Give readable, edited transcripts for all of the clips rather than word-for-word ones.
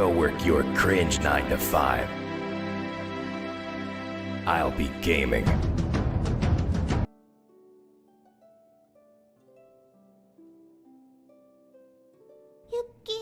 Go work your cringe 9 to 5. I'll be gaming. Yuki.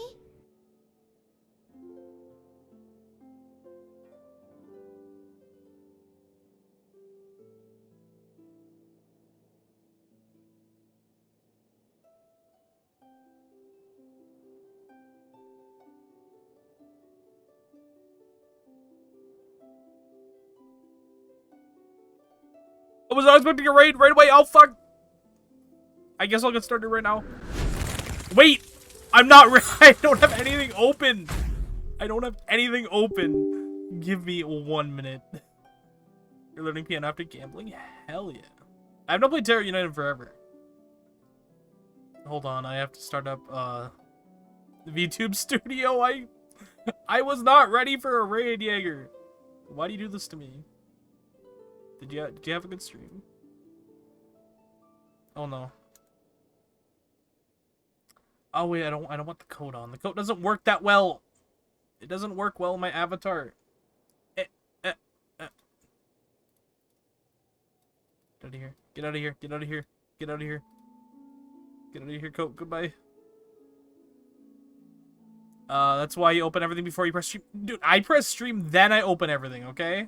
I was expecting a raid right away. Oh, fuck. I guess I'll get started right now. Wait. I'm not I don't have anything open. I don't have anything open. Give me 1 minute. You're learning piano after gambling? Hell yeah. I have not played Terror United forever. Hold on. I have to start up the VTube studio. I was not ready for a raid, Jaeger. Why do you do this to me? Did you have a good stream? Oh no. Oh wait, I don't want the code on. The code doesn't work that well. It doesn't work well in my avatar. Get out of here. Get out of here. Get out of here. Get out of here. Get out of here, code. Goodbye. That's why you open everything before you press stream. Dude, I press stream, then I open everything, okay?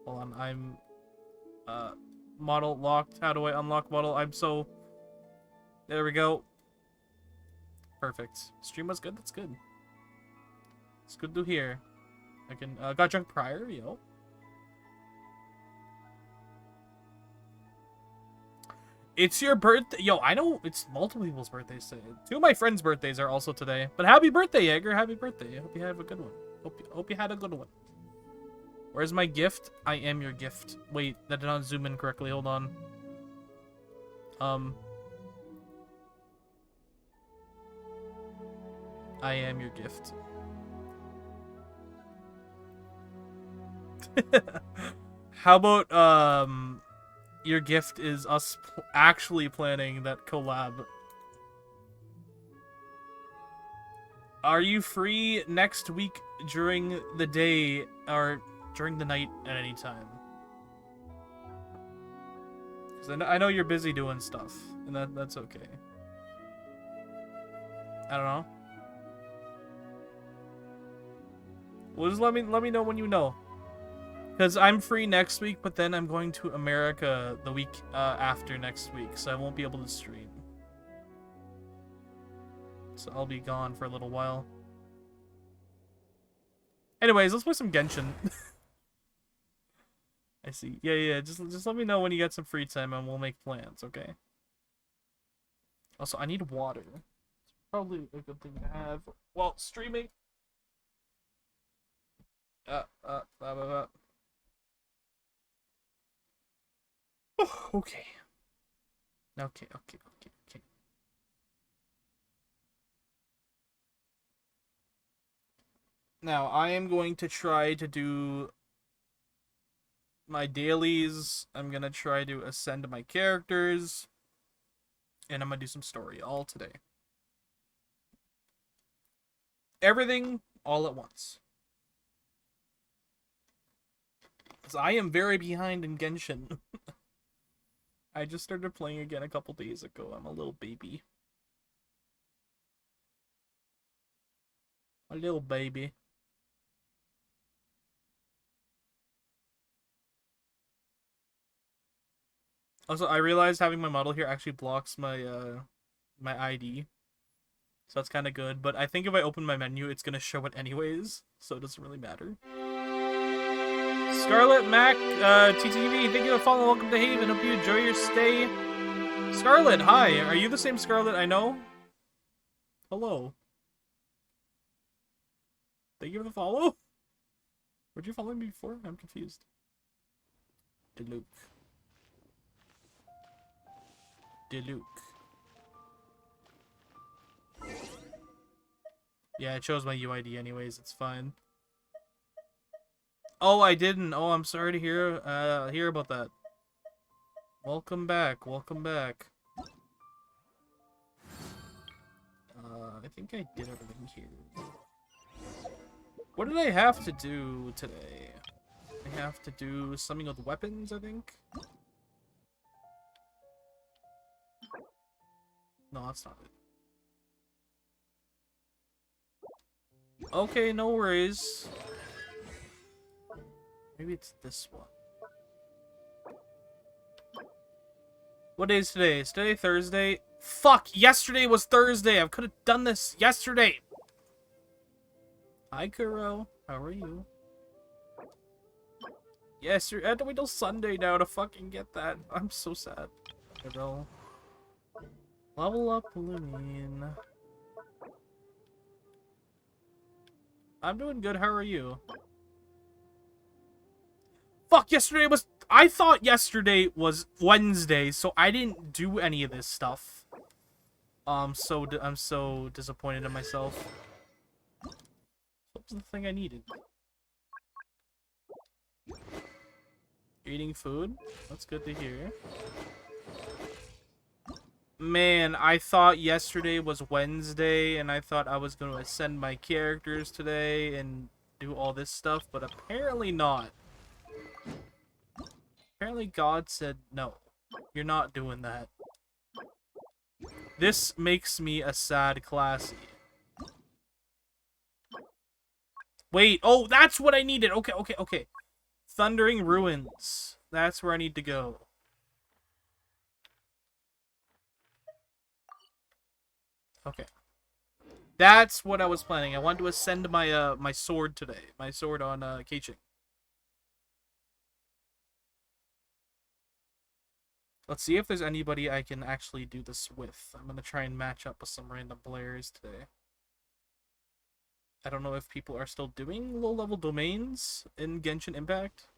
Hold on, I'm model locked. How do I unlock model? There we go. Perfect. Stream was good. That's good. It's good to hear. I can got drunk prior, yo. It's your birthday. Yo, I know it's multiple people's birthdays today. 2 of my friends' birthdays are also today. But happy birthday, Jaeger. Happy birthday. I hope you have a good one. Hope you had a good one. Where's my gift? I am your gift. Wait, that did not zoom in correctly. Hold on. I am your gift. How about, your gift is us actually planning that collab? Are you free next week during the day or during the night at any time? Because I know you're busy doing stuff, and that's okay. I don't know. Well, just let me know when you know. Because I'm free next week, but then I'm going to America the week after next week, so I won't be able to stream. So I'll be gone for a little while. Anyways, let's play some Genshin. I see. Yeah. Just let me know when you get some free time, and we'll make plans, okay? Also, I need water. It's probably a good thing to have while streaming. Oh, okay. Okay. Now, I am going to try to do my dailies. I'm going to try to ascend my characters. And I'm going to do some story all today. Everything all at once. Because I am very behind in Genshin. I just started playing again a couple days ago. I'm a little baby. A little baby. Also, I realized having my model here actually blocks my my ID. So that's kind of good. But I think if I open my menu, it's going to show it anyways. So it doesn't really matter. Scarlet Mac, TTV, thank you for following. Welcome to Haven. Hope you enjoy your stay. Scarlet, hi. Are you the same Scarlet I know? Hello. Thank you for the follow. Were you following me before? I'm confused. Deluke. Yeah, it shows my UID anyways. It's fine. Oh, I didn't. Oh, I'm sorry to hear about that. Welcome back. Welcome back. I think I did everything here. What did I have to do today? I have to do something with weapons, I think. No, that's not it. Okay, no worries. Maybe it's this one. What day is today? Is today Thursday? Fuck! Yesterday was Thursday! I could have done this yesterday! Hi, Kuro. How are you? Yes, you had to wait till Sunday now to fucking get that. I'm so sad. Kuro. Level up, Lumine. I'm doing good. How are you? Fuck, yesterday was... I thought yesterday was Wednesday, so I didn't do any of this stuff. I'm so disappointed in myself. What was the thing I needed? Eating food? That's good to hear. Man, I thought yesterday was Wednesday, and I thought I was going to ascend my characters today and do all this stuff, but apparently not. Apparently God said, no, you're not doing that. This makes me a sad classy. Wait, oh, that's what I needed. Okay. Thundering Ruins. That's where I need to go. Okay. That's what I was planning. I wanted to ascend my my sword today. My sword on Keiching. Let's see if there's anybody I can actually do this with. I'm gonna try and match up with some random players today. I don't know if people are still doing low-level domains in Genshin Impact.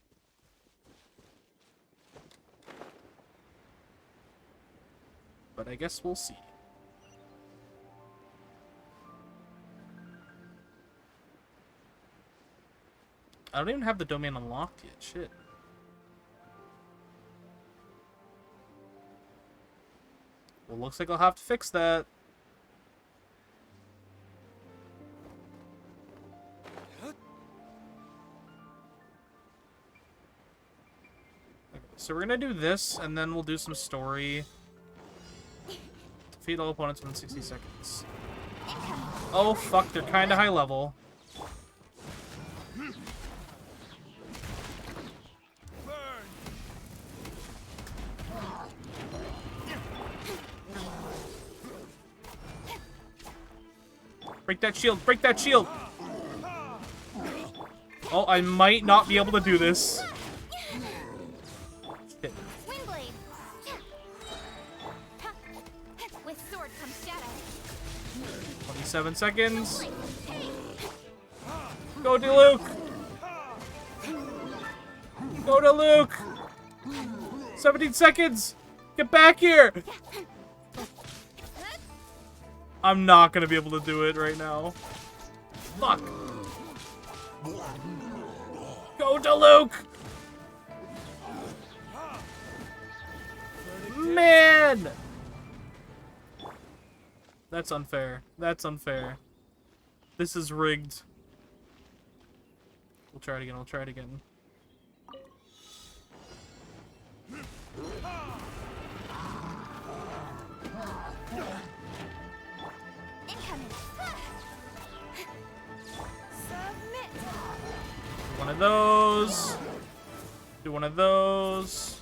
But I guess we'll see. I don't even have the domain unlocked yet. Shit. Well, looks like I'll have to fix that. Okay, so we're gonna do this, and then we'll do some story. Defeat all opponents within 60 seconds. Oh, fuck, they're kinda high level. Break that shield! Break that shield! Oh, I might not be able to do this. Shit. Windblade. With sword comes shadow. 27 seconds. Go to Luke! Go to Luke! 17 seconds! Get back here! I'm not gonna be able to do it right now. Fuck! Go to Luke! Man! That's unfair. That's unfair. This is rigged. We'll try it again. We'll try it again. Incoming. Submit. One of those. Do one of those.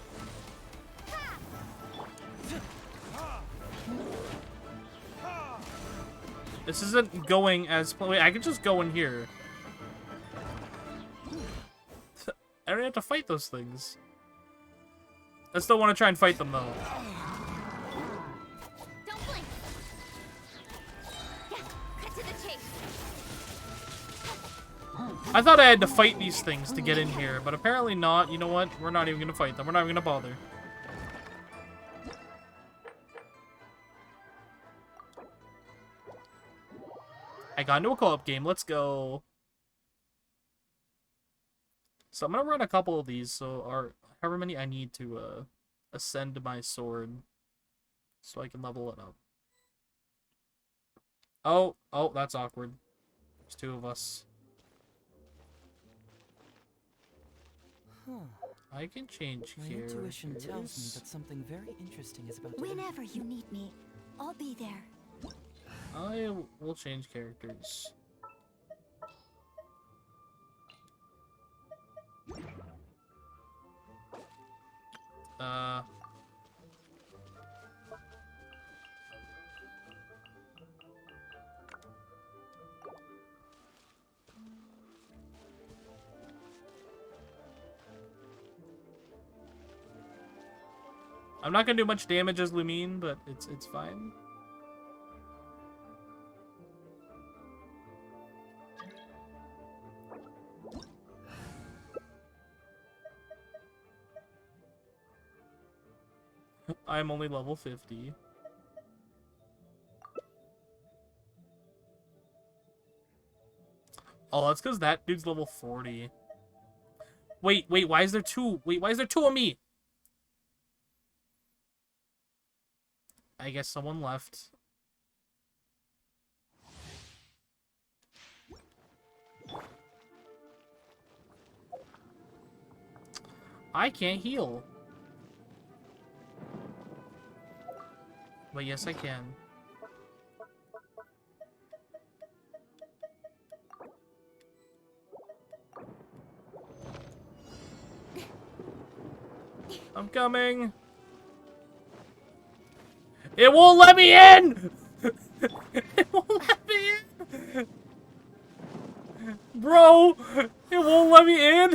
This isn't going as... Wait, I can just go in here. I don't have to fight those things. I still want to try and fight them, though. Don't blink. Yeah, cut to the chase. I thought I had to fight these things to get in here, but apparently not. You know what? We're not even going to fight them. We're not even going to bother. I got into a co-op game. Let's go. So I'm going to run a couple of these, or however many I need to ascend my sword so I can level it up. Oh, that's awkward. There's two of us. I can change My characters. intuition tells me that something very interesting is about to happen. Whenever you need me, I'll be there. I will change characters. I'm not gonna do much damage as Lumine, but it's fine. I'm only level 50. Oh, that's because that dude's level 40. Wait, why is there two? Wait, why is there two of me? I guess someone left. I can't heal. But yes, I can. I'm coming. It won't let me in! It won't let me in! Bro! It won't let me in!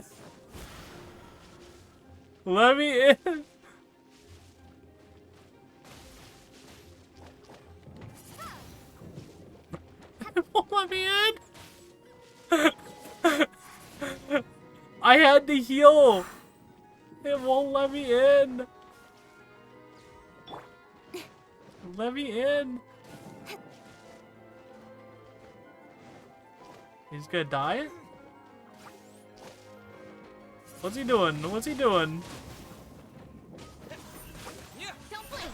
Let me in! It won't let me in! I had to heal! It won't let me in! Let me in! He's gonna die? What's he doing? What's he doing? Don't blink.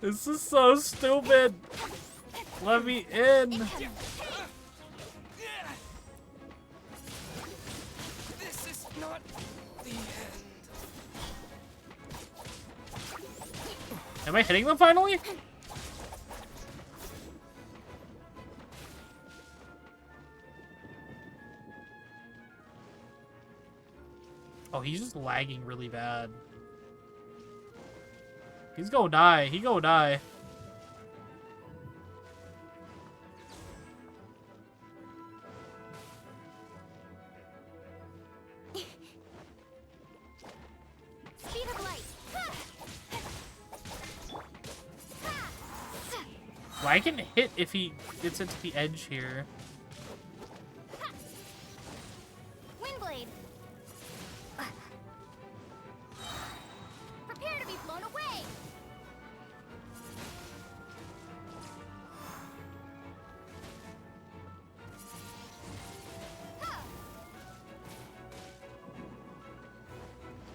This is so stupid! Let me in! This is not the end. Am I hitting them finally? Oh, he's just lagging really bad. He's gonna die. He gonna die. Speed of light. Well, I can hit if he gets into the edge here. Windblade. Prepare to be blown away.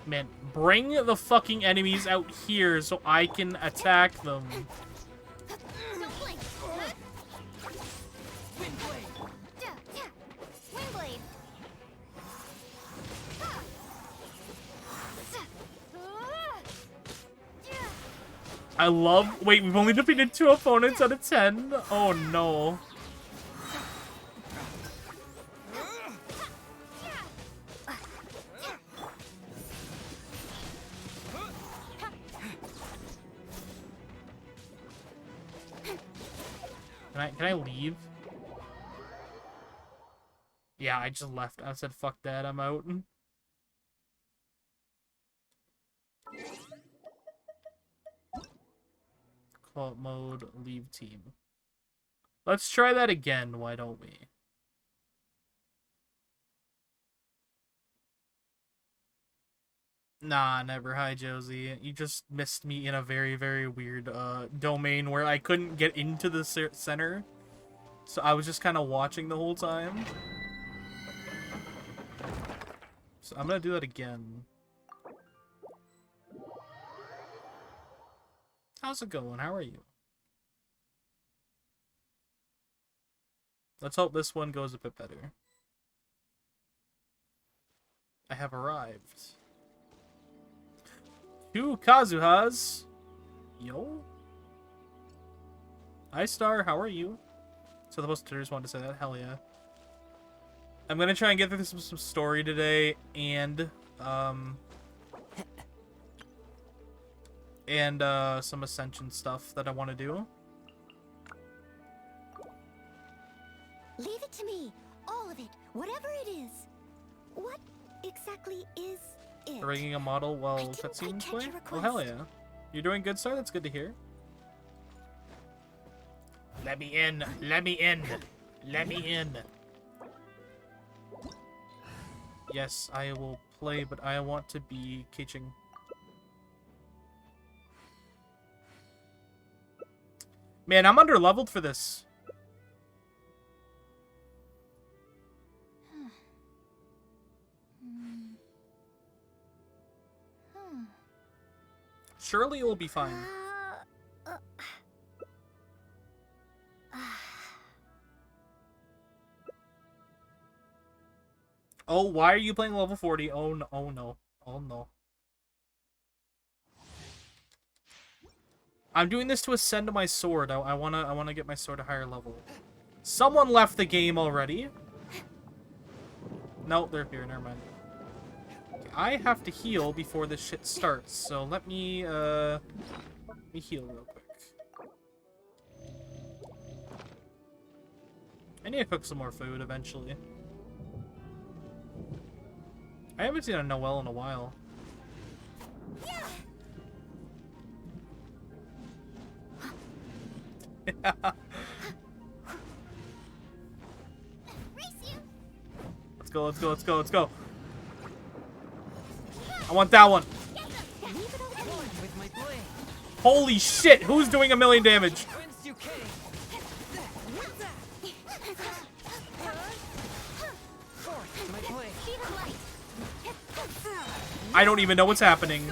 Man, bring the fucking enemies out here so I can attack them. Don't blink. Windblade. Windblade. I love... Wait, we've only defeated 2 opponents out of 10? Oh, no. Can I leave? Yeah, I just left. I said, fuck that, I'm out. Co-op mode, leave team. Let's try that again, why don't we? Nah, never. Hi, Josie. You just missed me in a very, very weird domain where I couldn't get into the center. So I was just kind of watching the whole time. So I'm gonna do that again. How's it going? How are you? Let's hope this one goes a bit better. I have arrived. 2 Kazuhas. Yo. Hi, Star. How are you? So the posters wanted to say that. Hell yeah. I'm gonna try and get through some story today and some Ascension stuff that I want to do. Leave it to me. All of it. Whatever it is. What exactly is it? Rigging a model while I didn't quite cutscenes catch play? your Oh, hell request. yeah. You're doing good, Star? That's good to hear. Let me in. Let me in. Let me in. Yes, I will play, but I want to be Keiching. Man, I'm under-leveled for this. Surely it will be fine. Oh, why are you playing level 40? Oh no, oh no, oh no. I'm doing this to ascend my sword. I wanna get my sword a higher level. Someone left the game already. No, they're here. Never mind. I have to heal before this shit starts, so let me heal real quick. I need to cook some more food eventually. I haven't seen a Noelle in a while. Let's go, let's go, let's go, let's go. I want that one. With my blade. Holy shit, who's doing 1,000,000 damage? Whence you came. Forth, my blade. I don't even know what's happening.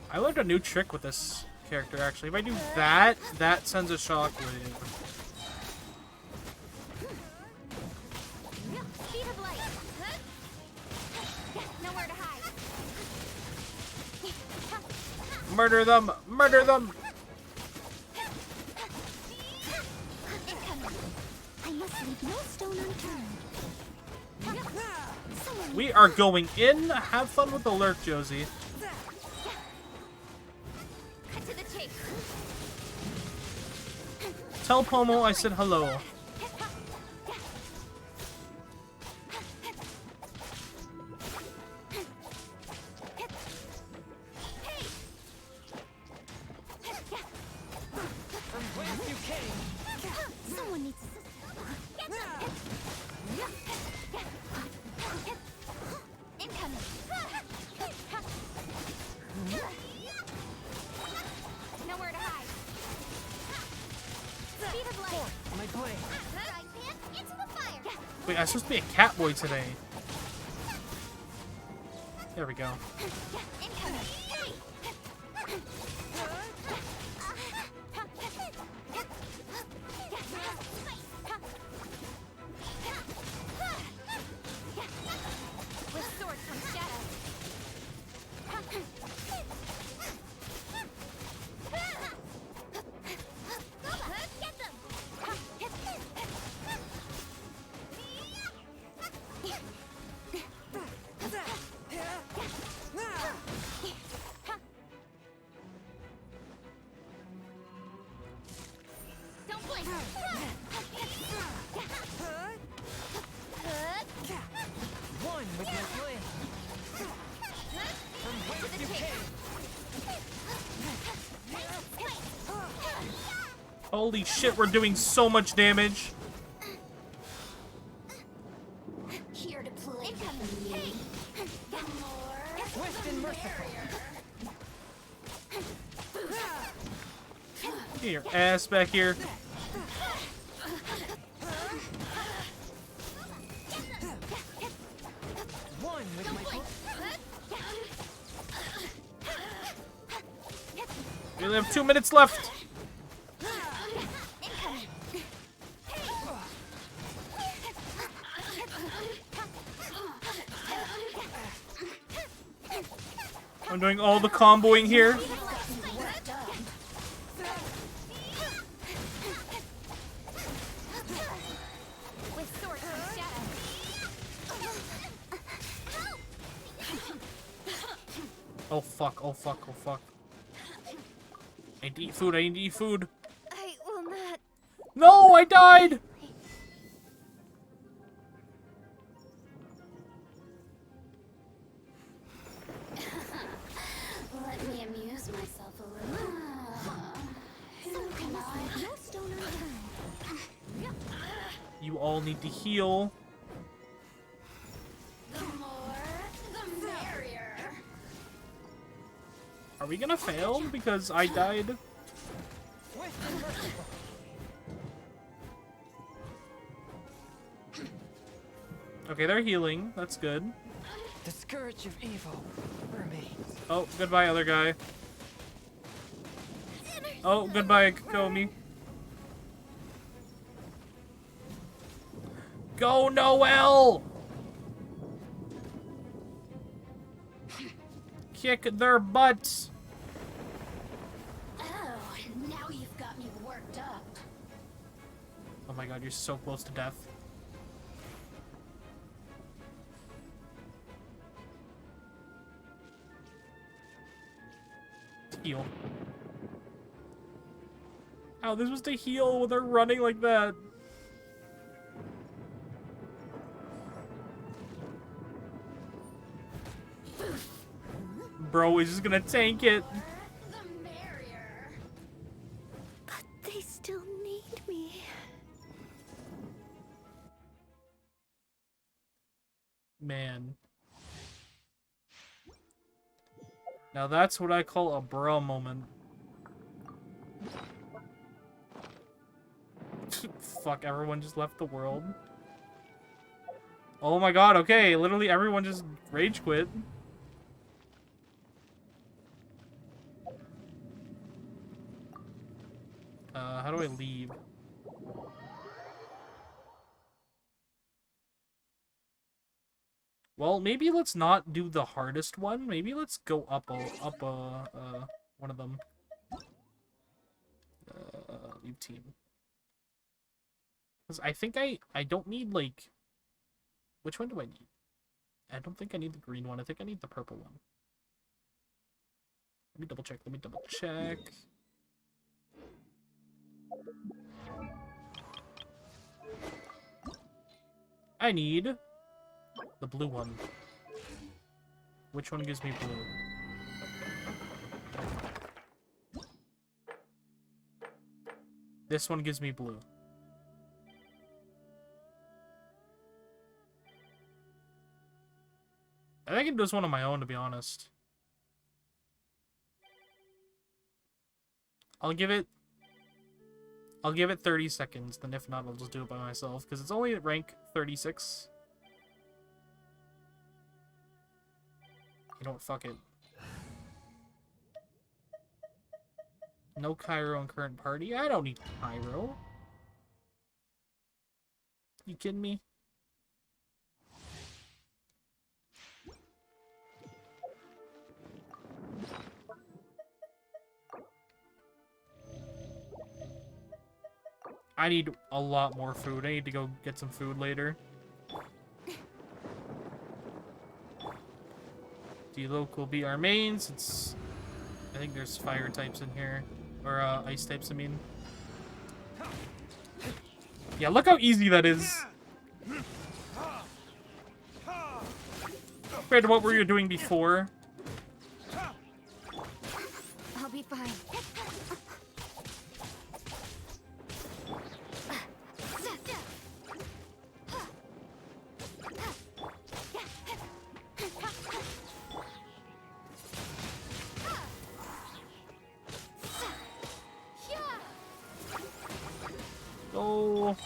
I learned a new trick with this character, actually. If I do that, that sends a shockwave. Speed of light. Nowhere to hide. Murder them! Murder them! Incoming. I must leave no stone unturned. Someone We are going in. Have fun with the lurk, Josie. cut to the chase. Tell Pomo I said hello. From whence you came. Someone needs incoming. Nowhere to hide. Speed of light. My blade. Right pan into the fire. Wait, I'm supposed to be a cat boy today. There we go. Incoming. With sword comes shadow. Get them. Don't blink. One with my blade. From whence you came. Holy shit, we're doing so much damage. Here to play. Incoming. Swift and merciful. Get your ass back here. We only have 2 minutes left. I'm doing all the comboing here. Oh fuck, oh fuck, oh fuck. I need to eat food, I need to eat food. I will not. No, I died! Let me amuse myself a little. So can I? No stone unturned. You all need to heal. The more, the merrier. Are we gonna fail because I died? Swift and merciful. Okay, they're healing. That's good. The scourge of evil remains. Oh, goodbye, other guy. Oh, goodbye, Komi. Go, Noel! Kick their butts. Oh, now you've got me worked up. Oh my god, you're so close to death. Heal. How this was to heal when they're running like that? Bro is just gonna tank it. The merrier. But they still need me. Man. Now that's what I call a bro moment. Fuck, everyone just left the world. Oh my god, okay, literally everyone just rage quit. How do I leave? Well, maybe let's not do the hardest one. Maybe let's go up one of them. Leave team. Because I think I don't need, like... Which one do I need? I don't think I need the green one. I think I need the purple one. Let me double check. Let me double check. I need the blue one. Which one gives me blue? This one gives me blue. I think I can do this one on my own, to be honest. I'll give it 30 seconds, then if not, I'll just do it by myself, because it's only at rank 36. You know what, fuck it. No Cairo in current party? I don't need Cairo. You kidding me? I need a lot more food. I need to go get some food later. D-Loc will be our main, since I think there's fire types in here. Or ice types, I mean. Yeah, look how easy that is. Compared to what we were doing before. I'll be fine. Oh.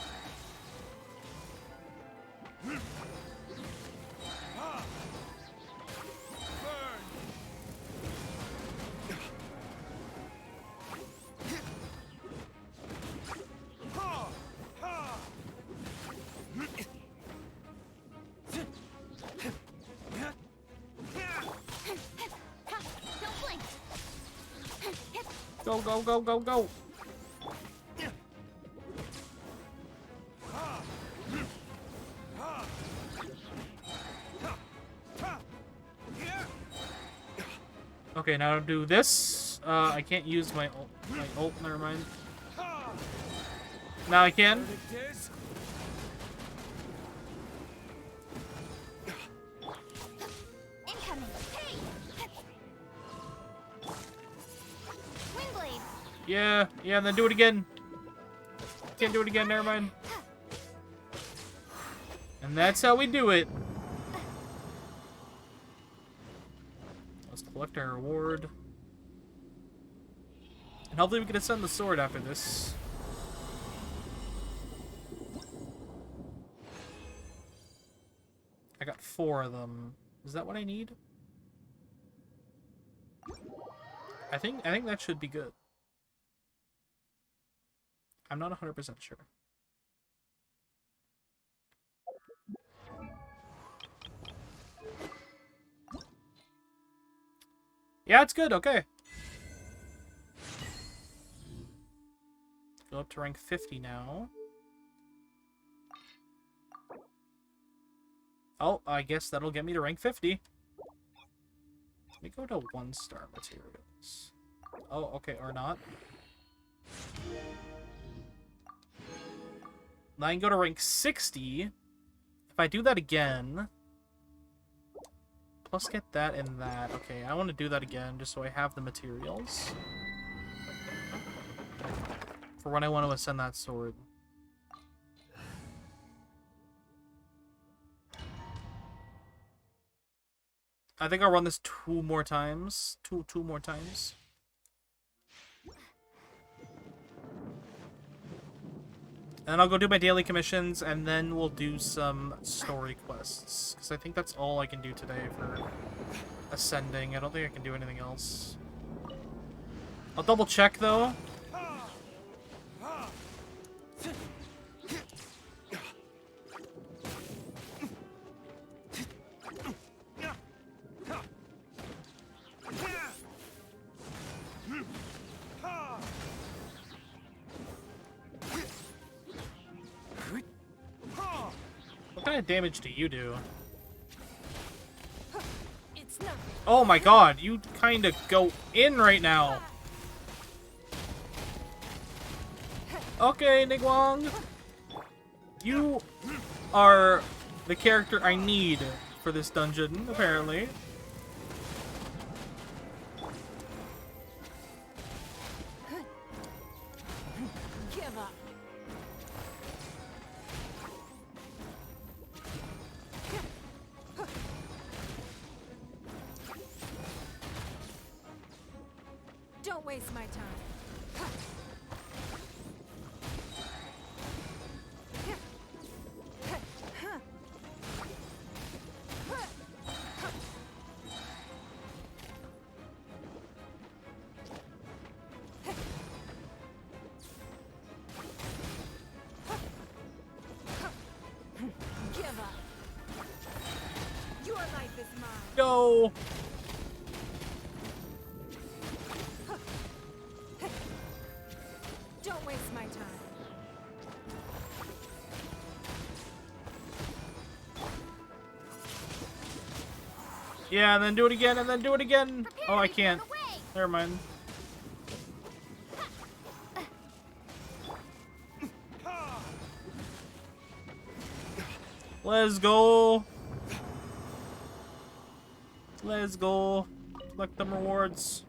Go, go, go, go, go. Okay, now do this. I can't use my ult. Never mind. Now I can. Incoming. Hey! Windblade. Yeah, and then do it again. Can't do it again, never mind. And that's how we do it. Let's collect our reward. And hopefully we can ascend the sword after this. I got 4 of them. Is that what I need? I think that should be good. I'm not 100% sure. Yeah, it's good. Okay. Go up to rank 50 now. Oh, I guess that'll get me to rank 50. Let me go to 1-star materials. Oh, okay, or not. Now I can go to rank 60. If I do that again... Plus get that and that. Okay, I want to do that again just so I have the materials. For when I want to ascend that sword. I think I'll run this 2 more times. Two more times. And then I'll go do my daily commissions, and then we'll do some story quests. Because I think that's all I can do today for ascending. I don't think I can do anything else. I'll double check, though. What kind of damage do you do? It's nothing. Oh my god, you kind of go in right now. Okay, Nigwong. You are the character I need for this dungeon, apparently. Give up. Don't waste my time. Give up. Your life is mine. Go. Don't waste my time. Yeah, and then do it again, and then do it again. Oh, I can't. Run away. Never mind. Let's go. Let's go. Collect them rewards.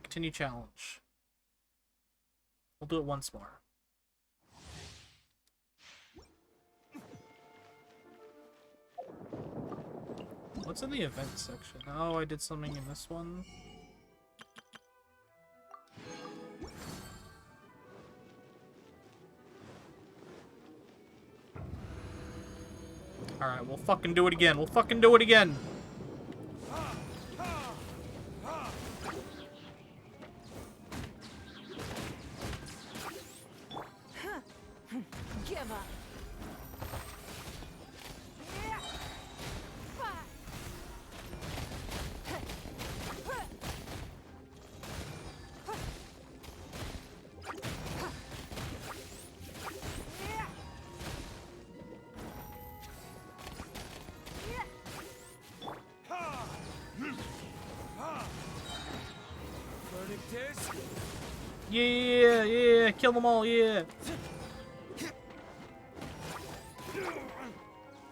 Continue challenge. We'll do it once more. What's in the event section? Oh, I did something in this one. Alright, we'll fucking do it again. We'll fucking do it again. Give up. Yeah, kill them all, yeah.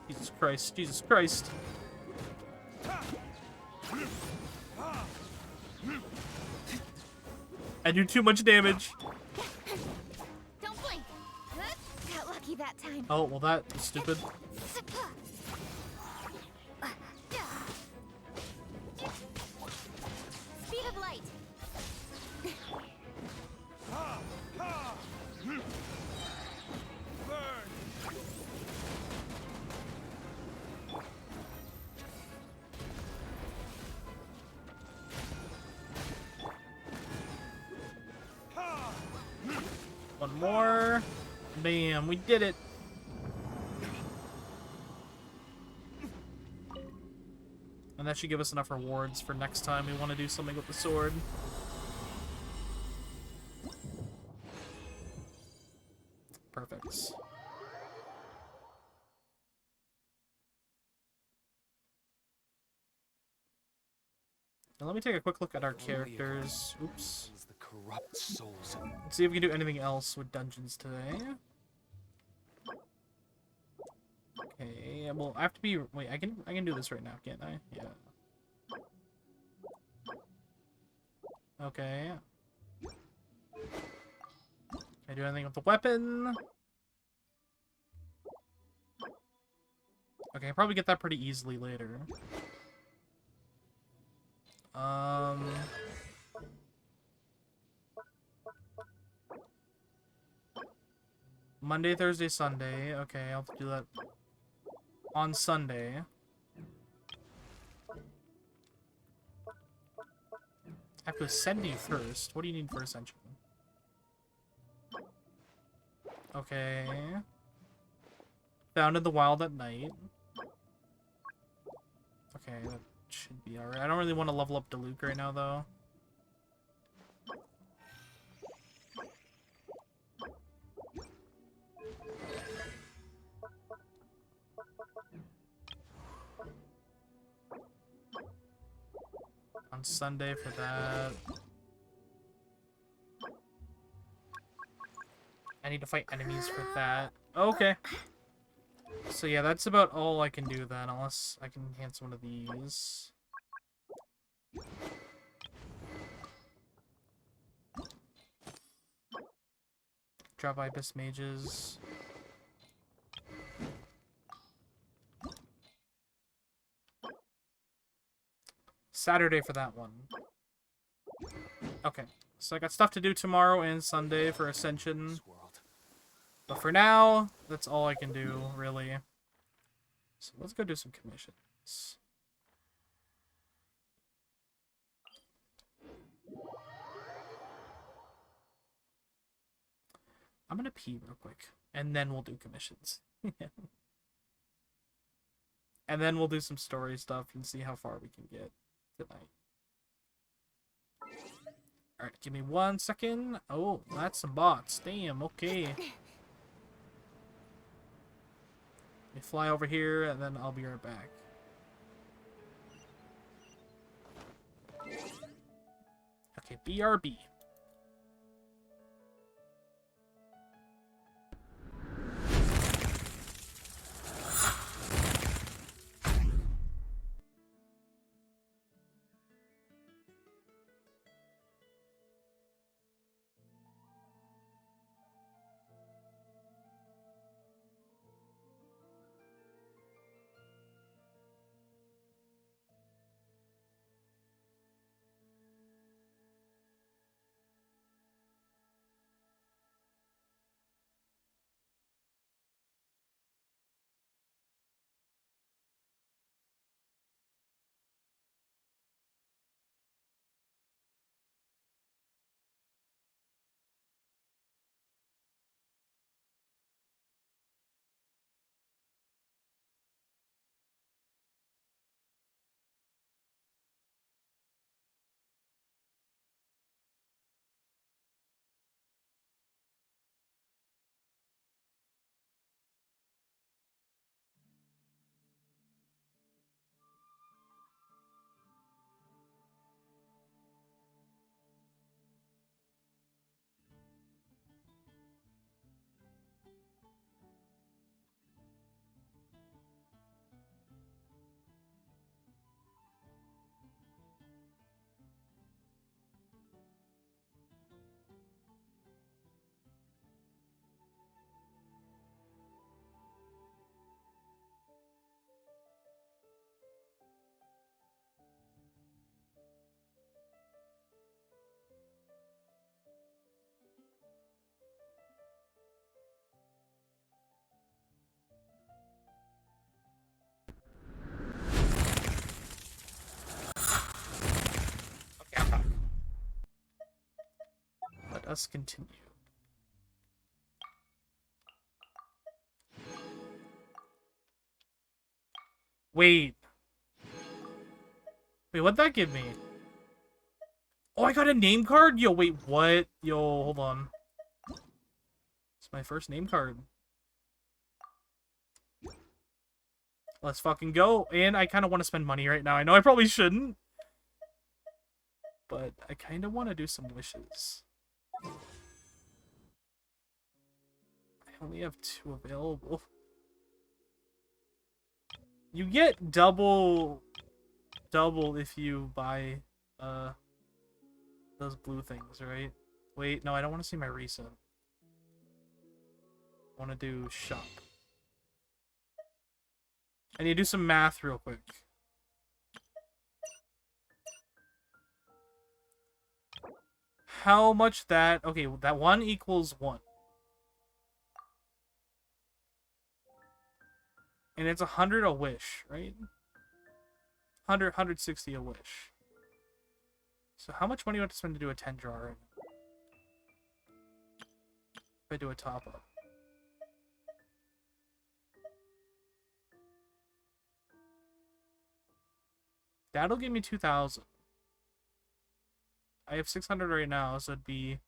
Jesus Christ, Jesus Christ. I do too much damage. Don't blink. Got lucky that time. Oh, well that was stupid. Speed of light. One more. Bam, we did it. And that should give us enough rewards for next time we want to do something with the sword. Perfect. Now let me take a quick look at our characters. Oops. The corrupt souls. Let's see if we can do anything else with dungeons today. Okay, well, I have to be. Wait, I can do this right now, can't I? Yeah. Okay. Can I do anything with the weapon? Okay, I'll probably get that pretty easily later. Monday, Thursday, Sunday. Okay, I'll have to do that on Sunday. I have to ascend you first. What do you need for ascension? Okay. Found in the wild at night. Okay, that should be alright. I don't really want to level up Diluc right now, though. On Sunday for that. I need to fight enemies for that. Okay. So yeah, that's about all I can do then, unless I can enhance one of these. Drop Ibis Mages. Saturday for that one. Okay, so I got stuff to do tomorrow and Sunday for Ascension. But for now, that's all I can do, really. So let's go do some commissions. I'm gonna pee real quick, and then we'll do commissions. And then we'll do some story stuff and see how far we can get tonight. Alright, give me 1 second. Oh, that's some bots. Damn, okay. Let me fly over here, and then I'll be right back. Okay, BRB. Let's continue. Wait. Wait, what'd that give me? Oh, I got a name card? Yo, wait, what? Yo, hold on. It's my first name card. Let's fucking go. And I kind of want to spend money right now. I know I probably shouldn't. But I kind of want to do some wishes. I only have 2 available. You get double if you buy those blue things, right? Wait, no, I don't want to see my recent. I want to do shop. I need to do some math real quick. How much that... Okay, that 1 equals 1. And it's 100 a wish, right? 160 a wish. So how much money do I have to spend to do a 10 draw right now? If I do a top up. That'll give me 2,000. I have 600 right now, so it'd be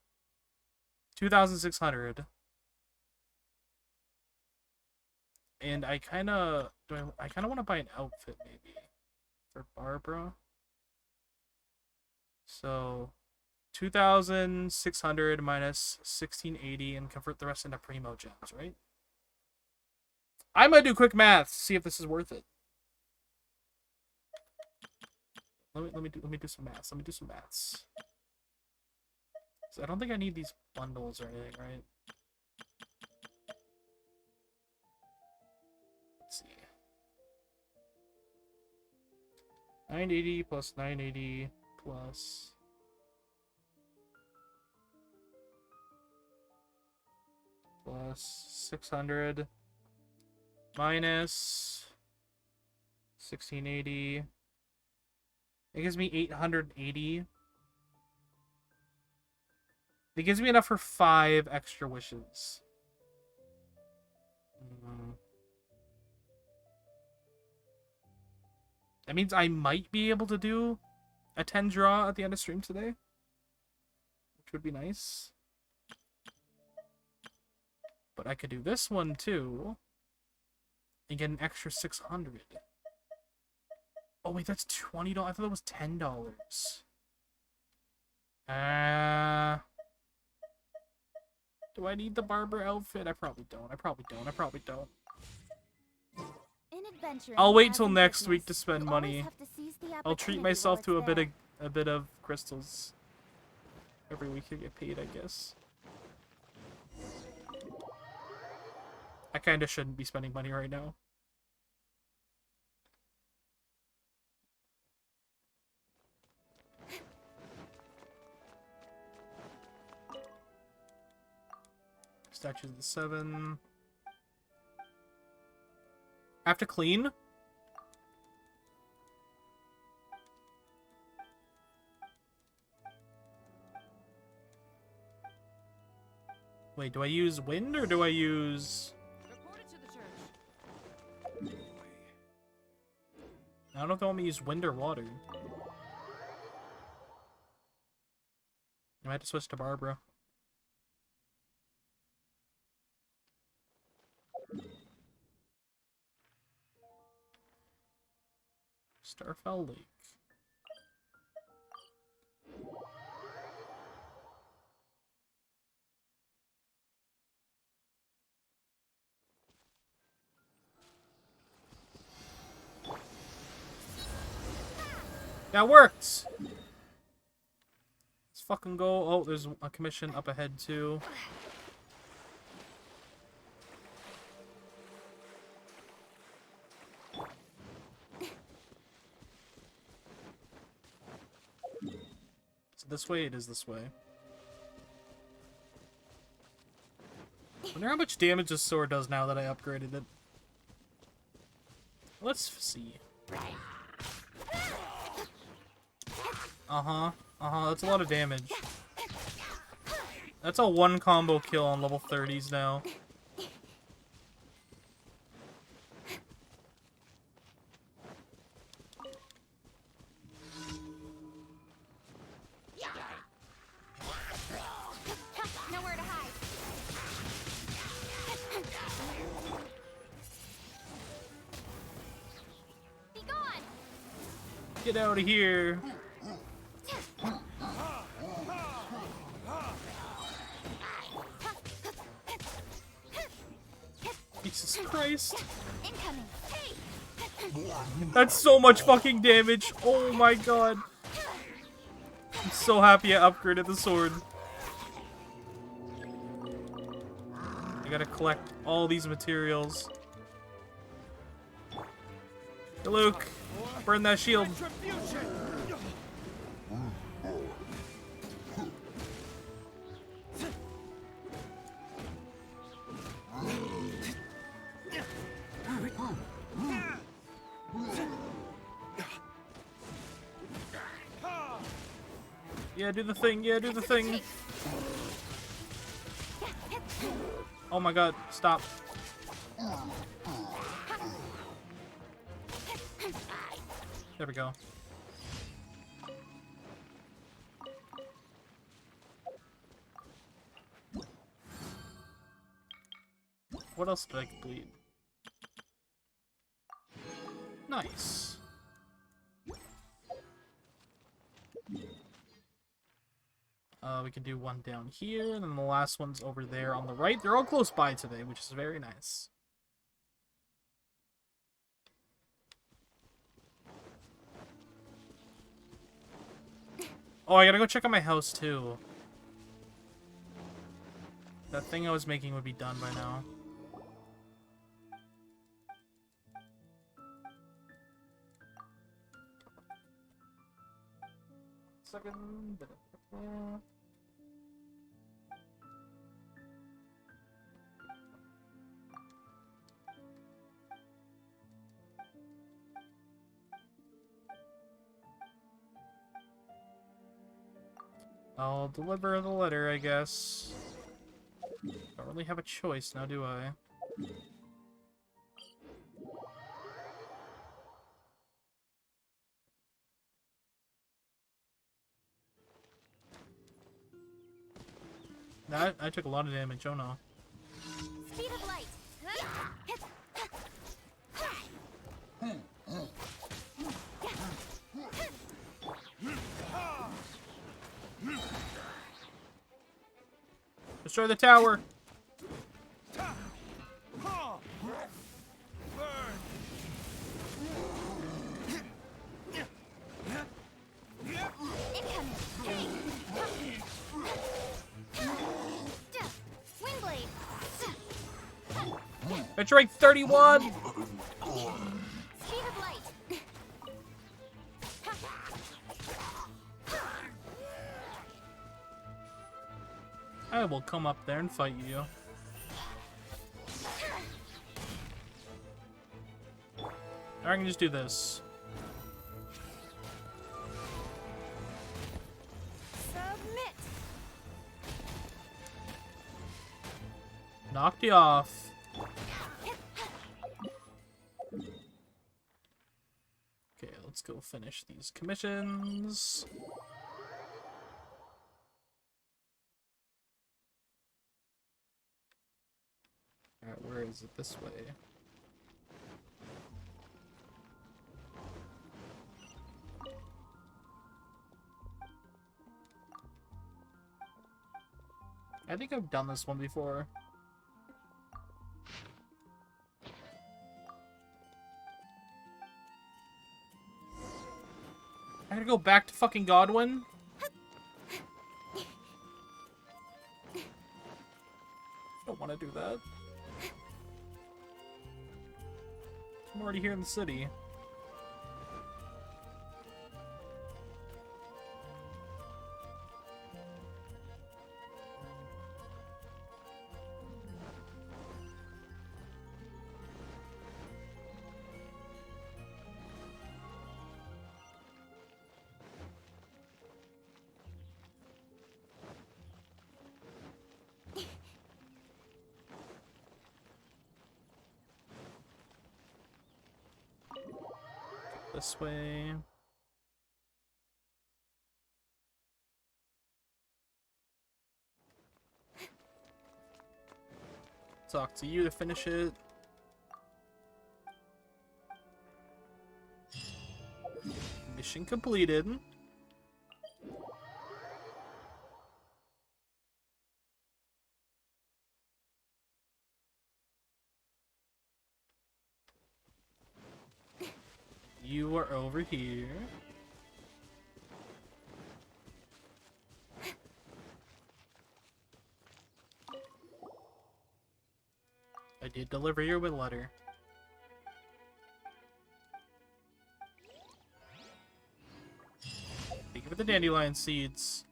2,600. And I kind of want to buy an outfit maybe for Barbara. So 2,600 minus 1,680 and convert the rest into primo gems, right? I'm gonna do quick math, see if this is worth it. Let me do some maths. Let me do some maths. So I don't think I need these bundles or anything, right? Let's see. 980 plus 980 plus 600 minus 1,680. It gives me 880. It gives me enough for 5 extra wishes. That means I might be able to do a 10 draw at the end of stream today, which would be nice. But I could do this one too and get an extra 600. Oh wait, that's $20. I thought that was $10. Do I need the barber outfit? I probably don't. I probably don't. I'll wait till next week to spend money. I'll treat myself to a bit of crystals. Every week I get paid, I guess. I kinda shouldn't be spending money right now. Statues of the 7. I have to clean? Wait, do I use wind or do I use... I don't know if I want me to use wind or water. I might have to switch to Barbara. Starfell Lake. That worked! Let's fucking go. Oh, there's a commission up ahead too. This way? It is this way. I wonder how much damage this sword does now that I upgraded it. Let's see. That's a lot of damage. That's a one combo kill on level 30s now. Nowhere to hide. Be gone. Get out of here. Jesus Christ. Incoming. Hey. That's so much fucking damage. Oh my god. I'm so happy I upgraded the sword. I gotta collect all these materials. Hey, Luke, burn that shield. Yeah, do the thing. Yeah, do the thing. Oh my god, stop. There we go. What else did I complete? Nice. We can do one down here, and then the last one's over there on the right. They're all close by today, which is very nice. Oh, I gotta go check on my house, too. That thing I was making would be done by now. Second. I'll deliver the letter, I guess. Don't really have a choice now, do I? I took a lot of damage, oh no. Speed of light. Destroy the tower! Windblade. It's rank 31! Speed of light. I will come up there and fight you. Or I can just do this. Submit. Knocked you off. Okay, let's go finish these commissions. Alright, where is it? This way. I think I've done this one before. I gotta go back to fucking Godwin? Don't want to do that. I'm already here in the city. This way. Talk to you to finish it. Mission completed. You are over here. I did deliver your letter. Thank you for the dandelion seeds.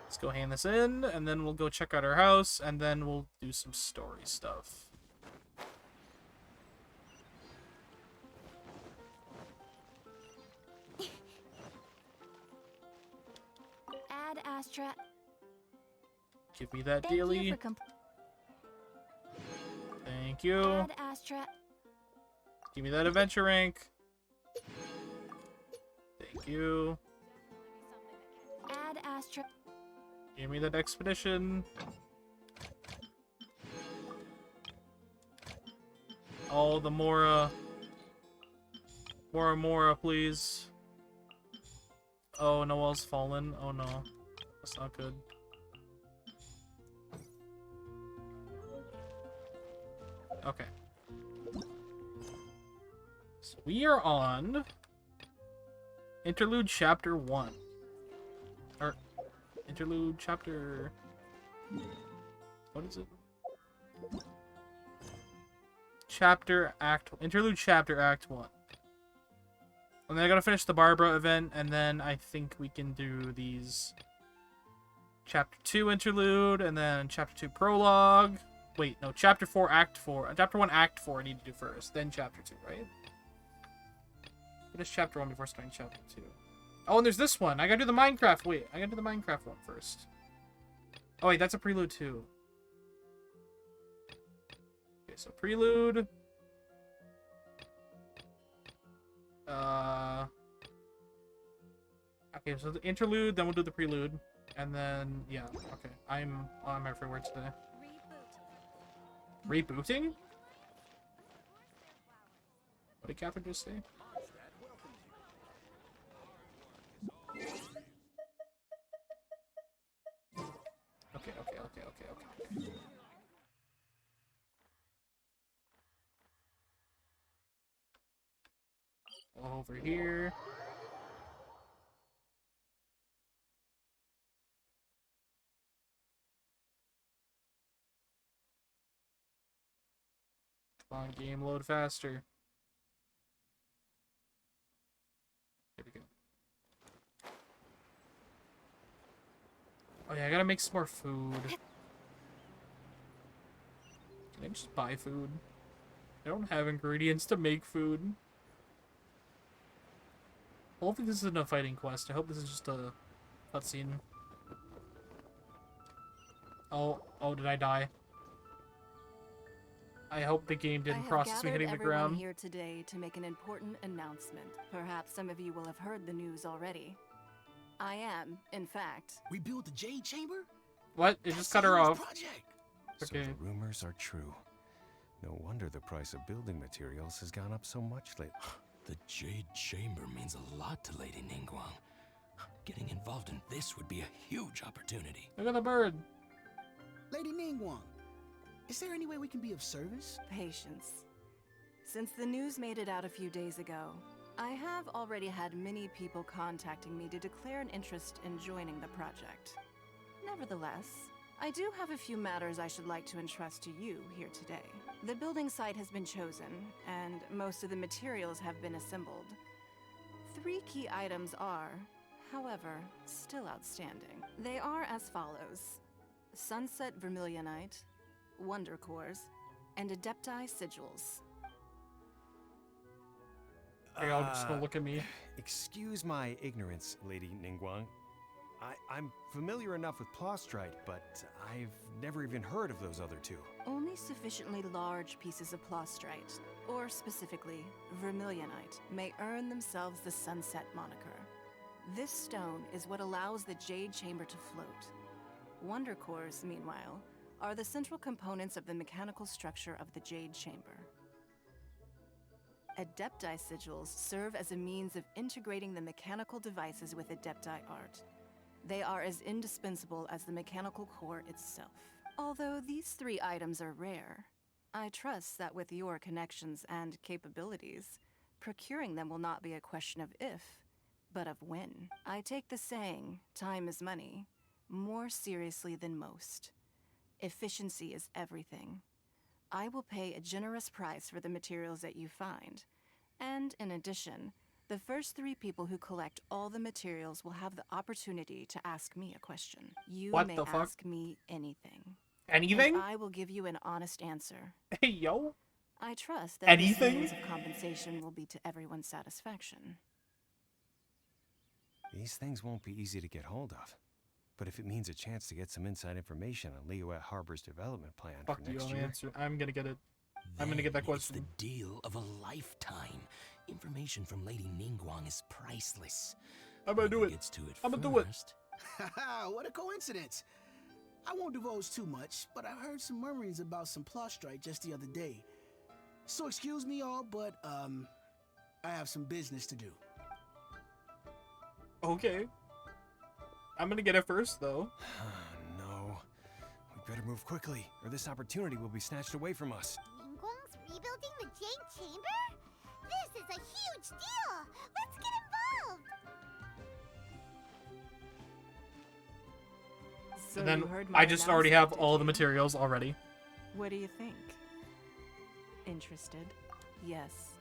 Let's go hand this in, and then we'll go check out our house, and then we'll do some story stuff. Ad Astra. Give me that Thank you daily. for Thank you. Ad Astra. Give me that adventure rank. Thank you. Ad Astra. Give me that expedition. Oh, the Mora. Mora, please. Oh, Noel's fallen. Oh no. That's not good. Okay. So we are on Interlude Chapter 1. Or Interlude Chapter... What is it? Interlude Chapter Act 1. And then I gotta finish the Barbara event, and then I think we can do these Chapter 2 Interlude, and then Chapter 2 Prologue. Wait, no, Chapter 4 Act 4. Chapter 1 Act 4 I need to do first, then Chapter 2, right? Finish Chapter 1 before starting Chapter 2. Oh, and there's this one. I gotta do the Minecraft. Wait, I gotta do the Minecraft one first. Oh, wait, that's a prelude too. Okay, so prelude. Okay, so the interlude, then we'll do the prelude. And then, yeah, okay. I'm everywhere today. Rebooting? What did Catherine just say? Okay. Over here. Come on, game, load faster. There we go. Oh yeah, I gotta make some more food. Can I just buy food? I don't have ingredients to make food. Hopefully this isn't a fighting quest. I hope this is just a cutscene. Oh, did I die? I hope the game didn't process me hitting the ground. Here today to make an important announcement. Perhaps some of you will have heard the news already. I am, in fact. Rebuild the Jade Chamber? What? It just cut her off. Project. Okay. So the rumors are true. No wonder the price of building materials has gone up so much lately. The Jade Chamber means a lot to Lady Ningguang. Getting involved in this would be a huge opportunity. Look at the bird. Lady Ningguang, is there any way we can be of service? Patience. Since the news made it out a few days ago, I have already had many people contacting me to declare an interest in joining the project. Nevertheless, I do have a few matters I should like to entrust to you here today. The building site has been chosen, and most of the materials have been assembled. 3 key items are, however, still outstanding. They are as follows: Sunset Vermilionite, Wonder Cores, and Adepti Sigils. Hey, y'all just gonna look at me. Excuse my ignorance, Lady Ningguang. I'm familiar enough with plaustrite, but I've never even heard of those other two. Only sufficiently large pieces of plaustrite, or specifically, vermilionite, may earn themselves the Sunset moniker. This stone is what allows the Jade Chamber to float. Wonder cores, meanwhile, are the central components of the mechanical structure of the Jade Chamber. Adepti sigils serve as a means of integrating the mechanical devices with Adepti art. They are as indispensable as the mechanical core itself. Although these 3 items are rare, I trust that with your connections and capabilities, procuring them will not be a question of if, but of when. I take the saying, time is money, more seriously than most. Efficiency is everything. I will pay a generous price for the materials that you find, and in addition, the first 3 people who collect all the materials will have the opportunity to ask me a question. You What may the fuck? ask me anything. Anything? And I will give you an honest answer. Hey, yo. I trust that this Anything? means of compensation will be to everyone's satisfaction. These things won't be easy to get hold of. But if it means a chance to get some inside information on Liyue Harbor's development plan Fuck for you, next I'll year. answer. I'm gonna get it. I'm gonna get that Then it's question. the deal of a lifetime. Information from Lady Ningguang is priceless. I'm gonna do Whoever it. gets to it I'm gonna do it. first. Haha, what a coincidence. I won't divulge too much, but I heard some murmurings about some plaustrite just the other day. So excuse me all, but I have some business to do. Okay. I'm gonna get it first, though. No. We better move quickly, or this opportunity will be snatched away from us. Ningguang's rebuilding the Jade Chamber? This is a huge deal! Let's get involved! So And then you heard my I just already have announcement, all did the you? materials already. What do you think? Interested? Yes.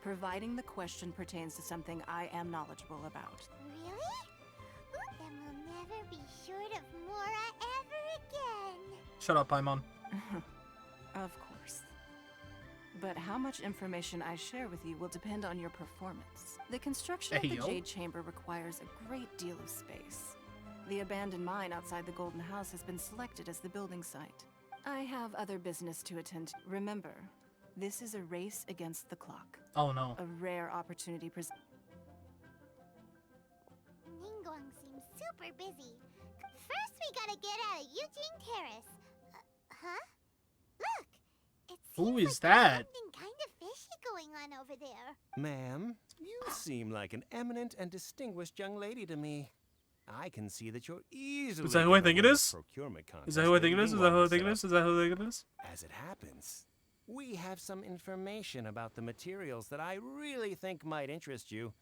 Providing the question pertains to something I am knowledgeable about. Really? Then we'll never be short of Mora ever again. Shut up, Paimon. Of course. But how much information I share with you will depend on your performance. The construction of Hey, the yo. Jade Chamber requires a great deal of space. The abandoned mine outside the Golden House has been selected as the building site. I have other business to attend to. Remember, this is a race against the clock. Oh no. A rare opportunity Ningguang seems super busy. First, we gotta get out of Eugene Terrace. Huh? Look! It seems Who is like there's that? something kind of fishy going on over there. Ma'am, you seem like an eminent and distinguished young lady to me. I can see that you're easily. Is that who I gonna think it win is? the procurement Is that who I contest think it Lady is? Is that who I Ningguang think it set is? Is that who I think it is? up. As it happens, we have some information about the materials that I really think might interest you.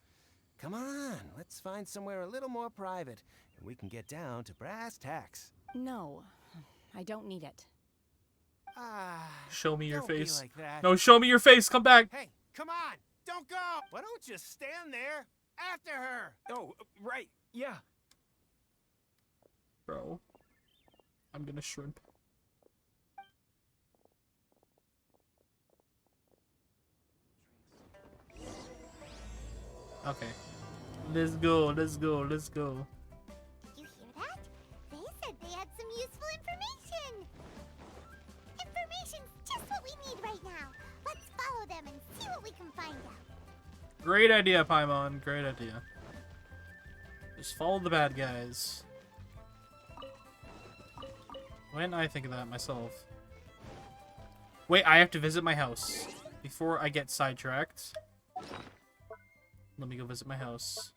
Come on, let's find somewhere a little more private, and we can get down to brass tacks. No, I don't need it. Ah, Show me your don't be face. like that. No, show me your face. Come back. Hey, come on! Don't go! Why don't you stand there after her? Oh, right, yeah. Bro. I'm gonna shrimp. Okay. Let's go, let's go, let's go. Did you hear that? They said they had some useful information. Information's just what we need right now. Let's follow them and see what we can find out. Great idea, Paimon. Great idea. Just follow the bad guys. Why didn't I think of that myself? Wait, I have to visit my house. Before I get sidetracked. Let me go visit my house.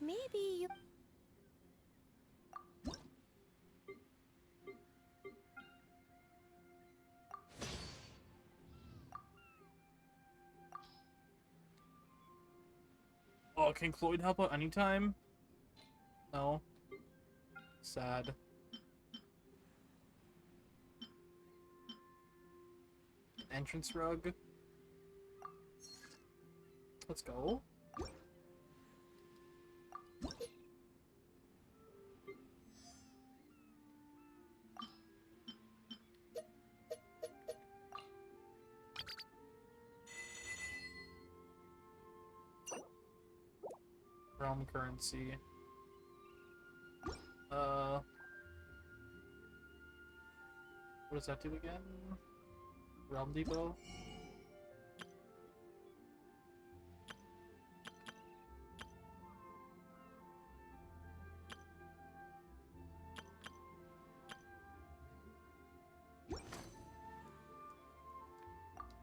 Maybe you... Oh, can Cloyd help out anytime? No. Sad. entrance rug. Let's go. Realm currency. What does that do again? Realm Depot?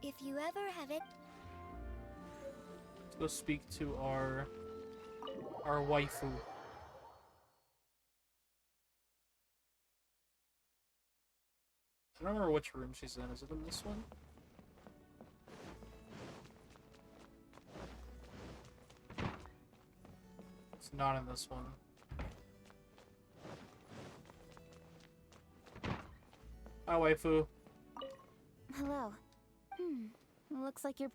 If you ever have it, Let's go speak to our waifu. I don't remember which room she's in. Is it in this one? It's not in this one. Hi, waifu. hello. Looks like you're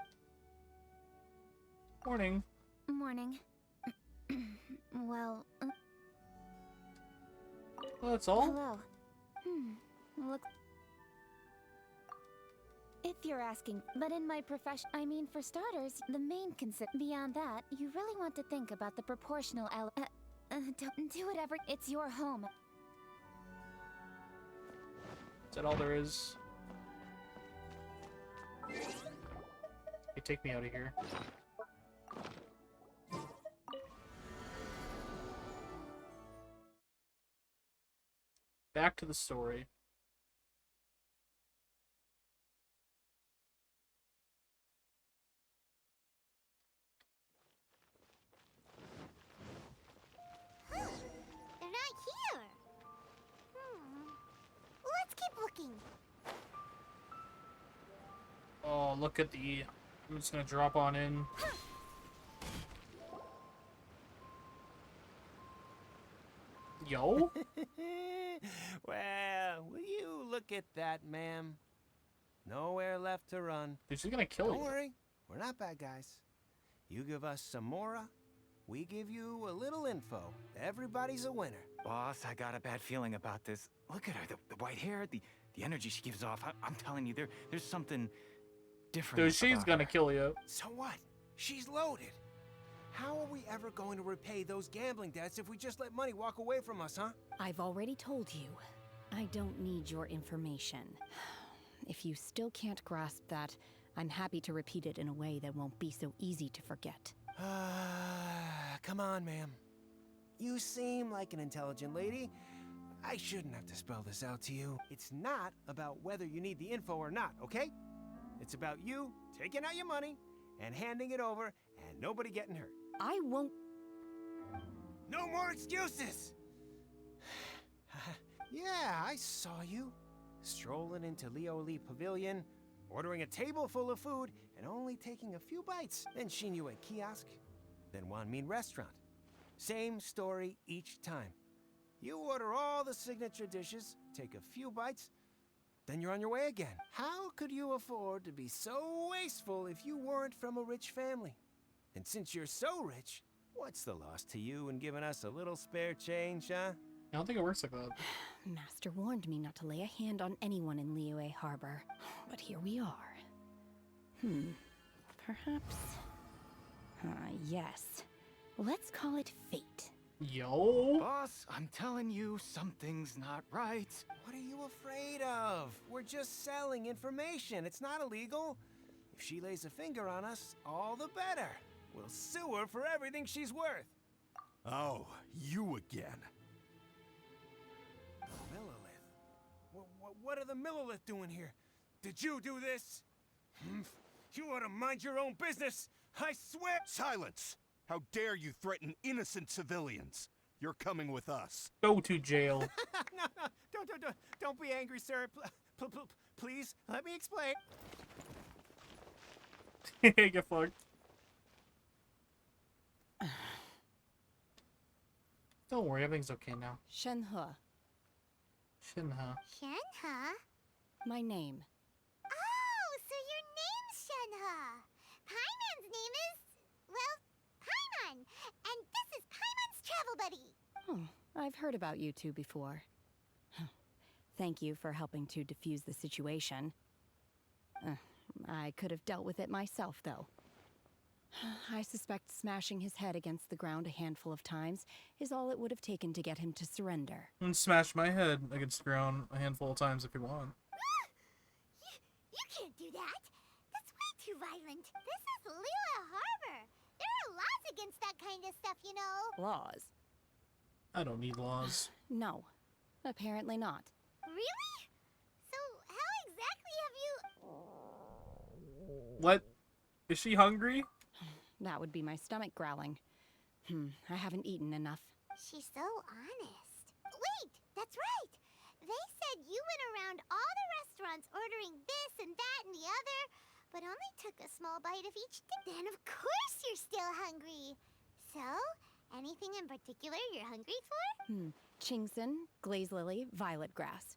Morning. morning. Well, Well, that's all. hello. Look. If you're asking, but in my profession, I mean, for starters, the main concept. Beyond that, you really want to think about the proportional do whatever. It's your home. Is that all there is? Hey, take me out of here. Back to the story. They're not here. Let's keep looking. Oh, look at the... I'm just gonna drop on in. Yo? Well, will you look at that, ma'am? Nowhere left to run. Dude, she's gonna kill Don't you. worry, we're not bad guys. You give us some mora, we give you a little info. Everybody's a winner. Boss, I got a bad feeling about this. Look at her, the white hair, the energy she gives off. I'm telling you, there's something different. Dude, she's about gonna her. kill you. So what? She's loaded. How are we ever going to repay those gambling debts if we just let money walk away from us, huh? I've already told you, I don't need your information. If you still can't grasp that, I'm happy to repeat it in a way that won't be so easy to forget. Come on, ma'am. You seem like an intelligent lady. I shouldn't have to spell this out to you. It's not about whether you need the info or not, okay? It's about you taking out your money and handing it over and nobody getting hurt. I won't. No more excuses! Yeah, I saw you. Strolling into Leo Lee Pavilion, ordering a table full of food, and only taking a few bites. Then Shinyu at kiosk, then Wan Min restaurant. Same story each time. You order all the signature dishes, take a few bites, then you're on your way again. How could you afford to be so wasteful if you weren't from a rich family? And since you're so rich, what's the loss to you in giving us a little spare change, huh? I don't think it works like that. Master warned me not to lay a hand on anyone in Liyue Harbor, but here we are. Perhaps. Yes. Let's call it fate. Yo? Boss, I'm telling you, something's not right. What are you afraid of? We're just selling information. It's not illegal. If she lays a finger on us, all the better. We'll sue her for everything she's worth. Oh, you again. Millilith. What are the Millilith doing here? Did you do this? You ought to mind your own business. I swear. Silence! How dare you threaten innocent civilians? You're coming with us. Go to jail. No, don't be angry, sir. Please, let me explain. Get fucked. Don't worry, everything's okay now. Shenhe, Shinha. Shenhe? my name. Oh, so Shenhe. Paimon's name is, well, Paimon. And this is Paimon's travel buddy. Oh, I've heard about you two before. Thank you for helping to defuse the situation. I could have dealt with it myself, though. I suspect smashing his head against the ground a handful of times is all it would have taken to get him to surrender. And smash my head against the ground a handful of times if you want. You can't do that. That's way too violent. This is Liyue Harbor. There are laws against that kind of stuff, you know. Laws? I don't need laws. No, apparently not. Really? So how exactly have you... What? Is she hungry? That would be my stomach growling. I haven't eaten enough. She's so honest. Wait, that's right. They said you went around all the restaurants ordering this and that and the other, but only took a small bite of each thing. Then of course you're still hungry. So, anything in particular you're hungry for? Chingson, glaze lily, violet grass.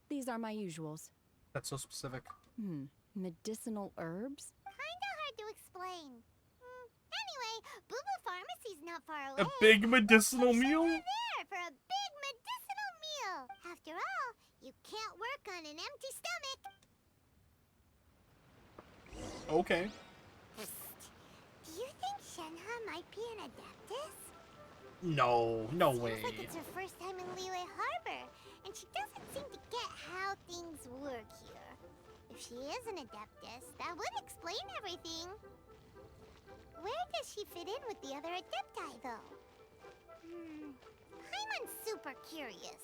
These are my usuals. That's so specific. Medicinal herbs? Kinda hard to explain. Anyway, Boo Boo Pharmacy's not far away. A big medicinal meal? We're there for a big medicinal meal. After all, you can't work on an empty stomach. Okay. Do you think Shenhe might be an adeptus? No way. Seems like it's her first time in Liyue Harbor, and she doesn't seem to get how things work here. If she is an adeptus, that would explain everything. Where does she fit in with the other adepti, though? Paimon's super curious.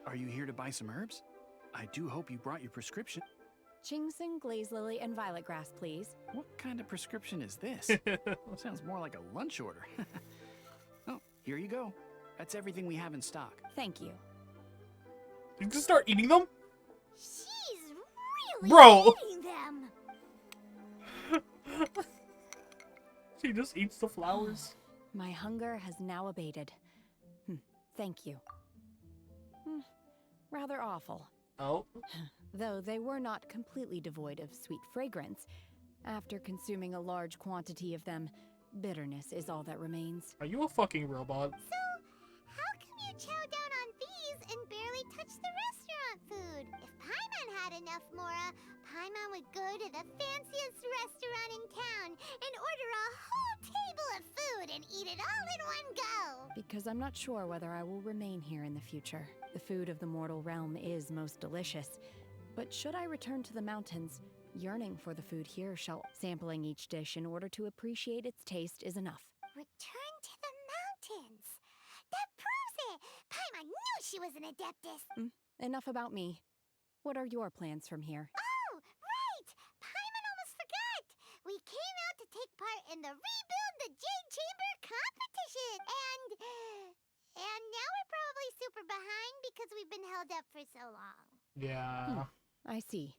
Are you here to buy some herbs? I do hope you brought your prescription. Chingson, glaze lily, and violet grass, please. What kind of prescription is this? Sounds more like a lunch order. Oh, here you go. That's everything we have in stock. Thank you. You just start eating them? She's really Bro! eating them. She just eats the flowers. My hunger has now abated. Thank you. Rather awful. Oh? Though they were not completely devoid of sweet fragrance. After consuming a large quantity of them, bitterness is all that remains. Are you a fucking robot? So, how come you chow down on these and barely touch the restaurant food? If Paimon had enough Mora, Paimon would go to the fanciest restaurant in town and order a whole table of food and eat it all in one go. Because I'm not sure whether I will remain here in the future. The food of the mortal realm is most delicious. But should I return to the mountains, yearning for the food here shall sampling each dish in order to appreciate its taste is enough. Return to the mountains. That proves it. Paimon knew she was an adeptus. Enough about me. What are your plans from here? Oh, right! Paimon almost forgot! We came out to take part in the Rebuild the Jade Chamber competition! And now we're probably super behind because we've been held up for so long. Yeah. I see.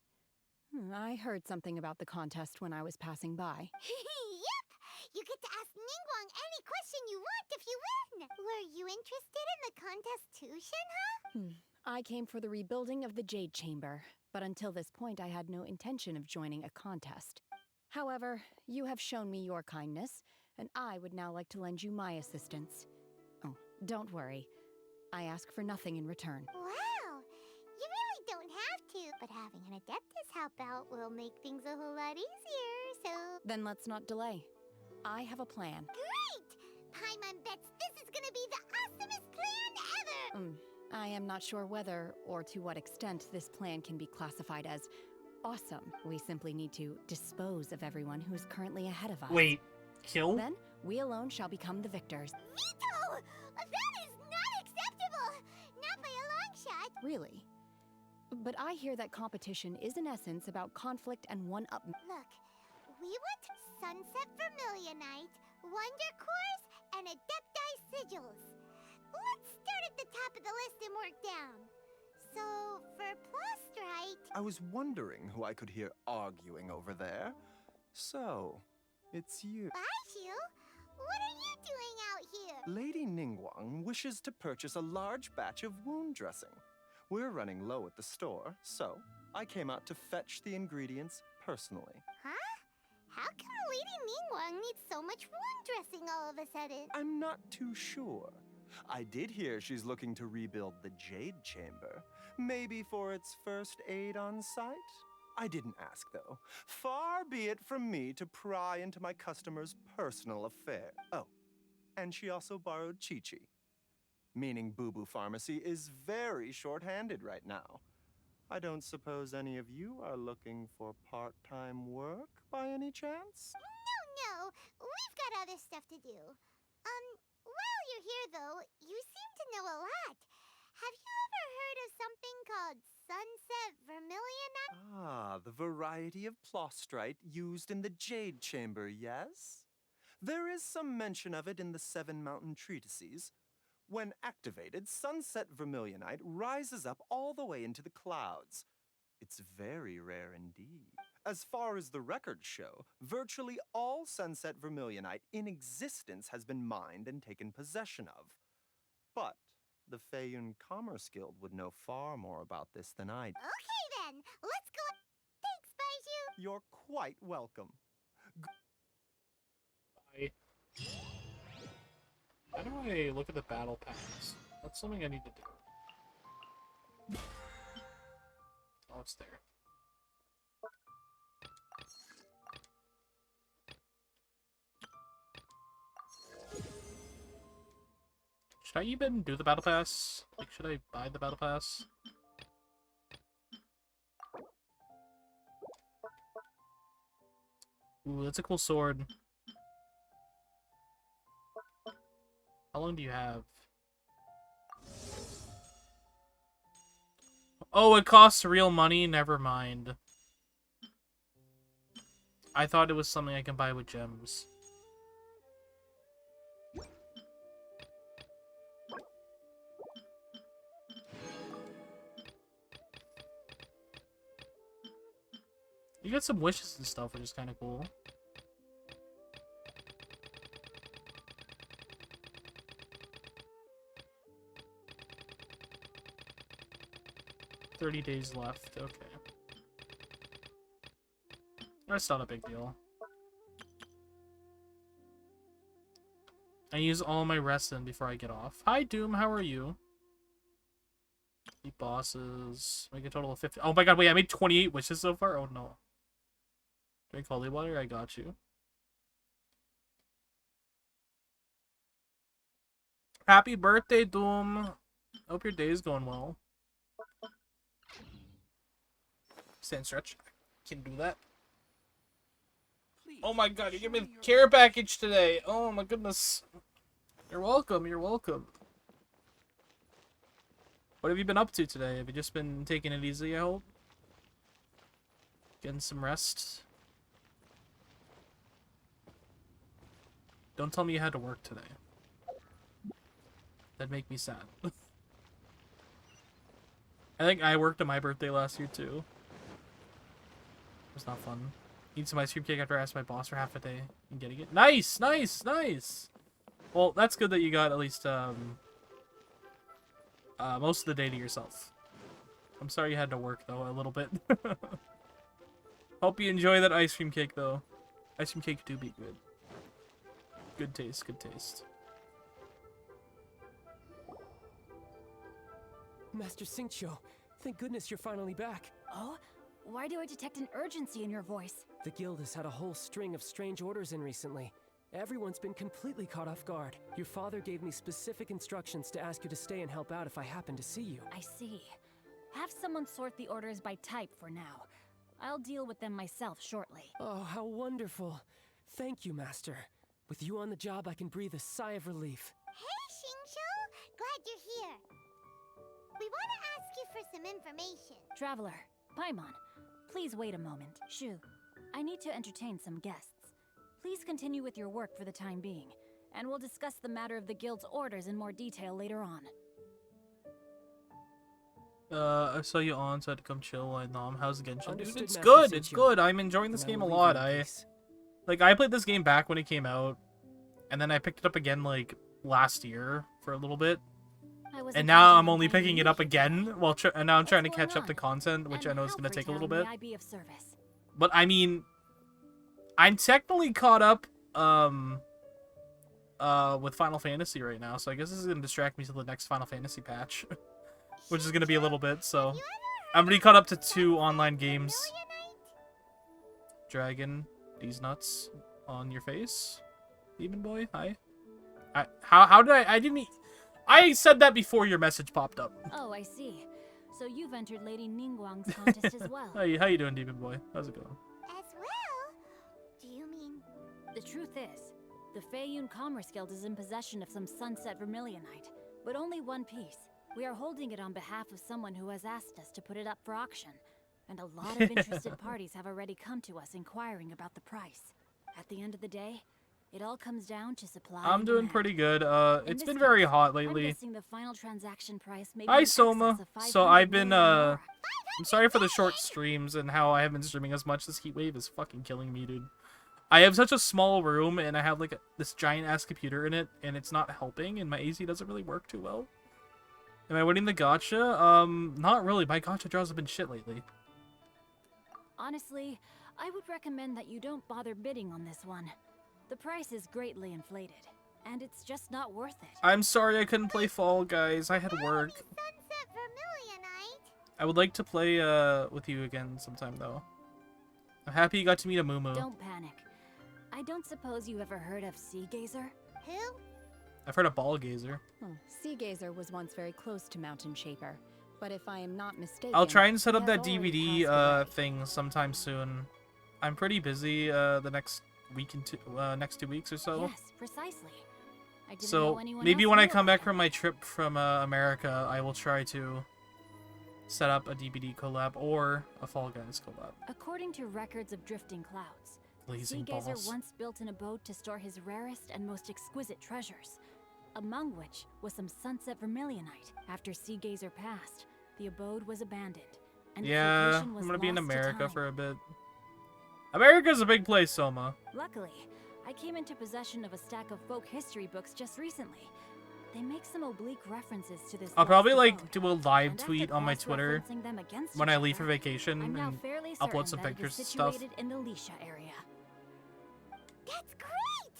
I heard something about the contest when I was passing by. Yep! You get to ask Ningguang any question you want if you win! Were you interested in the contest too, Shenhe? I came for the rebuilding of the Jade Chamber, but until this point I had no intention of joining a contest. However, you have shown me your kindness, and I would now like to lend you my assistance. Oh, don't worry. I ask for nothing in return. Wow! You really don't have to, but having an adeptus help out will make things a whole lot easier, so... Then let's not delay. I have a plan. Great! Paimon bets this is gonna be the awesomest plan ever! I am not sure whether or to what extent this plan can be classified as awesome. We simply need to dispose of everyone who is currently ahead of us. Wait, kill? Then, we alone shall become the victors. Veto! That is not acceptable! Not by a long shot! Really? But I hear that competition is in essence about conflict and one-up. Look, we want Sunset Vermilionite, Wonder Cores, and Adepti Sigils. Let's start at the top of the list and work down. So, for Plustrite... I was wondering who I could hear arguing over there. So, it's you. Baishu, what are you doing out here? Lady Ningguang wishes to purchase a large batch of wound dressing. We're running low at the store, so I came out to fetch the ingredients personally. Huh? How come Lady Ningguang needs so much wound dressing all of a sudden? I'm not too sure. I did hear she's looking to rebuild the Jade Chamber. Maybe for its first aid on site? I didn't ask, though. Far be it from me to pry into my customer's personal affair. Oh, and she also borrowed Chi-Chi. Meaning Boo Boo Pharmacy is very short-handed right now. I don't suppose any of you are looking for part-time work by any chance? No, we've got other stuff to do. While you're here though, you seem to know a lot. Have you ever heard of something called Sunset Vermilionite? Ah, the variety of plostrite used in the Jade Chamber, yes? There is some mention of it in the Seven Mountain Treatises. When activated, Sunset Vermilionite rises up all the way into the clouds. It's very rare indeed. As far as the records show, virtually all Sunset Vermilionite in existence has been mined and taken possession of. But the Feiyun Commerce Guild would know far more about this than I do. Okay then, let's go. Thanks, Baiju. You're quite welcome. Bye. How do I look at the battle pass? That's something I need to do. Oh, it's there. Should I even do the battle pass? Like, should I buy the battle pass? Ooh, that's a cool sword. How long do you have? Oh, it costs real money? Never mind. I thought it was something I can buy with gems. You got some wishes and stuff, which is kind of cool. $30 days left, okay. That's not a big deal. I use all my rest in before I get off. Hi Doom, how are you? Beat bosses. Make a total of 50. Oh my god, wait, I made 28 wishes so far? Oh no. Drink holy water, I got you. Happy birthday, Doom. Hope your day is going well. Stand stretch. I can do that. Oh my god, you gave me the care package today. Oh my goodness. You're welcome, you're welcome. What have you been up to today? Have you just been taking it easy, I hope? Getting some rest? Don't tell me you had to work today. That'd make me sad. I think I worked on my birthday last year too. It was not fun. Eat some ice cream cake after I asked my boss for half a day and getting it. Nice, nice, nice. Well, that's good that you got at least most of the day to yourself. I'm sorry you had to work though a little bit. Hope you enjoy that ice cream cake though. Ice cream cake do be good. Good taste, good taste. Master Xingqiu, thank goodness you're finally back. Oh? Why do I detect an urgency in your voice? The guild has had a whole string of strange orders in recently. Everyone's been completely caught off guard. Your father gave me specific instructions to ask you to stay and help out if I happen to see you. I see. Have someone sort the orders by type for now. I'll deal with them myself shortly. Oh, how wonderful. Thank you, Master. With you on the job, I can breathe a sigh of relief. Hey, Xingqiu! Glad you're here. We want to ask you for some information. Traveler, Paimon, please wait a moment. Shu, I need to entertain some guests. Please continue with your work for the time being, and we'll discuss the matter of the guild's orders in more detail later on. I saw you on, so I had to come chill while Nom. How's Genshin? Understood, It's Master good, it's Xingqiu. good. I'm enjoying this And I game will a leave lot. you in peace. I played this game back when it came out, and then I picked it up again, like, last year for a little bit. was And now I'm only picking it up again, and now I'm trying to catch up to content, which I know is going to take a little bit. I be of service? But I mean, I'm technically caught up, with Final Fantasy right now, so I guess this is going to distract me to the next Final Fantasy patch, which is going to be a little bit, so I'm already caught up to 2 online games. Dragon, these nuts on your face. Demon boy, hi. How did I didn't... I said that before your message popped up. Oh, I see. So you've entered Lady Ningguang's contest as well. Hey, how you doing, Demon boy? How's it going? As well? Do you mean... The truth is, the Feiyun Commerce Guild is in possession of some Sunset Vermilionite, but only one piece. We are holding it on behalf of someone who has asked us to put it up for auction, and a lot of interested parties have already come to us inquiring about the price. At the end of the day, it all comes down to supply. I'm doing pretty good. It's been very hot lately. I'm guessing the final transaction price may be Hi, in Soma. excess of So 500 I've been, million more. I'm sorry for the short streams and how I haven't been streaming as much. This heat wave is fucking killing me, dude. I have such a small room, and I have, like, this giant-ass computer in it, and it's not helping, and my AC doesn't really work too well. Am I winning the gacha? Not really. My gacha draws have been shit lately. Honestly, I would recommend that you don't bother bidding on this one. The price is greatly inflated, and it's just not worth it. I'm sorry I couldn't play Fall Guys. I had work. Sunset Vermilionite? I would like to play, with you again sometime, though. I'm happy you got to meet a Mumu. Don't panic. I don't suppose you ever heard of Sea Gazer? Who? I've heard of Ball Gazer. Well, Sea Gazer was once very close to Mountain Shaper, but if I am not mistaken, I'll try and set up he that has already DVD, passed away. thing sometime soon. I'm pretty busy, the next week and next 2 weeks or so. Yes, precisely. I didn't know So anyone maybe else when I knew come about back from my trip from America, I will try to set up a DVD collab or a Fall Guys collab. According to records of drifting clouds, Blazing Sea Gazer balls. once built an abode to store his rarest and most exquisite treasures, among which was some Sunset Vermilionite. After Sea Gazer passed, the abode was abandoned, and its Yeah, location I'm was gonna be in lost to America time. for a bit. America's a big place, Soma. Luckily, I came into possession of a stack of folk history books just recently. They make some oblique references to this. I'll probably lost like abode, do a live and after tweet on my Twitter cross-referencing them against when each I leave for other, vacation I'm now and fairly upload certain some that it pictures is and stuff. situated in the Lisha area. That's great!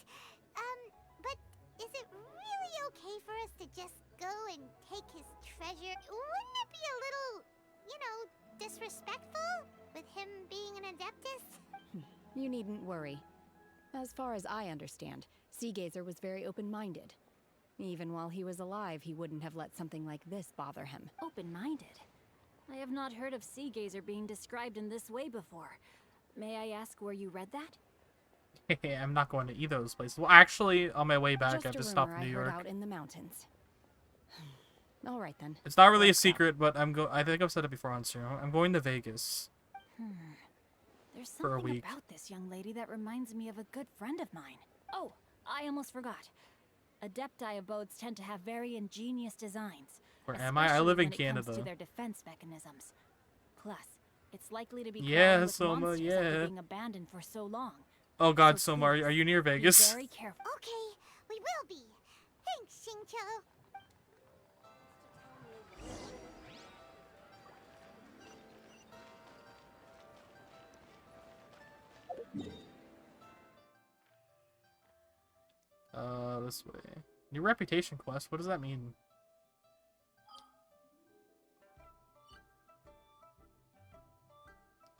But is it really okay for us to just go and take his treasure? Wouldn't it be a little, you know, disrespectful with him being an Adeptus? You needn't worry. As far as I understand, Sea Gazer was very open-minded. Even while he was alive, he wouldn't have let something like this bother him. Open-minded? I have not heard of Sea Gazer being described in this way before. May I ask where you read that? I'm not going to either of those places. Well, actually, on my way back, Just I have a to stop rumor in New I heard York. out in the mountains. All right then. It's not really a Let's go. secret, but I think I've said it before on stream. I'm going to Vegas. There's For a something week. about this young lady that reminds me of a good friend of mine. Oh, I almost forgot. Adepti abodes tend to have very ingenious designs. Where am I? I live in especially when it comes Canada. to their defense mechanisms. Plus, it's likely to be Yeah, crawling with Soma, monsters after yeah. being abandoned for so long. Oh god, So Soma, are you near Be Vegas? very careful. Okay, we will be. Thanks, Xingqiu. This way. New reputation quest? What does that mean?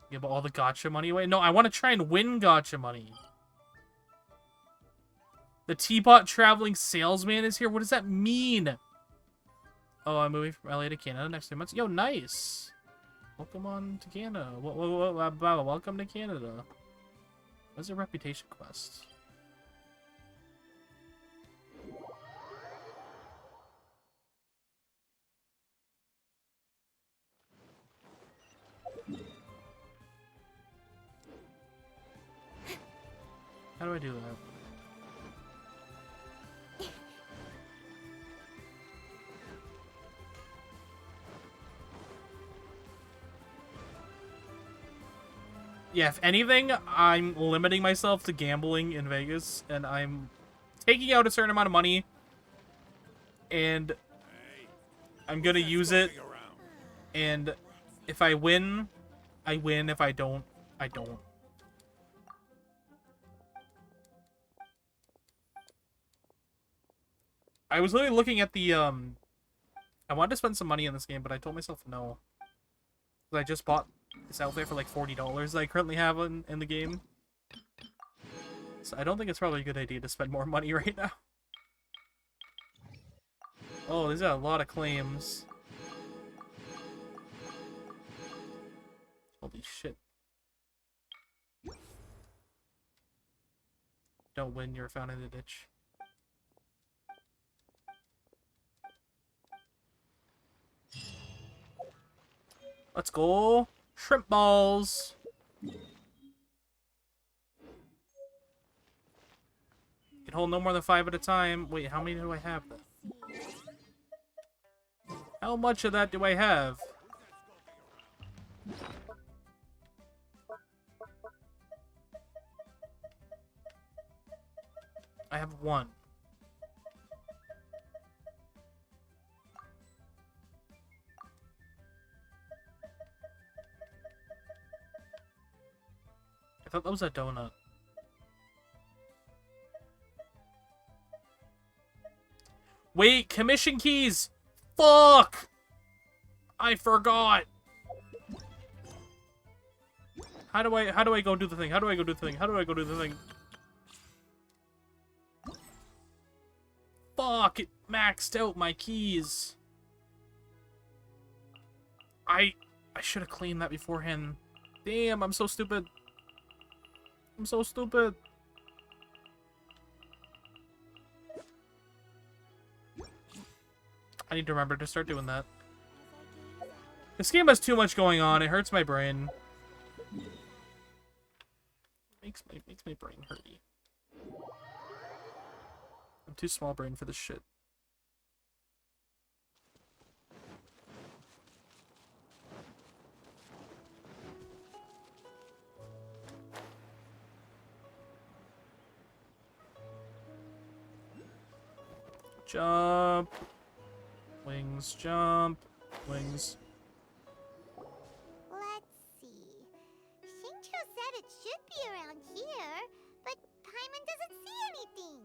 Give all the gacha money away? No, I want to try and win gacha money. The Teapot Traveling Salesman is here? What does that mean? Oh, I'm moving from LA to Canada next 2 months. Yo, nice. Welcome on to Canada. Welcome to Canada. What's a reputation quest? How do I do that? Yeah, if anything, I'm limiting myself to gambling in Vegas, and I'm taking out a certain amount of money, and I'm gonna use it, and if I win, I win. If I don't, I don't. I was literally looking at the, I wanted to spend some money on this game, but I told myself no. I just bought this outfit for like $40 that I currently have in the game. So I don't think it's probably a good idea to spend more money right now. Oh, there's a lot of claims. Holy shit. Don't win, you're found in the ditch. Let's go. Shrimp balls. Can hold no more than 5 at a time. Wait, how many do I have then? How much of that do I have? I have 1. I thought that was a donut. Wait, commission keys! Fuck! I forgot! How do I go do the thing? How do I go do the thing? How do I go do the thing? Fuck, it maxed out my keys. I should have cleaned that beforehand. Damn, I'm so stupid. I'm so stupid. I need to remember to start doing that. This game has too much going on. It hurts my brain. Makes my brain hurty. I'm too small brain for this shit. Jump. Wings, jump. Wings. Let's see. Shincho said it should be around here, but Paimon doesn't see anything.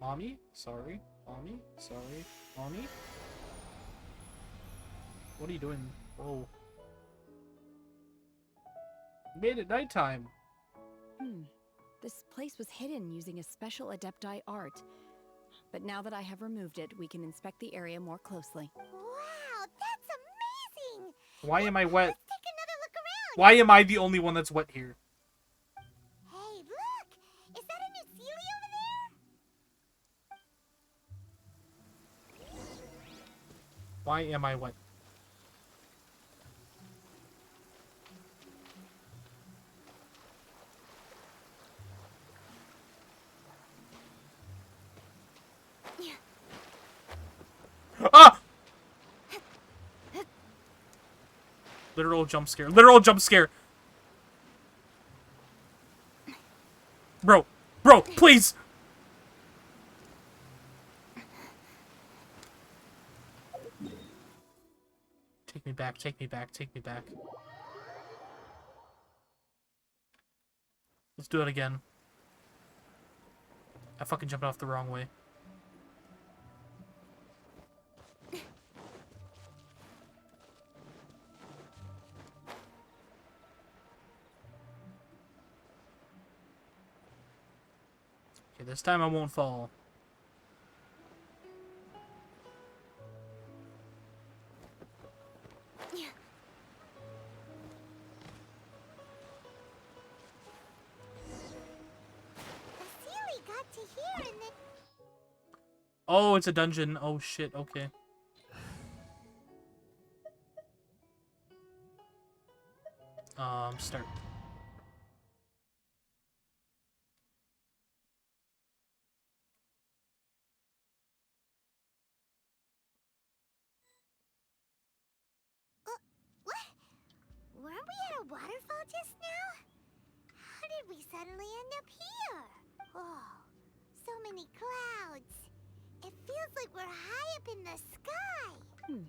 Mommy? Sorry. Mommy? Sorry. Mommy? What are you doing? Whoa. You made it nighttime. This place was hidden using a special Adepti art. But now that I have removed it, we can inspect the area more closely. Wow, that's amazing! Why am I wet? Let's take another look around. Why am I the only one that's wet here? Hey, look! Is that a new Sealy over there? Why am I wet? Ah! Literal jump scare. Literal jump scare. Bro. Bro, please. Take me back. Take me back. Take me back. Let's do it again. I fucking jumped off the wrong way. Okay, this time I won't fall. To here and then... Oh, it's a dungeon. Oh shit, okay. Start. What? Weren't we at a waterfall just now? How did we suddenly end up here? Oh, so many clouds. It feels like we're high up in the sky.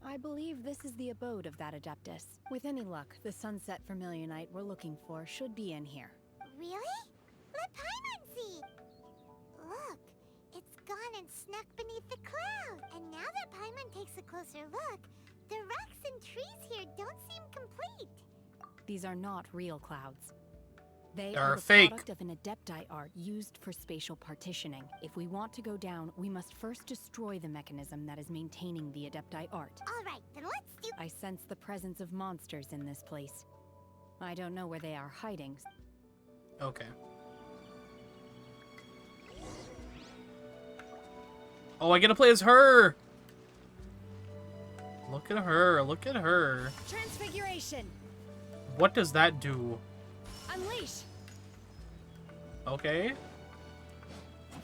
I believe this is the abode of that Adeptus. With any luck, the Sunset Vermilionite we're looking for should be in here. Really? Let Paimon see. Look, it's gone and snuck beneath the cloud. And now that Paimon takes a closer look, the rocks and trees here don't seem complete. These are not real clouds. They They're are the fake. product of an Adepti art used for spatial partitioning. If we want to go down, we must first destroy the mechanism that is maintaining the Adepti art. All right, then let's do... I sense the presence of monsters in this place. I don't know where they are hiding. Okay. Oh, I get to play as her! Look at her, look at her. Transfiguration! What does that do? Unleash! Okay.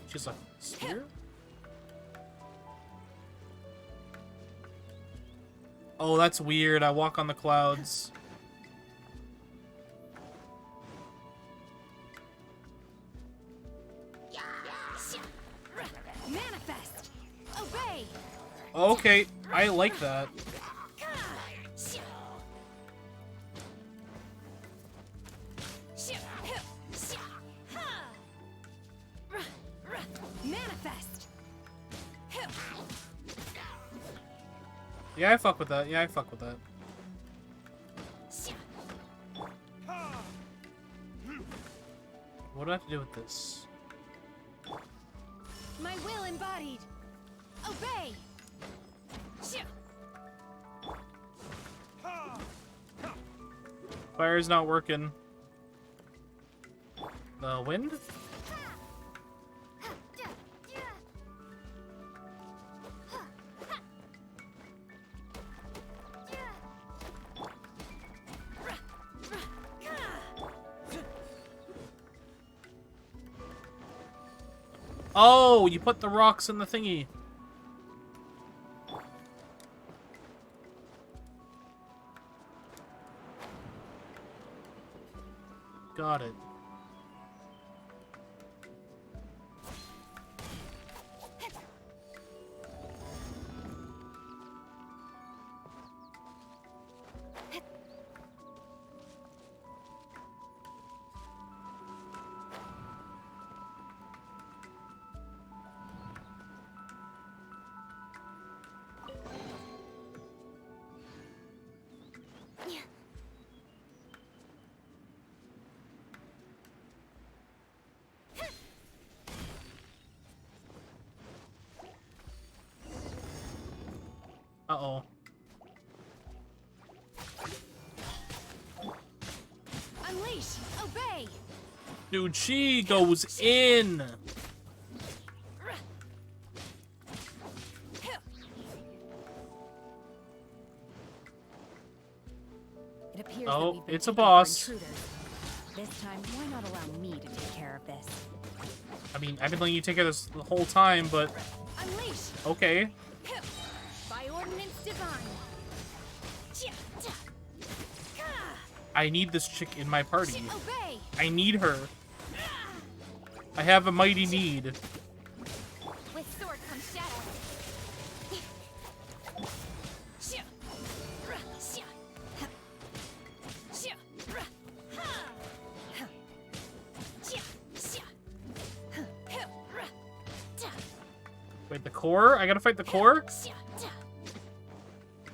She's a spear? Oh, that's weird. I walk on the clouds. Manifest! Obey! Okay, I like that. Manifest! Yeah, I fuck with that. Yeah, I fuck with that. What do I have to do with this? My will embodied! Obey! Fire's not working. The wind? Oh, you put the rocks in the thingy. Got it. Uh-oh. Unleash! Obey! Dude, she goes in! It appears that Oh, we've been it's a taken for boss. intruders. This time, why not allow me to take care of this? I mean, I've been letting you take care of this the whole time, but... Unleash! Okay. By ordinance divine! I need this chick in my party. Obey! I need her. I have a mighty need. With sword comes shadow. Wait, the core? I gotta fight the core?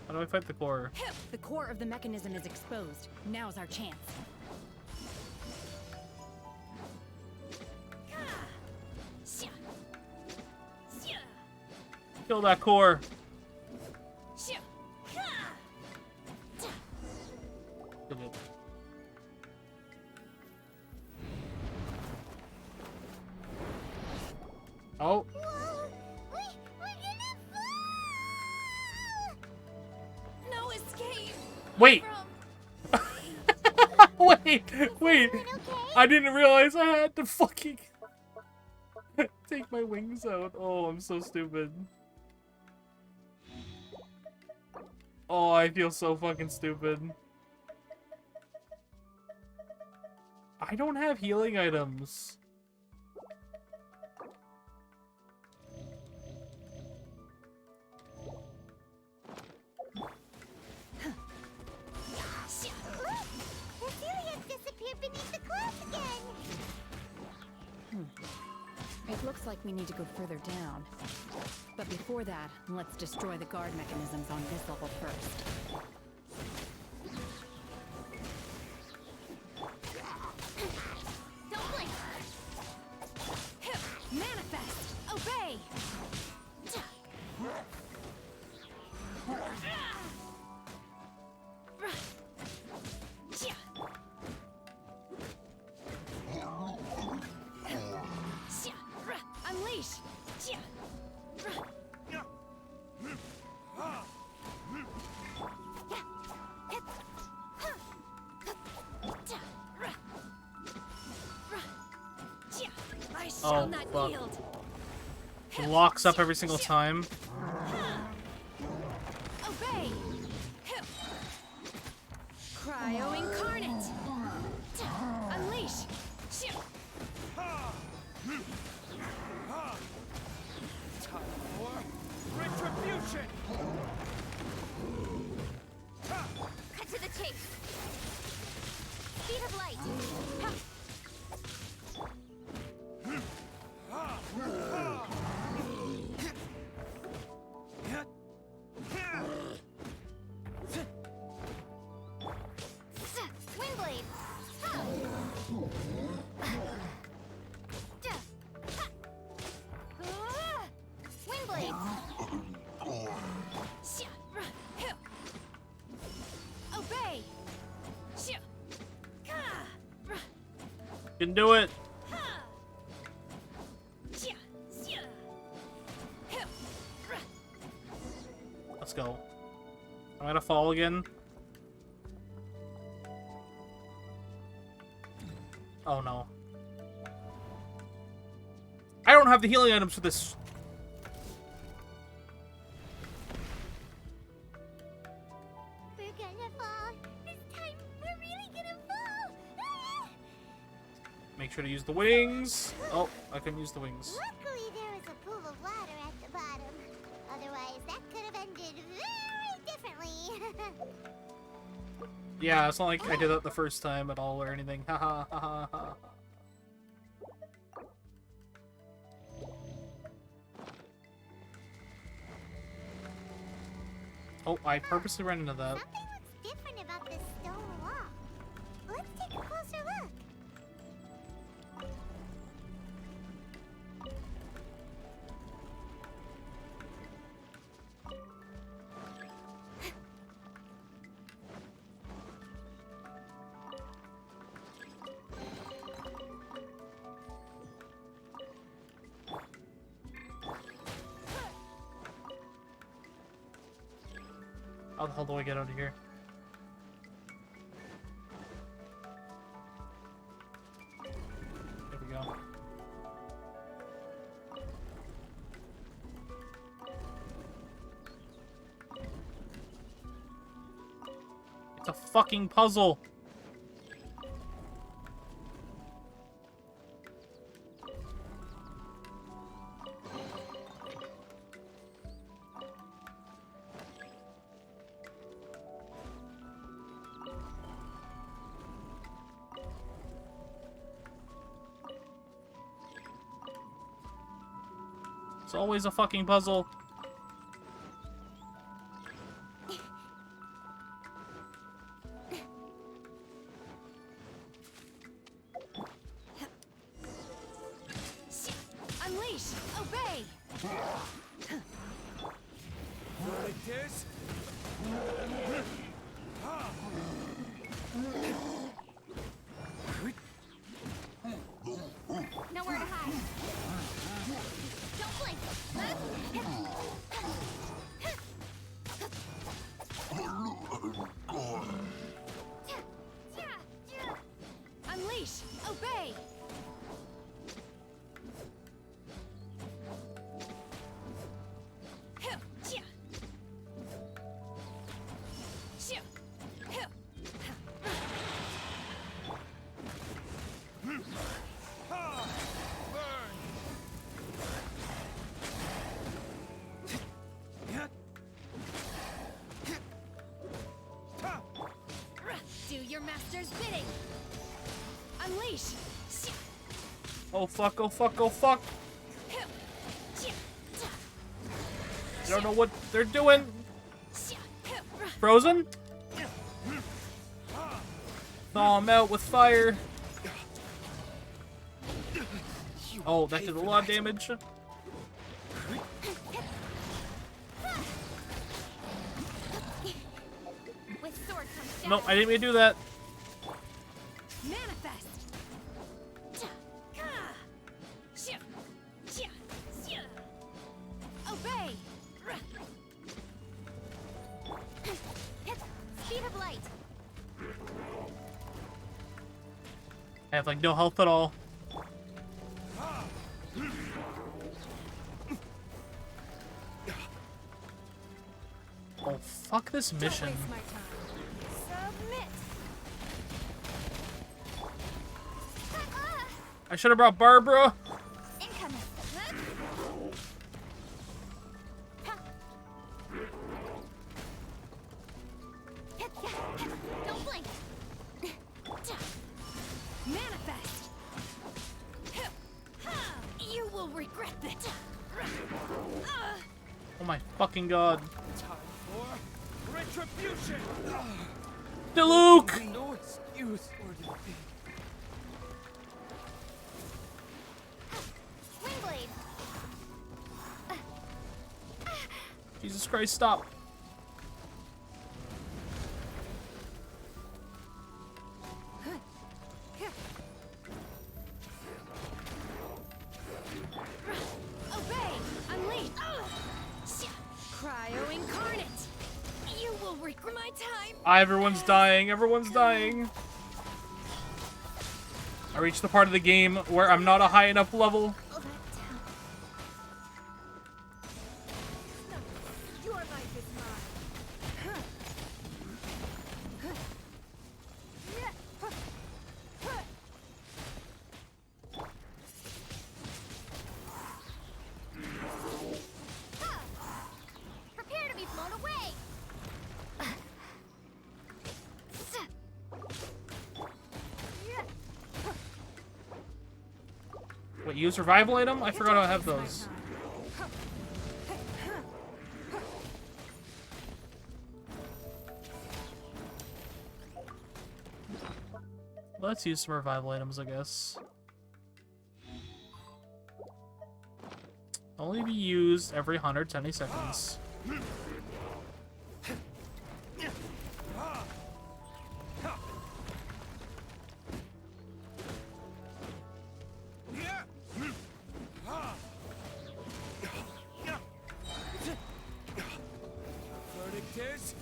How do I fight the core? The core of the mechanism is exposed. Now's our chance. Kill that core. Did it. Oh. No escape! Wait! wait! I didn't realize I had to fucking take my wings out. Oh, I'm so stupid. Oh, I feel so fucking stupid. I don't have healing items. underneath the clouds again. It looks like we need to go further down. But before that, let's destroy the guard mechanisms on this level first. Don't blink! Manifest! Obey! Unleash! I shall not fuck. yield. It locks up every single time. Obey! Cryo incarnate! Unleash! Time for retribution! Cut to the chase! Speed of light! Windblade! Windblade! Obey! You can do it. Let's go. I'm gonna fall again. Oh no. I don't have the healing items for this. We're gonna fall. This time, we're really gonna fall. Ah! Make sure to use the wings. Oh, I couldn't use the wings. Luckily, there is a pool of water at the bottom. Otherwise, that could have ended very differently. Yeah, it's not like I did that the first time at all or anything. Ha ha ha ha ha. Oh, I purposely ran into that. Something looks different about this stone wall. Let's take a closer look. How the hell do I get out of here? There we go. It's a fucking puzzle. It's always a fucking puzzle. Unleash! Obey! Like this? Nowhere to hide. Don't blink. Unleash! Obey! Do your master's bidding! Unleash! Oh fuck, oh fuck, oh fuck. I don't know what they're doing. Frozen? Thaw him out with fire. Oh, that did a lot of damage. No, I didn't mean to do that. Manifest. Obey. Speed of light. I have like no health at all. Oh, fuck this mission. Don't waste my time. Submit. I should have brought Barbara. Incoming. Don't blink. Manifest. You will regret it. Oh my fucking god. Time for retribution. Diluc! No excuse for defeat. Wingblade. Jesus Christ, stop. Obey. Unleash. Cryo incarnate. You will regret my time. Everyone's dying. Everyone's dying. I reached the part of the game where I'm not a high enough level. Your life is mine. Prepare to be blown away. Wait, use revival item? I forgot I have those. Let's use some revival items, I guess. Only be used every 120 seconds. Verdict is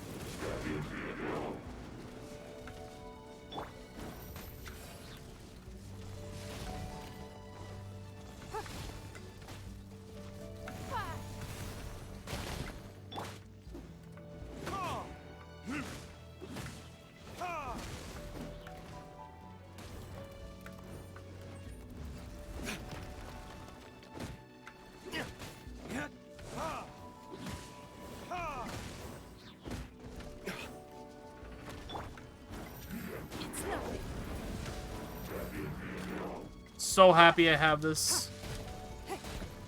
So happy I have this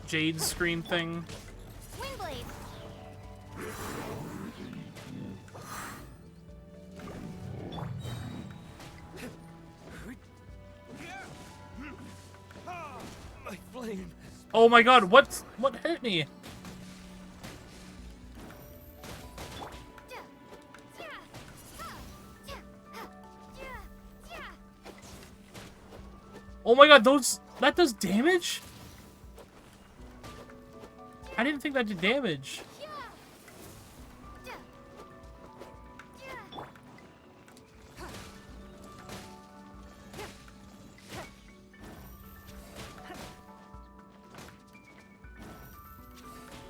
Jade screen thing. Wingblade. my flame. Oh my god, what hit me? Oh my god, that does damage? I didn't think that did damage.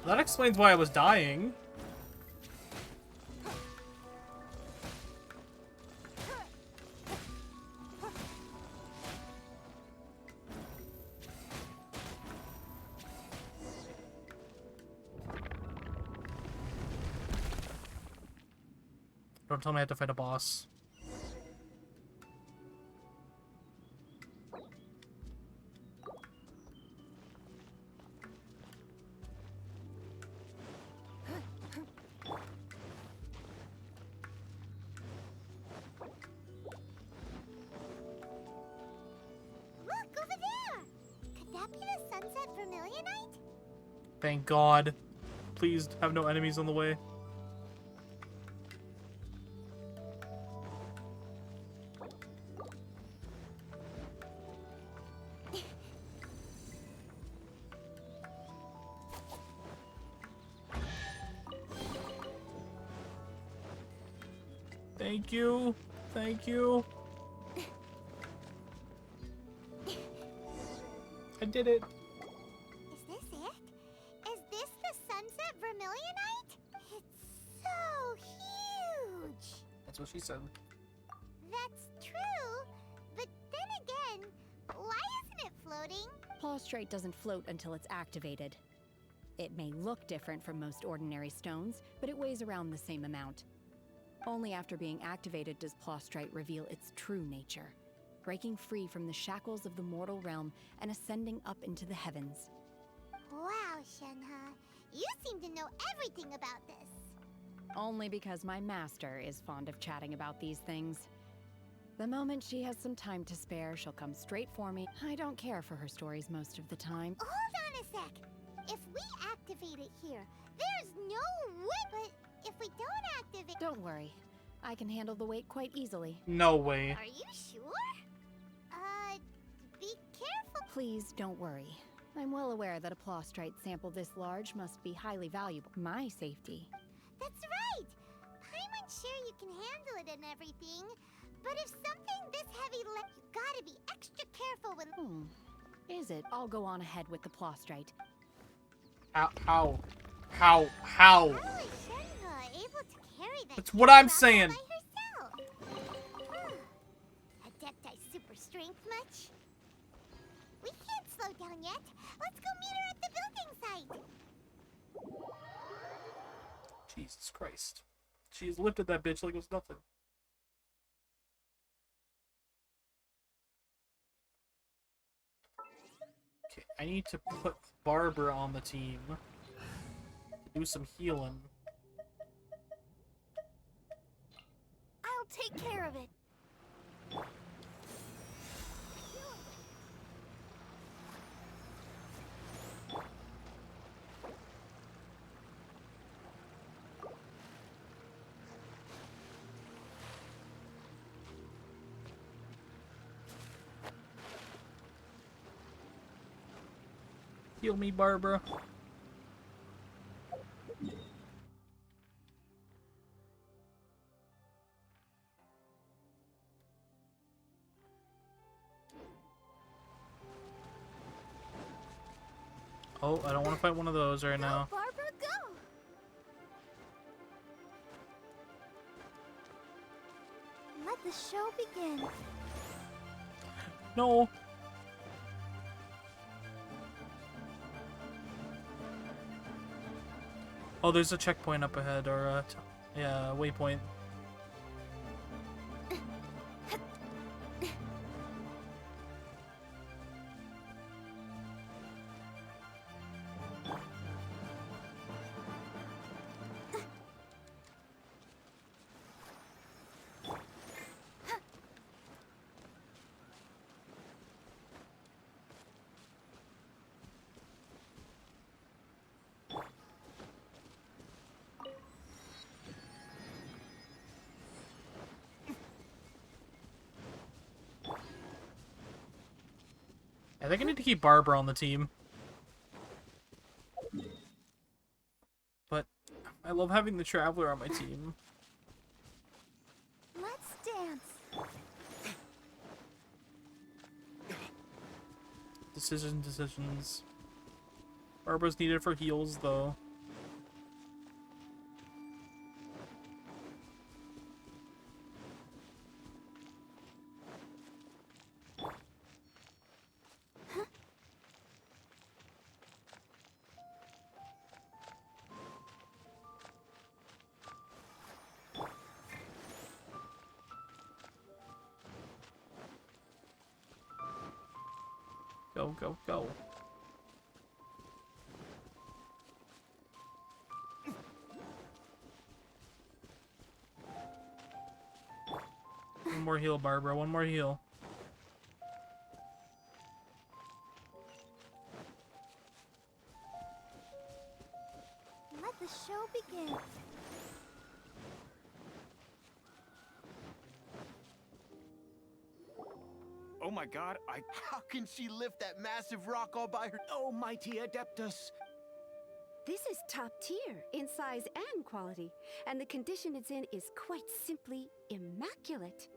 That explains why I was dying. Don't tell me I have to fight a boss. Vermilionite? Thank God. Please have no enemies on the way. Thank you. Thank you. I did it. Is this it? Is this the Sunset Vermilionite? It's so huge! That's what she said. That's true, but then again, why isn't it floating? Plaustrite doesn't float until it's activated. It may look different from most ordinary stones, but it weighs around the same amount. Only after being activated does Plaustrite reveal its true nature, breaking free from the shackles of the mortal realm and ascending up into the heavens. Wow, Shenhe, you seem to know everything about this. Only because my master is fond of chatting about these things. The moment she has some time to spare, she'll come straight for me. I don't care for her stories most of the time. Hold on a sec. If we activate it here, there's no way. But if we don't activate... Don't worry. I can handle the weight quite easily. No way. Are you sure? Be careful. Please don't worry. I'm well aware that a Plaustrite sample this large must be highly valuable. My safety. That's right. Paimon's sure you can handle it and everything. But if something this heavy you gotta be extra careful when... Is it? I'll go on ahead with the Plaustrite. How? How is Shenhe able to carry that? That's what I'm saying. By herself? Adepti super strength much? We can't slow down yet. Let's go meet her at the building site. Jesus Christ. She's lifted that bitch like it was nothing. Okay, I need to put Barbara on the team to do some healing. I'll take care of it. Heal me, Barbara. Oh, I don't want to fight one of those right now. Barbara, go! Let the show begin. No. Oh, there's a checkpoint up ahead, or a yeah, waypoint. I think I need to keep Barbara on the team. But I love having the Traveler on my team. Let's dance. Decisions. Barbara's needed for heals, though. Go, go, go. One more heal, Barbara. One more heal. the show begins. Oh my god, How can she lift that massive rock all by her? Oh, mighty Adeptus! This is top tier in size and quality, and the condition it's in is quite simply immaculate.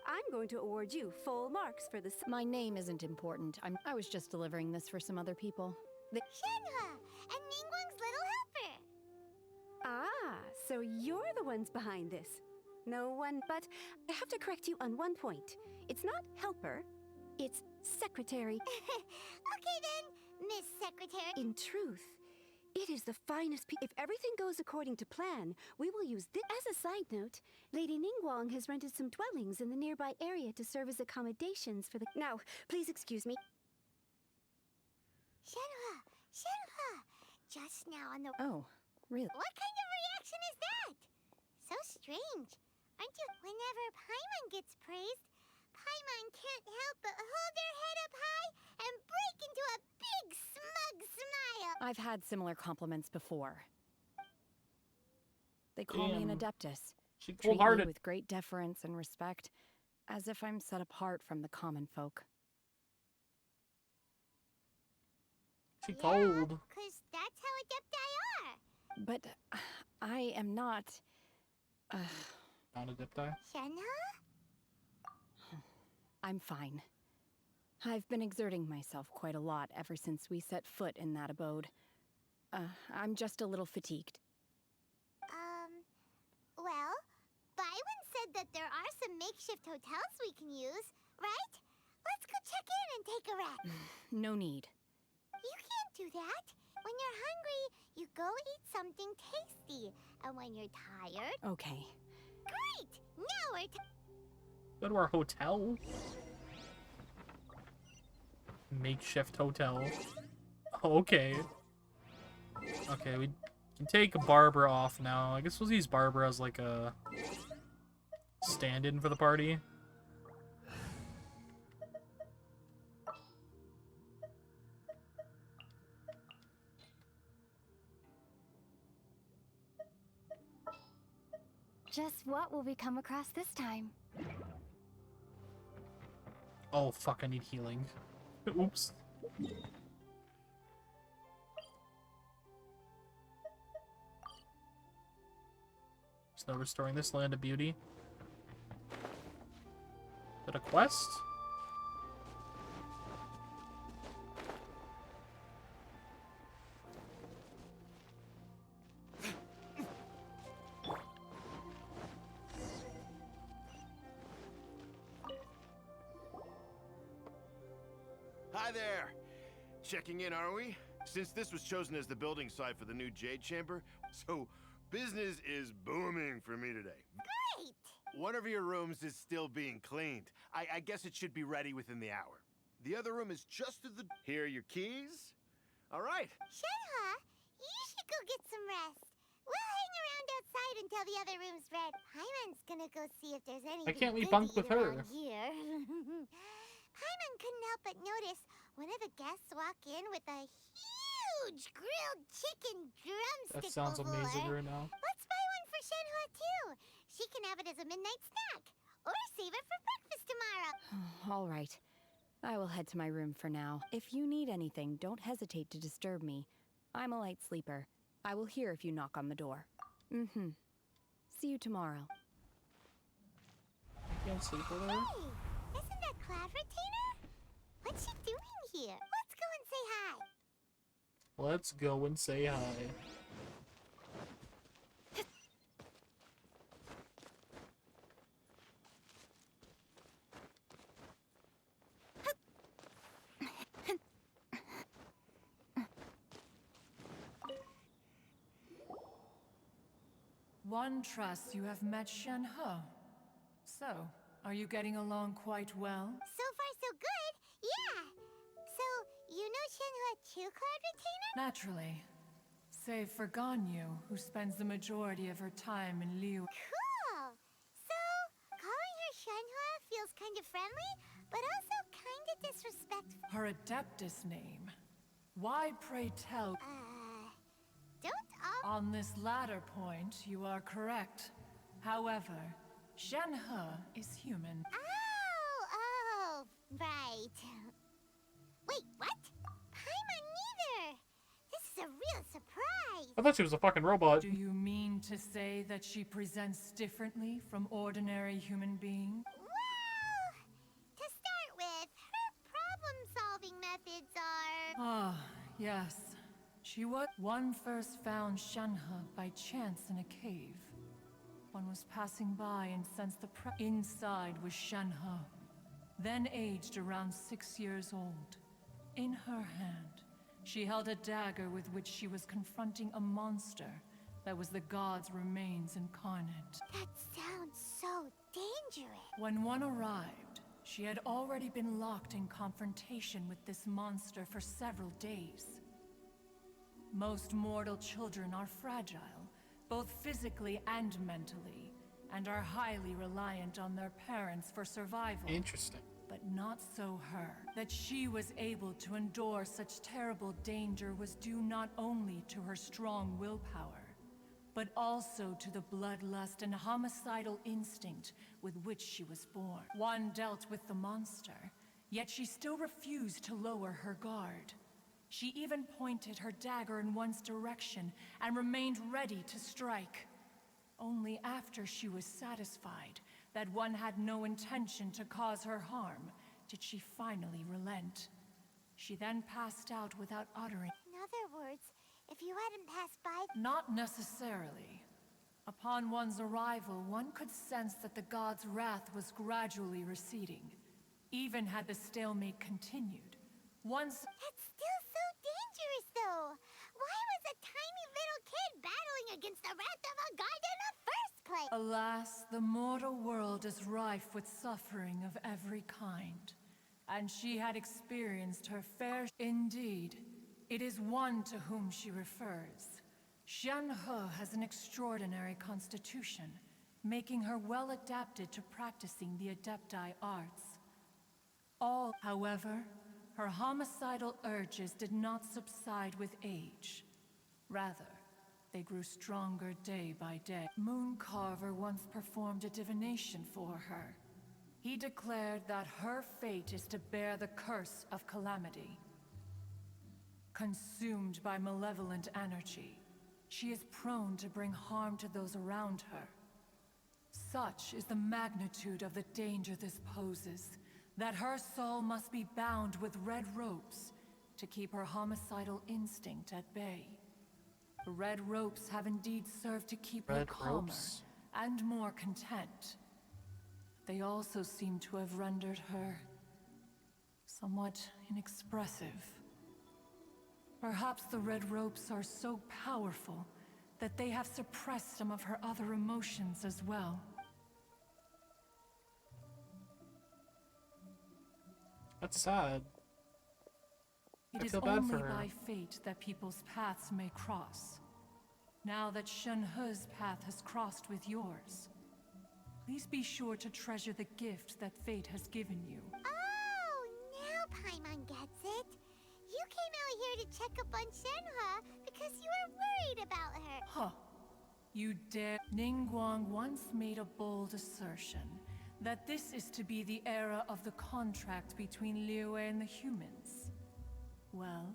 I'm going to award you full marks for this. My name isn't important. I was just delivering this for some other people. Shenhua and Ningguang's little helper. Ah, so you're the ones behind this. No one, but I have to correct you on one point. It's not helper, it's secretary. Okay then, Miss Secretary. In truth, it is the finest piece. If everything goes according to plan, we will use this. As a side note, Lady Ningguang has rented some dwellings in the nearby area to serve as accommodations for the. Now, please excuse me. Shenhua, just now on the. Oh, really? What kind of reaction is that? So strange. Aren't you? Whenever Paimon gets praised, Paimon can't help but hold her head up high and break into a big smug smile. I've had similar compliments before. They call me an adeptus. She Treat me cold-hearted. with great deference and respect, as if I'm set apart from the common folk. She cold. Cause that's how adepti are. But I am not. Not adepti. Shenhua? I'm fine. I've been exerting myself quite a lot ever since we set foot in that abode. I'm just a little fatigued. Well, Byron said that there are some makeshift hotels we can use, right? Let's go check in and take a rest. No need. You can't do that. When you're hungry, you go eat something tasty. And when you're tired... Okay. Great! Now we're... Go to our hotel. Makeshift hotel. Okay. Okay, we can take Barbara off now. I guess we'll use Barbara as like a stand-in for the party. Just what will we come across this time? Oh, fuck, I need healing. Oops. There's no restoring this land of beauty. Is that a quest? Hi there! Checking in, are we? Since this was chosen as the building site for the new Jade Chamber, so business is booming for me today. Great! One of your rooms is still being cleaned. I guess it should be ready within the hour. The other room is just to the... Here are your keys. All right. Shenhua, you should go get some rest. We'll hang around outside until the other room's read. Paimon's gonna go see if there's anything Why can't we good bunk to with eat her? around here. Paimon couldn't help but notice one of the guests walk in with a huge grilled chicken drumstick. That sounds amazing before. right now. Let's buy one for Shenhua too. She can have it as a midnight snack. Or save it for breakfast tomorrow. All right. I will head to my room for now. If you need anything, don't hesitate to disturb me. I'm a light sleeper. I will hear if you knock on the door. Mm-hmm. See you tomorrow. You can't sleep with her? Hey, isn't that Cloud Retainer? What's she doing here? Let's go and say hi. Let's go and say hi. One trusts you have met Shenhe. So, are you getting along quite well? So far, so good. Yeah. So, you know Shenhua too, Cloud Retainer? Naturally. Save for Ganyu, who spends the majority of her time in Liu. Cool. So, calling her Shenhua feels kind of friendly, but also kind of disrespectful. Her Adeptus name. Why, pray tell? Don't all On this latter point, you are correct. However, Shenhe is human. Oh, right. Wait, what? Paimon neither. This is a real surprise. I thought she was a fucking robot. Do you mean to say that she presents differently from ordinary human beings? Well, to start with, her problem-solving methods are... Ah, yes. One first found Shenhe by chance in a cave. One was passing by and sensed inside was Shenhe, then aged around 6 years old. In her hand, she held a dagger with which she was confronting a monster that was the god's remains incarnate. That sounds so dangerous. When one arrived, she had already been locked in confrontation with this monster for several days. Most mortal children are fragile, both physically and mentally, and are highly reliant on their parents for survival. Interesting. But not so her. That she was able to endure such terrible danger was due not only to her strong willpower, but also to the bloodlust and homicidal instinct with which she was born. One dealt with the monster, yet she still refused to lower her guard. She even pointed her dagger in one's direction and remained ready to strike. Only after she was satisfied that one had no intention to cause her harm did she finally relent. She then passed out without uttering. In other words, if you hadn't passed by... Not necessarily. Upon one's arrival, one could sense that the god's wrath was gradually receding. Even had the stalemate continued, once... That's still so dangerous, though. Why was a tiny little kid battling against the wrath of a god in the first place? Alas, the mortal world is rife with suffering of every kind, and she had experienced her fair... Indeed, it is one to whom she refers. Shenhe has an extraordinary constitution, making her well adapted to practicing the Adepti arts. However, her homicidal urges did not subside with age. Rather, they grew stronger day by day. Mooncarver once performed a divination for her. He declared that her fate is to bear the curse of calamity. Consumed by malevolent energy, she is prone to bring harm to those around her. Such is the magnitude of the danger this poses, that her soul must be bound with red ropes to keep her homicidal instinct at bay. The red ropes have indeed served to keep her calmer and more content. They also seem to have rendered her somewhat inexpressive. Perhaps the red ropes are so powerful that they have suppressed some of her other emotions as well. That's sad. It I is feel bad only for her. by fate that people's paths may cross. Now that Shenhe's path has crossed with yours, please be sure to treasure the gift that fate has given you. Oh, now Paimon gets it. You came out here to check up on Shenhe because you were worried about her. Huh. You dare. Ningguang once made a bold assertion that this is to be the era of the contract between Liyue and the humans. Well,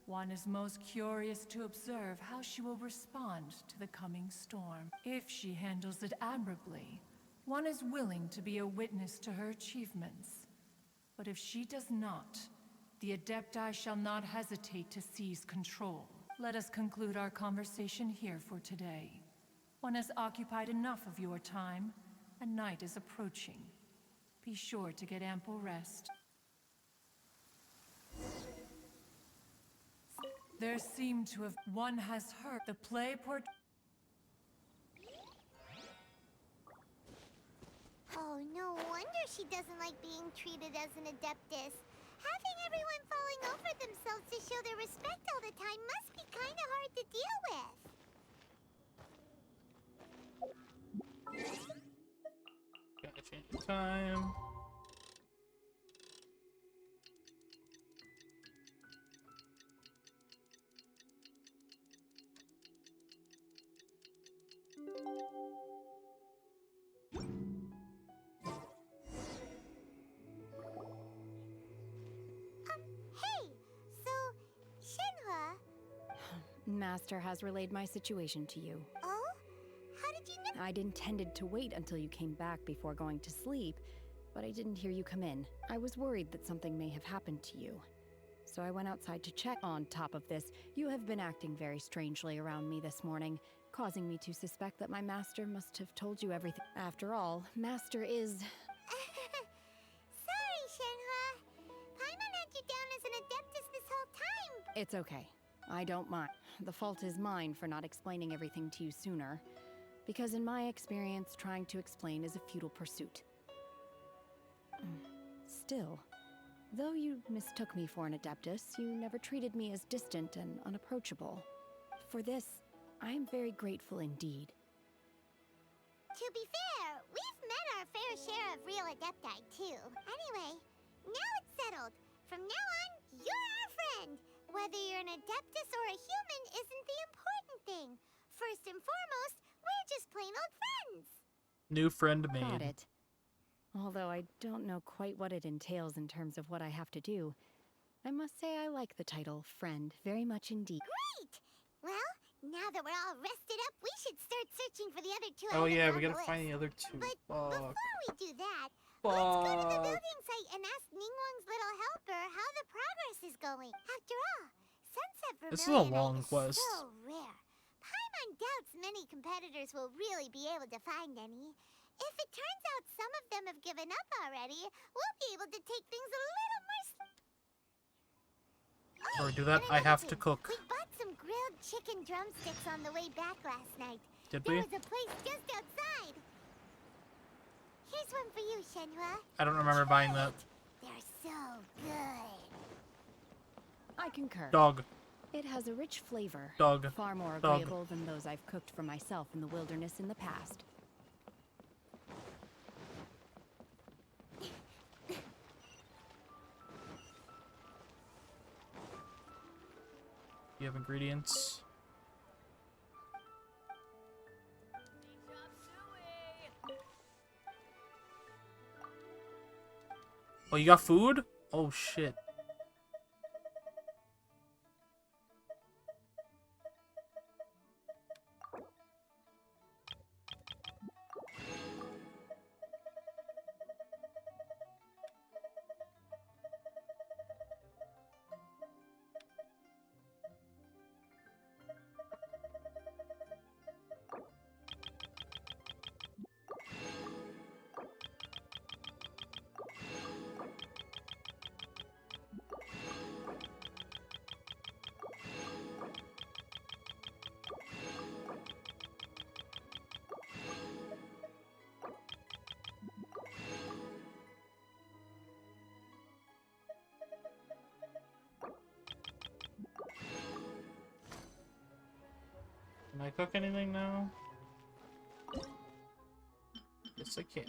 one is most curious to observe how she will respond to the coming storm. If she handles it admirably, one is willing to be a witness to her achievements. But if she does not, the Adepti shall not hesitate to seize control. Let us conclude our conversation here for today. One has occupied enough of your time, and night is approaching. Be sure to get ample rest. There seemed to have... One has heard the playport... Oh, no wonder she doesn't like being treated as an Adeptus. Having everyone falling over themselves to show their respect all the time must be kind of hard to deal with. Gotta change the time. Master has relayed my situation to you. Oh? How did you know? I'd intended to wait until you came back before going to sleep, but I didn't hear you come in. I was worried that something may have happened to you. So I went outside to check. On top of this, you have been acting very strangely around me this morning, causing me to suspect that my master must have told you everything. After all, Master is... Sorry, Shenhua. Paimon had you down as an adeptus this whole time. It's okay. I don't mind. The fault is mine for not explaining everything to you sooner, because in my experience, trying to explain is a futile pursuit. Still, though you mistook me for an adeptus, you never treated me as distant and unapproachable. For this, I am very grateful indeed. To be fair, we've met our fair share of real adepti, too. Anyway, now it's settled. From now on, you're our friend. Whether you're an adeptus or a human isn't the important thing. First and foremost, we're just plain old friends. New friend Got made. it. Although I don't know quite what it entails in terms of what I have to do, I must say I like the title Friend very much indeed. Great! Well, now that we're all rested up, we should start searching for the other two Oh items yeah, on we gotta the find list. the other two. But Fuck. before we do that, let's go to the Fuck. building site and ask Ningguang's little helper how the progress is going. After all, Sunset This is a Vermilionite long is quest. so rare. Paimon doubts many competitors will really be able to find any. If it turns out some of them have given up already, we'll be able to take things a little more Before we do that, I have to cook. We bought some grilled chicken drumsticks on the way back last night. Did There we? was a place just outside. Here's one for you, Shenhua. I don't remember buying that. They're so good. I concur. Dog. It has a rich flavor. Dog. Far more Dog. agreeable than those I've cooked for myself in the wilderness in the past. You have ingredients. Oh, you got food? Oh shit. Can I cook anything now? Yes, I can.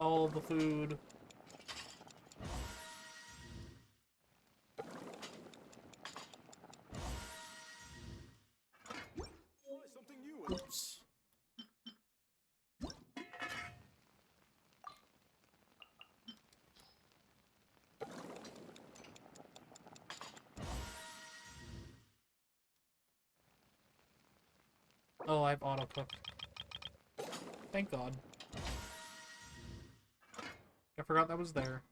All the food. Oops. Oh, I've auto-cooked. Thank God. I forgot that was there.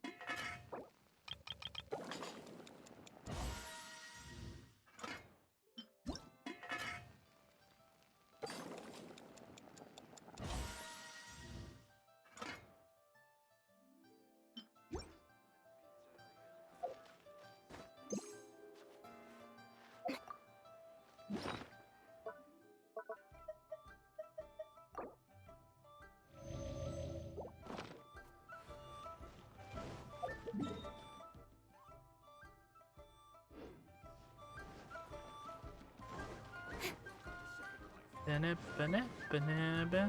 Ba-na-ba-na-ba-na-ba.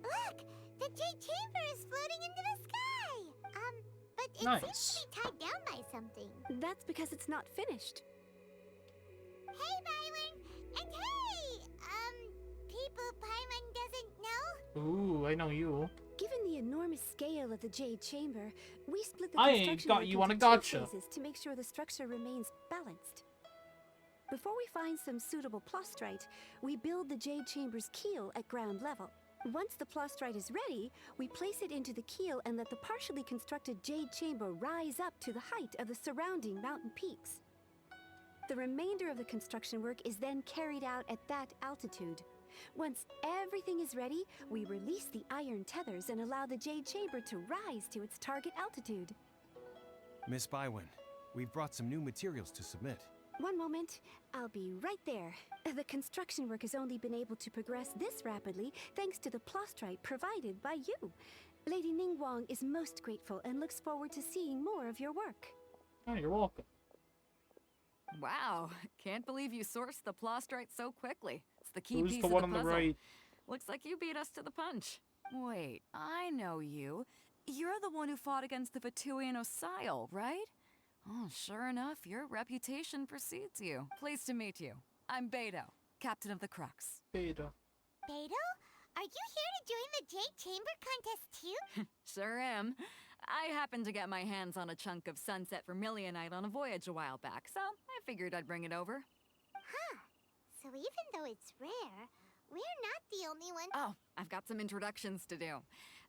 Look! The Jade Chamber is floating into the sky! But it Nice. seems to be tied down by something. That's because it's not finished. Hey, Byron! And hey! People Paimon doesn't know? Ooh, I know you. Given the enormous scale of the Jade Chamber, we split the I ain't construction got work you on a into two gotcha. phases to make sure the structure remains balanced. Before we find some suitable plastrite, we build the Jade Chamber's keel at ground level. Once the plastrite is ready, we place it into the keel and let the partially constructed Jade Chamber rise up to the height of the surrounding mountain peaks. The remainder of the construction work is then carried out at that altitude. Once everything is ready, we release the iron tethers and allow the Jade Chamber to rise to its target altitude. Miss Bywin, we've brought some new materials to submit. One moment, I'll be right there. The construction work has only been able to progress this rapidly thanks to the plastrite provided by you. Lady Ningguang is most grateful and looks forward to seeing more of your work. Oh, you're welcome. Wow, can't believe you sourced the plastrite so quickly. It's the key Who's piece the of one the on puzzle. the right? Looks like you beat us to the punch. Wait, I know you. You're the one who fought against the Vatuian Osile, right? Oh, sure enough, your reputation precedes you. Pleased to meet you. I'm Beto, captain of the Crux. Beto. Beto? Are you here to join the Jade Chamber contest too? Sure am. I happened to get my hands on a chunk of sunset vermilionite on a voyage a while back, so I figured I'd bring it over. Huh. So even though it's rare, we're not the only ones. Oh, I've got some introductions to do.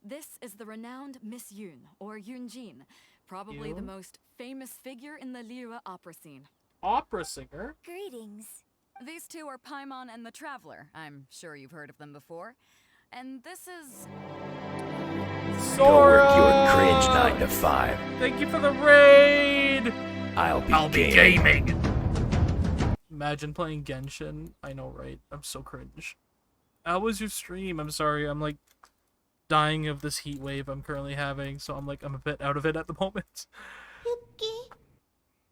This is the renowned Miss Yun, or Yunjin, probably the Yun? most famous figure in the Liyue opera scene. Opera singer? Greetings. These two are Paimon and the Traveler. I'm sure you've heard of them before. And this is... Go work your cringe 9 to 5. Thank you for the raid! I'll be gaming. Imagine playing Genshin. I know, right? I'm so cringe. How was your stream? I'm sorry, I'm like dying of this heat wave I'm currently having, so I'm a bit out of it at the moment.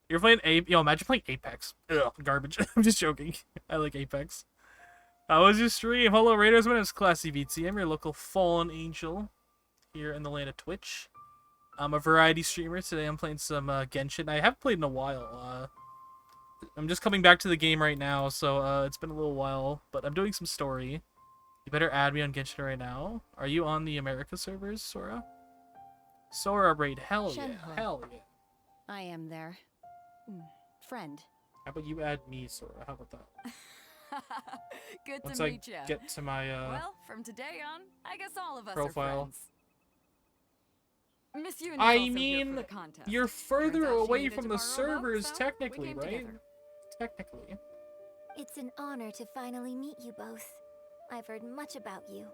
You're playing Yo, imagine playing Apex. Ugh, garbage. I'm just joking. I like Apex. How was your stream? Hello, Raiders. My name is Classy VT. I'm your local fallen angel here in the land of Twitch. I'm a variety streamer. Today I'm playing some Genshin. I haven't played in a while. I'm just coming back to the game right now, so it's been a little while, but I'm doing some story. You better add me on Genshin right now. Are you on the America servers, Sora? Sora raid, hell yeah, Shenhe. hell yeah. I am there. Friend. How about you add me, Sora? How about that? Good Once to I meet you. get to my Well, from today on, I guess all of us profile. are friends. Miss Yun is I also here for mean, the contest. you're further Turns out she away needed from to the borrow a boat, servers, so we technically, came right? together. Technically. It's an honor to finally meet you both. I've heard much about you.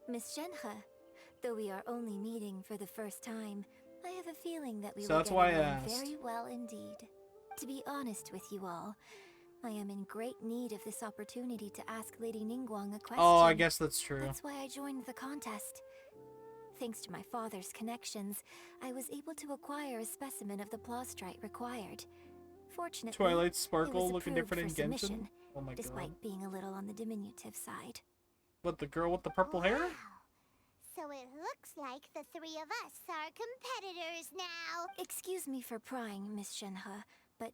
Miss Shenhe, though we are only meeting for the first time, I have a feeling that we So will that's get why I along asked. very well indeed. To be honest with you all, I am in great need of this opportunity to ask Lady Ningguang a question. Oh, I guess that's true. That's why I joined the contest. Thanks to my father's connections, I was able to acquire a specimen of the plastrite required. Fortunately, Twilight it Sparkle was looking approved different in for Genshin? submission, Oh my despite god. being a little on the diminutive side. What, the girl with the purple hair? So it looks like the three of us are competitors now. Excuse me for prying, Miss Shenhe, but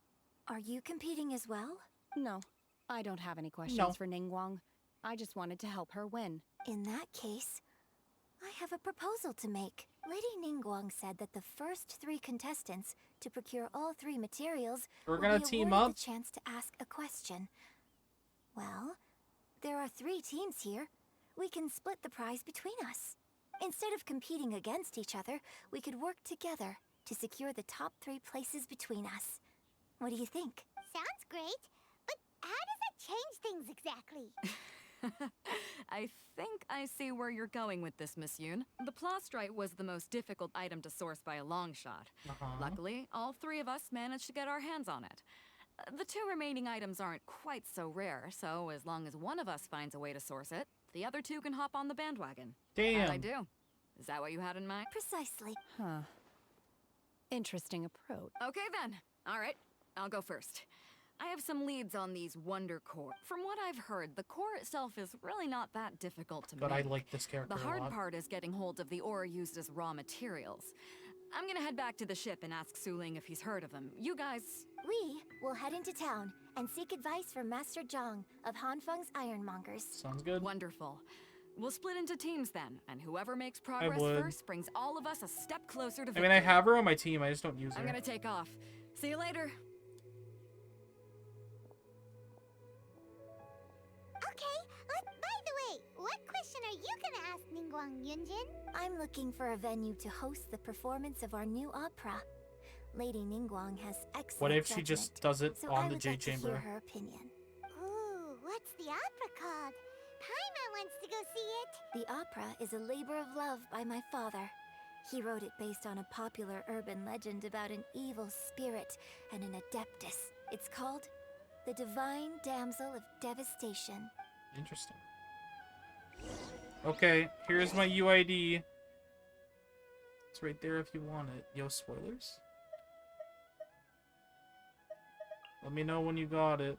are you competing as well? No, I don't have any questions No. for Ningguang. I just wanted to help her win. In that case, I have a proposal to make. Lady Ningguang said that the first three contestants to procure all three materials We're will gonna be team awarded up? the chance to ask a question. Well, there are 3 teams here. We can split the prize between us. Instead of competing against each other, we could work together to secure the top 3 places between us. What do you think? Sounds great, but how does a change things exactly? I think I see where you're going with this, Miss Yoon. The plastrite was the most difficult item to source by a long shot. Luckily, all three of us managed to get our hands on it. The two remaining items aren't quite so rare, so as long as one of us finds a way to source it, the other two can hop on the bandwagon. Damn. And I do. Is that what you had in mind? Precisely. Huh. Interesting approach. Okay then. All right, I'll go first. I have some leads on these wonder core. From what I've heard, the core itself is really not that difficult to But make. I like this character The a hard lot. part is getting hold of the ore used as raw materials. I'm gonna head back to the ship and ask Suling if he's heard of them. You guys... We will head into town and seek advice from Master Zhang of Hanfeng's Ironmongers. Sounds good. Wonderful. We'll split into teams then, and whoever makes progress would. first brings all of us a step closer to I victory. mean, I have her on my team. I just don't use her. I'm gonna take off. See you later. Okay, by the way, what question are you gonna ask Ningguang Yunjin? I'm looking for a venue to host the performance of our new opera. Lady Ningguang has excellent What if she judgment, just does it so on I the would Jade like to Chamber? hear her opinion. Ooh, what's the opera called? Paimon wants to go see it. The opera is a labor of love by my father. He wrote it based on a popular urban legend about an evil spirit and an adeptus. It's called The Divine Damsel of Devastation. Interesting. Okay, here's my UID. It's right there if you want it. Yo, spoilers? Let me know when you got it.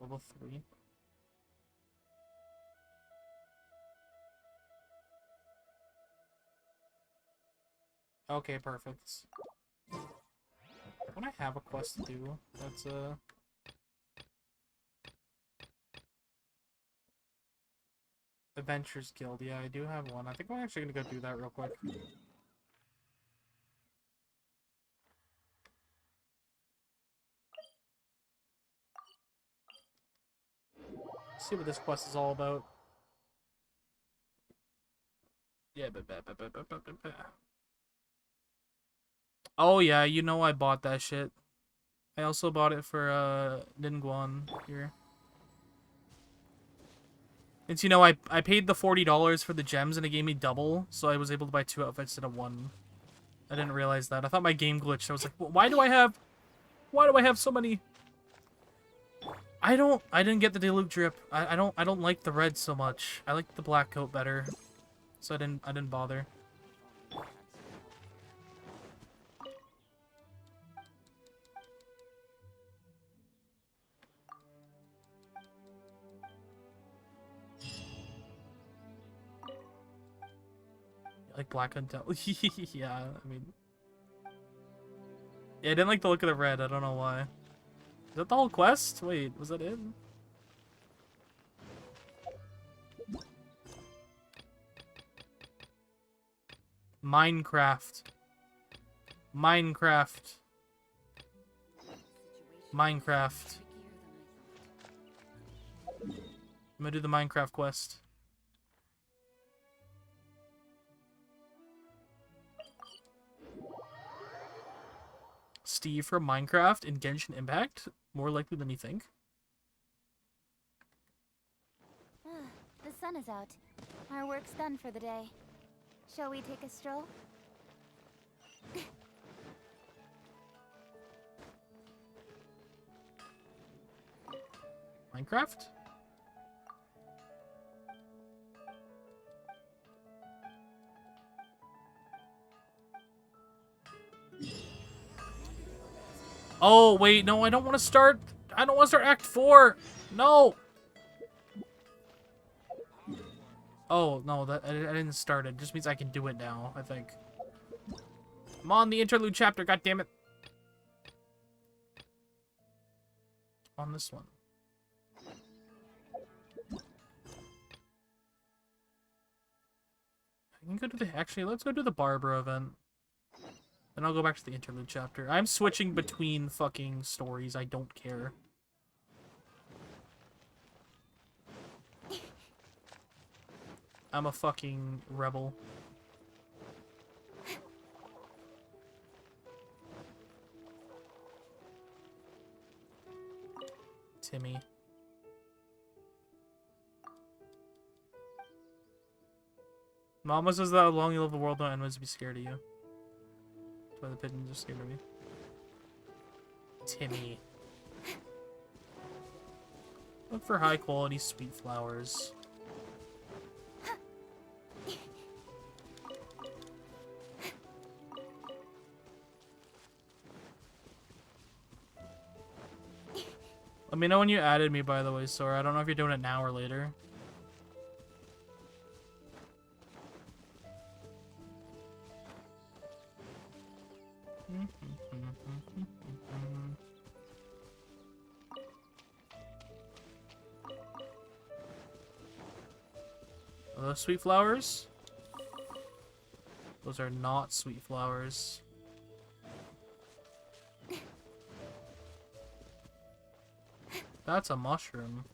Level 3. Okay, perfect. Don't I have a quest to do? That's Adventures Guild. Yeah, I do have one. I think I'm actually gonna go do that real quick. See what this quest is all about. Yeah, oh yeah, you know I bought that shit. I also bought it for Ningguang here. Since you know I paid the $40 for the gems and it gave me double, so I was able to buy 2 outfits instead of 1. I didn't realize that. I thought my game glitched. I was like, why do I have so many? I didn't get the Dilute drip. I don't like the red so much. I like the black coat better. So I didn't bother. Like black until yeah, I mean, yeah, I didn't like the look of the red. I don't know why. Is that the whole quest? Wait, was that it? Minecraft. Minecraft. Minecraft. I'm gonna do the Minecraft quest. Steve from Minecraft in Genshin Impact? More likely than you think. The sun is out. Our work's done for the day. Shall we take a stroll? Minecraft? Oh, wait, no, I don't want to start Act 4. No. Oh, no, I didn't start it. It just means I can do it now, I think. I'm on the interlude chapter, god damn it. On this one. I can go to the, actually, let's go do the Barbara event. Then I'll go back to the interlude chapter. I'm switching between fucking stories. I don't care. I'm a fucking rebel. Timmy. Mama says that long you live the world, no enemies be scared of you. That's why the pigeons are scared of me. Timmy. Look for high quality sweet flowers. Let me know when you added me, by the way, Sora. I don't know if you're doing it now or later. Are those sweet flowers? Those are not sweet flowers. That's a mushroom.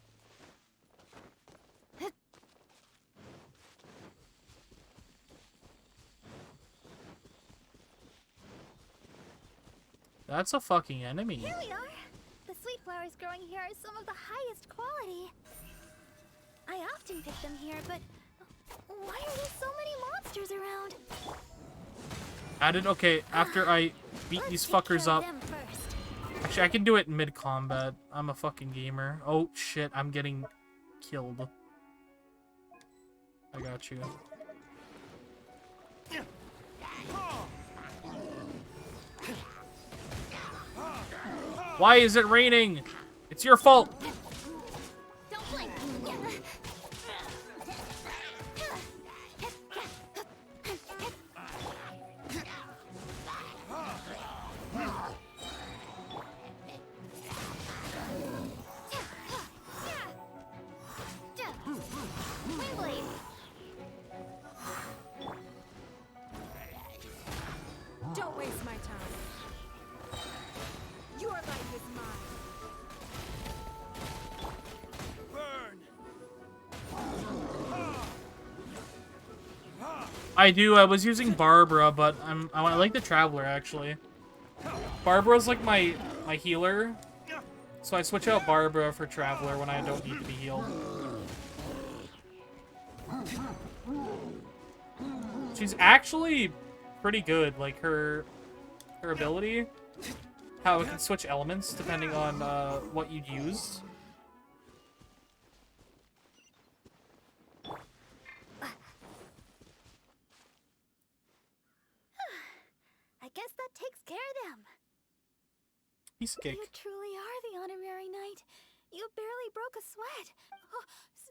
That's a fucking enemy. Here we are. The sweet flowers growing here are some of the highest quality. I often pick them here, but why are there so many monsters around? Added. Okay, after I beat these fuckers up. Actually, I can do it mid-combat. I'm a fucking gamer. Oh, shit. I'm getting killed. I got you. Why is it raining? It's your fault. Don't blink. Don't waste my time. Your life is mine. I do. I was using Barbara, but I like the Traveler actually. Barbara's like my healer, so I switch out Barbara for Traveler when I don't need to be healed. She's actually pretty good. Like her ability, how it can switch elements depending on what you'd use. I guess that takes care of them. Piece of cake. You truly are the honorary knight. You barely broke a sweat. Oh,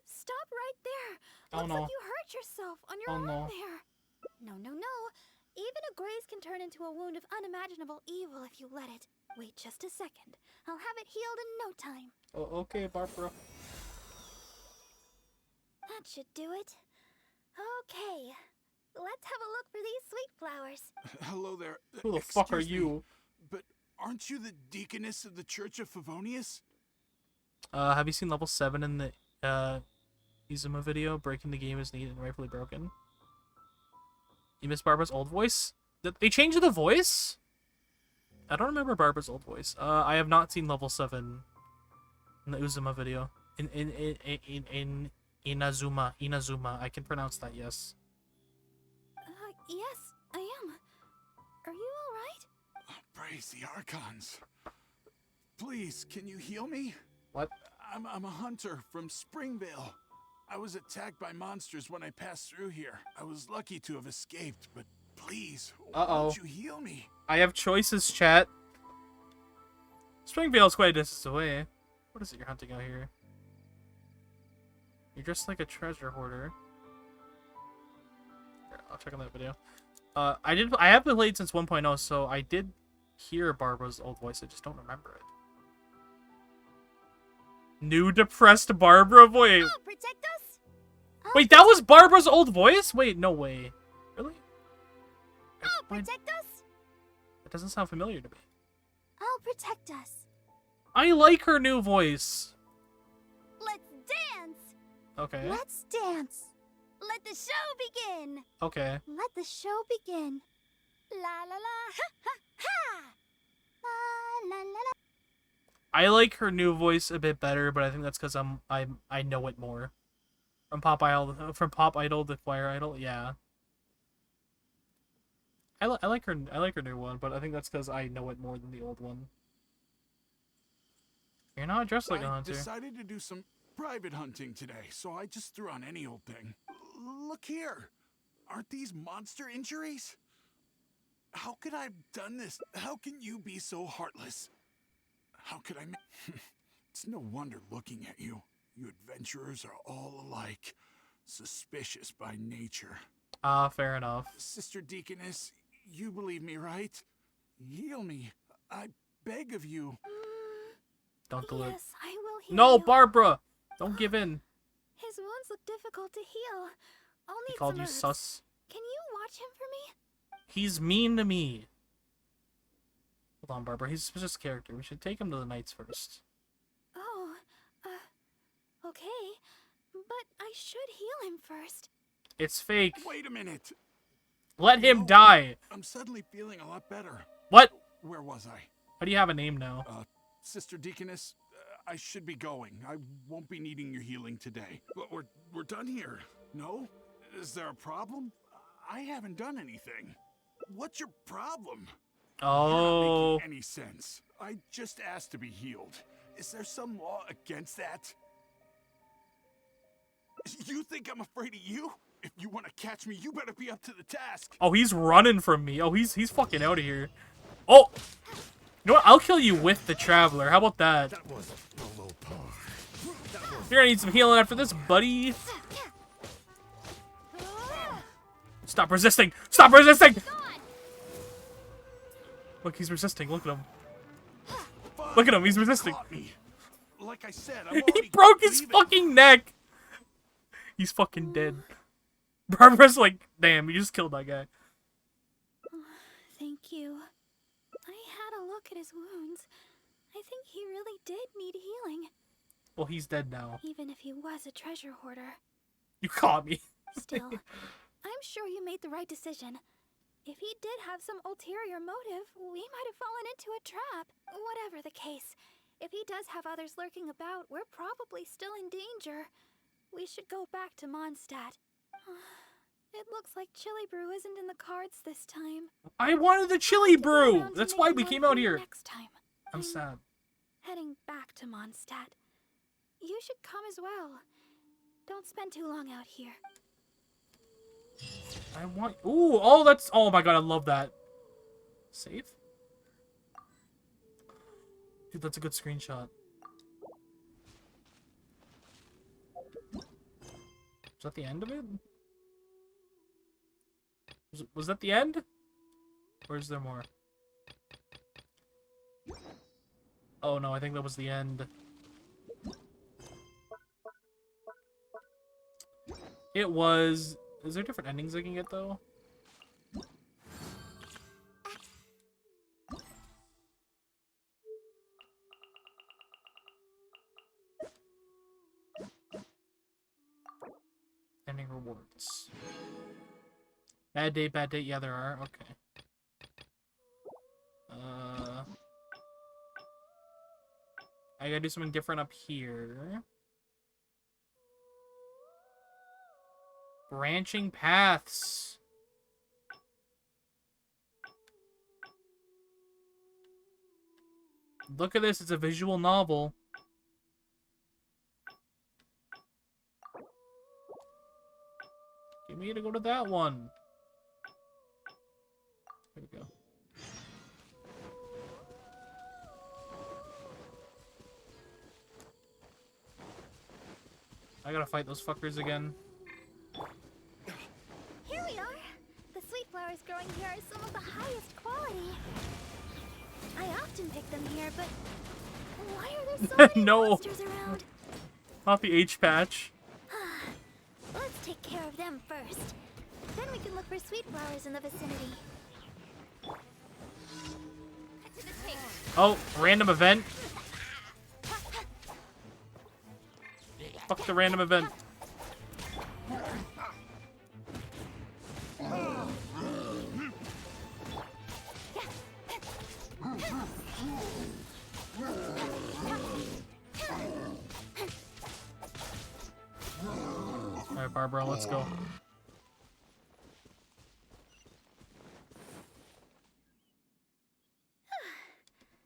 stop right there. Oh, Looks no. like you hurt yourself on your Oh, arm no. there. No. Even a graze can turn into a wound of unimaginable evil if you let it. Wait just a second. I'll have it healed in no time. Oh, okay, Barbara. That should do it. Okay. Let's have a look for these sweet flowers. Hello there. Who the fuck are Excuse me, you? But aren't you the deaconess of the Church of Favonius? Have you seen level 7 in the Izuma video? Breaking the game is neat and rightfully broken. You miss Barbara's old voice? They changed the voice? I don't remember Barbara's old voice. I have not seen level 7 in the Uzuma video. In Inazuma. I can pronounce that, yes. Yes, I am. Are you alright? Praise the Archons. Please, can you heal me? What? I'm a hunter from Springvale. I was attacked by monsters when I passed through here. I was lucky to have escaped, but please, won't you heal me? I have choices, chat. Springvale's quite a distance away. What is it you're hunting out here? You're just like a treasure hoarder. Here, I'll check on that video. I have played since 1.0, so I did hear Barbara's old voice. I just don't remember it. New depressed Barbara voice. Oh, protect us? Wait, that was Barbara's old voice? Wait, no way. Really? Oh, protect us? That doesn't sound familiar to me. I'll protect us. I like her new voice. Let's dance. Okay. Let's dance. Let the show begin. Okay. Let the show begin. La la la ha ha ha. La la la la. I like her new voice a bit better, but I think that's because I know it more. From Pop Idol to Choir Idol, yeah. I like her new one, but I think that's because I know it more than the old one. You're not dressed like a hunter. I decided to do some private hunting today, so I just threw on any old thing. Look here. Aren't these monster injuries? How could I have done this? How can you be so heartless? How could I It's no wonder looking at you. You adventurers are all alike. Suspicious by nature. Ah, fair enough. Sister Deaconess, you believe me, right? Heal me. I beg of you. Don't do it. Yes, I will heal No, you. Barbara! Don't give in. His wounds look difficult to heal. I'll He need called some you herbs. sus. Can you watch him for me? He's mean to me. Hold on, Barbara. He's just a character. We should take him to the knights first. Oh, okay. But I should heal him first. It's fake. Wait a minute. Let him die. I'm suddenly feeling a lot better. What? Where was I? How do you have a name now? Sister Deaconess, I should be going. I won't be needing your healing today. But we're done here. No? Is there a problem? I haven't done anything. What's your problem? Oh. You're not making any sense. I just asked to be healed. Is there some law against that? You think I'm afraid of you? If you want to catch me, you better be up to the task. Oh, he's running from me. Oh, he's fucking out of here. Oh! You know what? I'll kill you with the Traveler. How about that? That was below par. You're gonna need some healing after this, buddy. Stop resisting! Stop resisting! Look, he's resisting. Look at him. Look at him. He's resisting. Like I said, He broke his fucking neck. He's fucking dead. Barbara's like, damn, you just killed that guy. Thank you. I had a look at his wounds. I think he really did need healing. Well, he's dead now. Even if he was a treasure hoarder. You caught me. Still, I'm sure you made the right decision. If he did have some ulterior motive, we might have fallen into a trap. Whatever the case, if he does have others lurking about, we're probably still in danger. We should go back to Mondstadt. It looks like Chili Brew isn't in the cards this time. I wanted the chili brew. That's why we came out here. Next time. I'm sad. Heading back to Mondstadt. You should come as well. Don't spend too long out here. I want. Ooh, oh, that's. Oh my god, I love that. Save? Dude, that's a good screenshot. Was that the end of it? Was that the end? Or is there more? Oh no, I think that was the end. It was... Is there different endings I can get, though? Ending rewards. Bad date, bad date. Yeah, there are. Okay. I gotta do something different up here. Branching paths. Look at this, it's a visual novel. Get me to go to that one. There we go. I gotta fight those fuckers again. Here we are. The sweet flowers growing here are some of the highest quality. I often pick them here, but why are there so many No. monsters around? Not the H patch. Let's take care of them first. Then we can look for sweet flowers in the vicinity. Cut to the chase. Oh, random event. Fuck the random event. Alright, Barbara, let's go.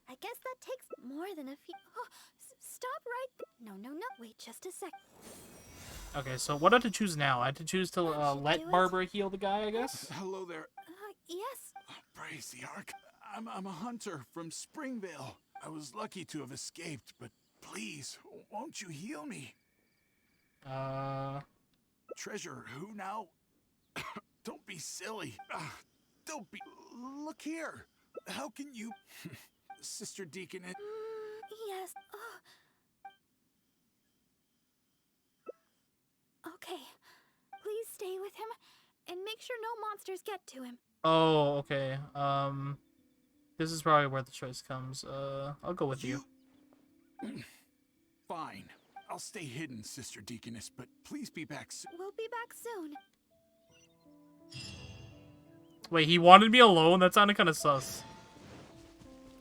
I guess that takes more than a few. Oh, stop right. No. Wait just a sec. Okay, so what do I have to choose now? I have to choose to let Barbara heal the guy, I guess? Hello there. Yes. Praise the Ark. I'm a hunter from Springvale. I was lucky to have escaped, but please, won't you heal me? Treasure, who now? Don't be silly. Don't be. Look here. How can you. Sister Deaconess. Yes. Okay. Please stay with him and make sure no monsters get to him. Oh, okay. This is probably where the choice comes. I'll go with you. Fine. I'll stay hidden, Sister Deaconess, but please be back soon. We'll be back soon. Wait, he wanted me alone? That sounded kind of sus.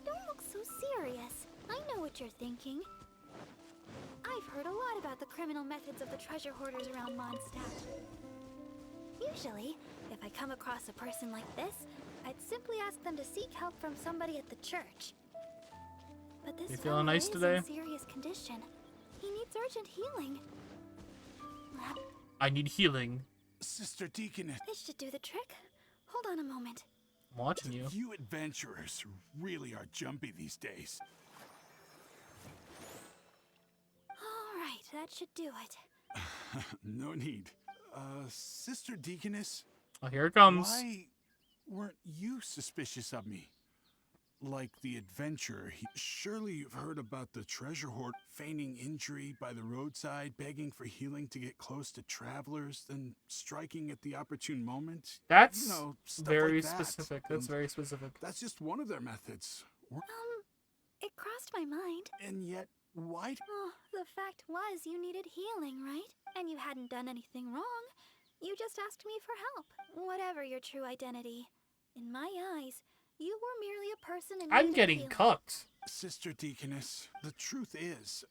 Don't look so serious. I know what you're thinking. I've heard a lot about the criminal methods of the treasure hoarders around Mondstadt. Usually, if I come across a person like this, I'd simply ask them to seek help from somebody at the church. But this You feeling fellow nice is today? in serious condition. He needs urgent healing. I need healing. Sister Deaconess. This should do the trick. Hold on a moment. I'm watching you. You adventurers really are jumpy these days. All right, that should do it. No need. Sister Deaconess. Oh, here it comes. Why weren't you suspicious of me? Like the adventurer, surely you've heard about the treasure hoard feigning injury by the roadside, begging for healing to get close to travelers, then striking at the opportune moment. That's you know, stuff very like that. specific. That's very specific. That's just one of their methods. It crossed my mind. And yet, why? Oh, the fact was you needed healing, right? And you hadn't done anything wrong. You just asked me for help. Whatever your true identity. In my eyes, you were merely a person in I'm need of getting healing. cucked. Sister Deaconess, the truth is,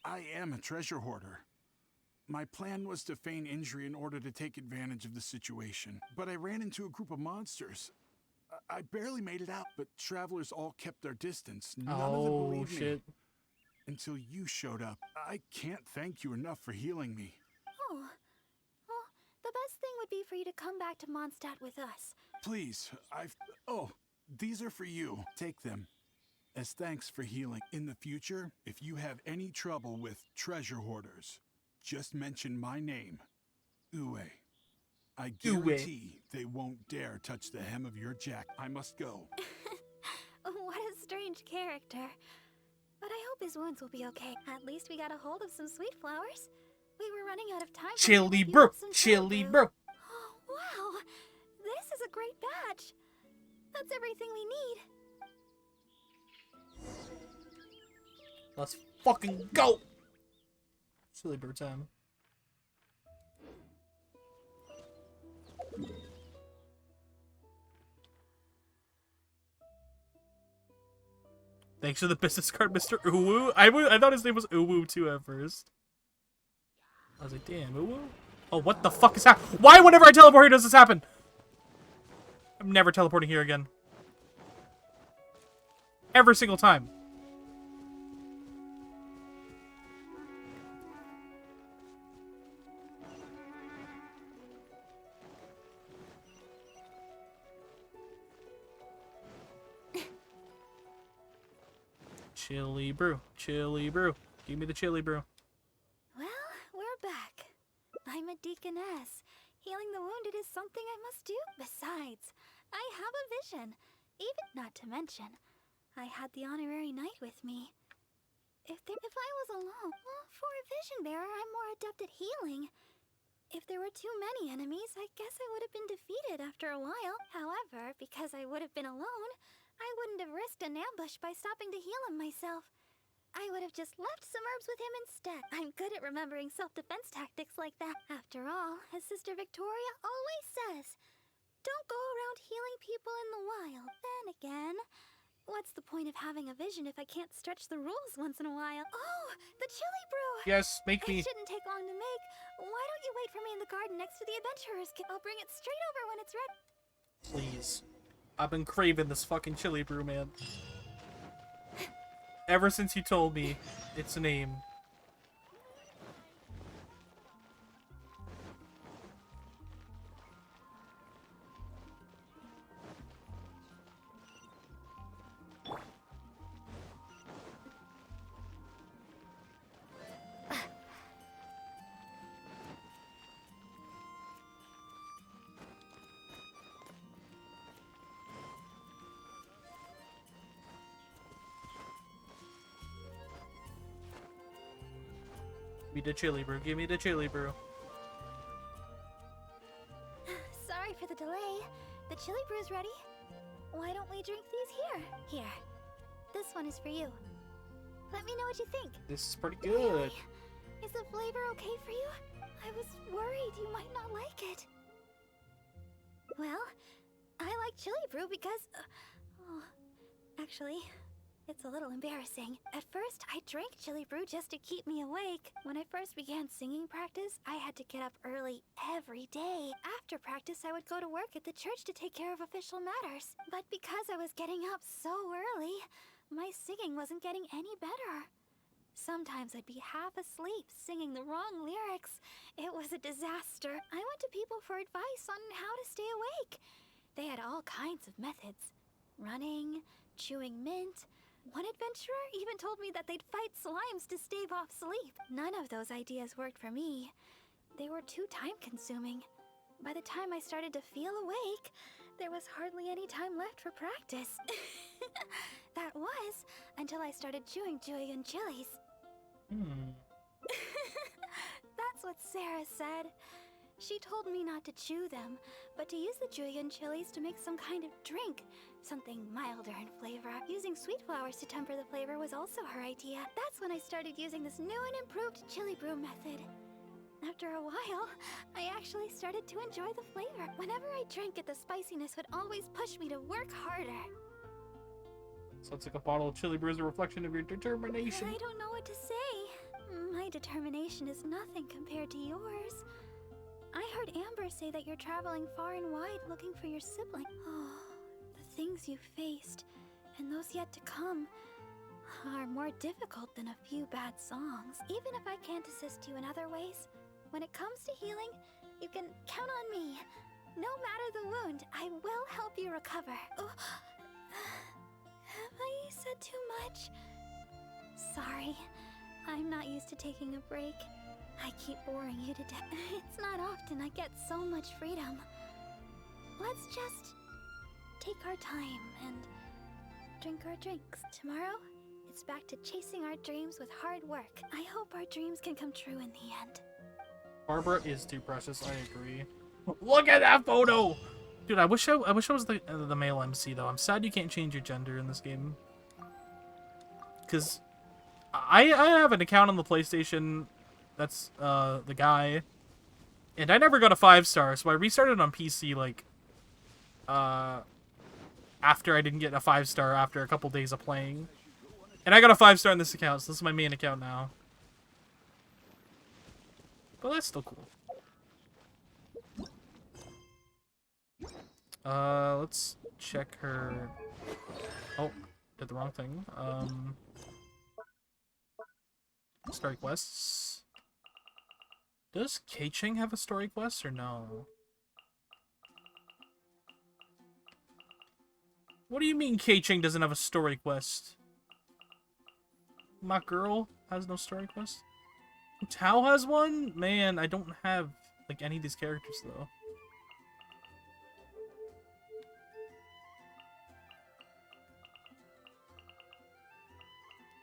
I am a treasure hoarder. My plan was to feign injury in order to take advantage of the situation, but I ran into a group of monsters. I barely made it out, but travelers all kept their distance. None of them believed shit. me. Until you showed up. I can't thank you enough for healing me. Oh. Well, the best thing would be for you to come back to Mondstadt with us. Please, Oh, these are for you. Take them. As thanks for healing. In the future, if you have any trouble with treasure hoarders, just mention my name, Uwe. I guarantee they won't dare touch the hem of your jacket. I must go. What a strange character. But I hope his wounds will be okay. At least we got a hold of some sweet flowers. We were running out of time. Chili bro. Chili bro. Oh, wow. This is a great batch. That's everything we need. Let's fucking go. Chili bro time. Thanks for the business card, Mr. Uwu. I thought his name was Uwu too at first. I was like, damn, Uwu? Oh, what the fuck is happening? Why whenever I teleport here does this happen? I'm never teleporting here again. Every single time. Chili brew. Chili brew. Give me the chili brew. Well, we're back. I'm a deaconess. Healing the wounded is something I must do. Besides, I have a vision. Even not to mention, I had the honorary knight with me. If I was alone, well, for a vision bearer, I'm more adept at healing. If there were too many enemies, I guess I would have been defeated after a while. However, because I would have been alone, I wouldn't have risked an ambush by stopping to heal him myself. I would have just left some herbs with him instead. I'm good at remembering self-defense tactics like that. After all, as Sister Victoria always says, don't go around healing people in the wild. Then again, What's the point of having a vision if I can't stretch the rules once in a while? Oh, the chili brew! Yes, make me. It shouldn't take long to make. Why don't you wait for me in the garden next to the adventurer's kit? I'll bring it straight over when it's ready. Please. I've been craving this fucking chili brew, man. Ever since you told me its name. Give me the chili brew. Give me the chili brew. Sorry for the delay. The chili brew's ready. Why don't we drink these here? Here. This one is for you. Let me know what you think. This is pretty good. Really? Is the flavor okay for you? I was worried you might not like it. Well, I like chili brew because... oh, actually, it's a little embarrassing. At first, I drank chili brew just to keep me awake. When I first began singing practice, I had to get up early every day. After practice, I would go to work at the church to take care of official matters. But because I was getting up so early, my singing wasn't getting any better. Sometimes I'd be half asleep, singing the wrong lyrics. It was a disaster. I went to people for advice on how to stay awake. They had all kinds of methods. Running, chewing mint. One adventurer even told me that they'd fight slimes to stave off sleep. None of those ideas worked for me. They were too time-consuming. By the time I started to feel awake, there was hardly any time left for practice. That was until I started chewing Julian chilies. That's what Sarah said. She told me not to chew them, but to use the Julian chilies to make some kind of drink. Something milder in flavor. Using sweet flowers to temper the flavor was also her idea. That's when I started using this new and improved chili brew method. After a while, I actually started to enjoy the flavor. Whenever I drank it, the spiciness would always push me to work harder. So it's like a bottle of chili brew is a reflection of your determination. I don't know what to say. My determination is nothing compared to yours. I heard Amber say that you're traveling far and wide looking for your sibling. Oh, the things you faced, and those yet to come, are more difficult than a few bad songs. Even if I can't assist you in other ways, when it comes to healing, you can count on me. No matter the wound, I will help you recover. Oh, have I said too much? Sorry, I'm not used to taking a break. I keep boring you to death. It's not often I get so much freedom. Let's just take our time and drink our drinks. Tomorrow, it's back to chasing our dreams with hard work. I hope our dreams can come true in the end. Barbara is too precious, I agree. Look at that photo! Dude, I wish I was the male MC though. I'm sad you can't change your gender in this game. Cause I have an account on the PlayStation that's the guy. And I never got a 5-star, so I restarted on PC like after I didn't get a 5-star after a couple days of playing. And I got a 5-star on this account, so this is my main account now. But that's still cool. Let's check her. Oh, did the wrong thing. Story quests. Does Kei-Ching have a story quest or no? What do you mean Kei-Ching doesn't have a story quest? My girl has no story quest? Tao has one? Man, I don't have like any of these characters though.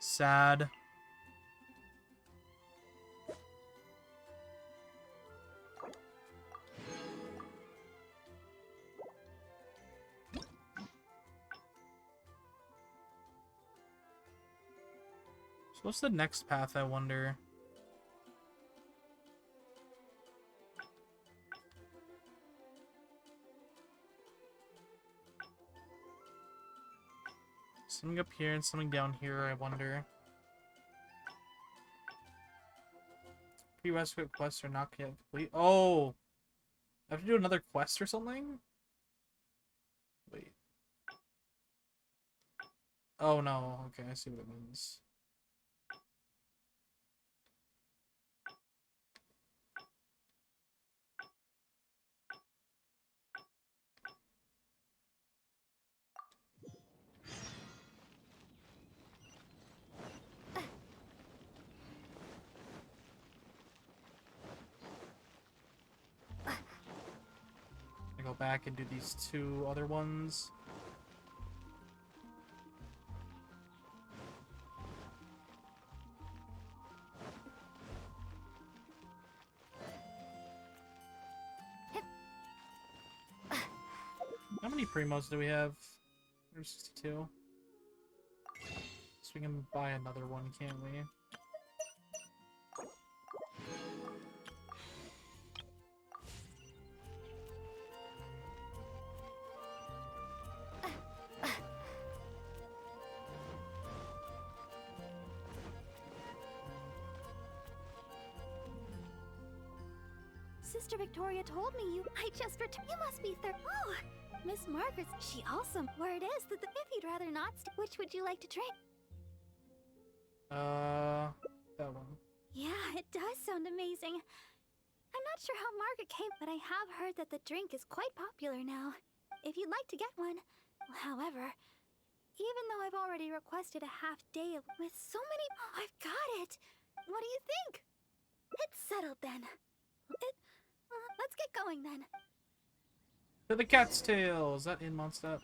Sad. So what's the next path, I wonder? Let's Something up here and something down here, I wonder. Prerequisite quests are not yet complete. Oh! I have to do another quest or something? Wait. Oh no, okay, I see what it means. I go back and do these two other ones. How many primos do we have? There's 62. So we can buy another one, can't we? Sister Victoria told me you. I just returned. You must be Oh, Miss Margaret. She awesome. Word is that if you'd rather not, which would you like to drink? That one. Yeah, it does sound amazing. I'm not sure how Margaret came, but I have heard that the drink is quite popular now. If you'd like to get one. However, even though I've already requested a half day with so many. Oh, I've got it. What do you think? It's settled then. Let's get going then. To the cat's tail. Is that in Mondstadt?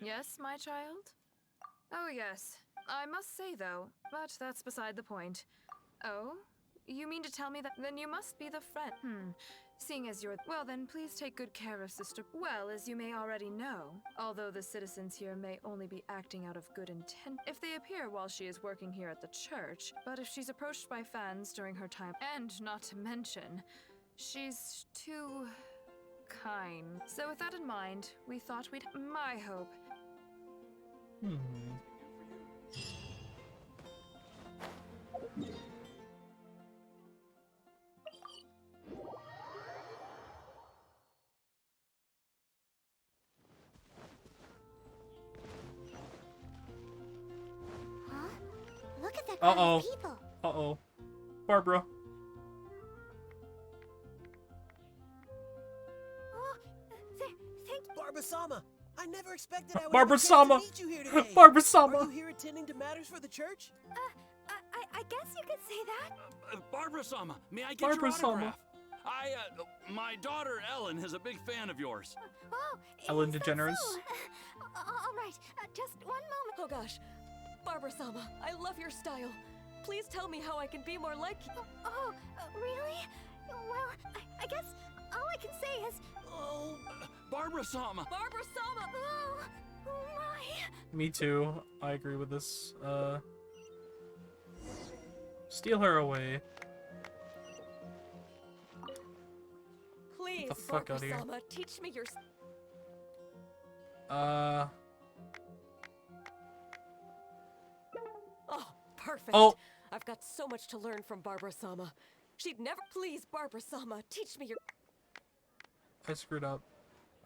Yes, my child? Oh, yes. I must say, though, but that's beside the point. Oh? You mean to tell me that? Then you must be the friend. Seeing as you're... Well, then please take good care of Sister... Well, as you may already know, although the citizens here may only be acting out of good intent if they appear while she is working here at the church, but if she's approached by fans during her time, and not to mention, she's too... kind. So with that in mind, we thought we'd... My hope... Huh? Look at that crowd of people. Uh-oh. Barbara. Barbara-sama, I never expected I would Barbara-sama. have a chance to meet you here today. Barbara-sama. Are you here attending to matters for the church? I guess you could say that. Barbara-sama, may I get your autograph? My daughter Ellen is a big fan of yours. Oh, Ellen DeGeneres. All right, just one moment. Oh gosh, Barbara-sama, I love your style. Please tell me how I can be more like you. Oh, really? Well, I guess all I can say is... Oh, Barbara-sama. Barbara-sama. Oh my. Me too. I agree with this. Steal her away. Please, Get the fuck out of here. Barbara-sama, teach me your... Oh, perfect. Oh. I've got so much to learn from Barbara-sama. She'd never... Please, Barbara-sama, teach me your... I screwed up.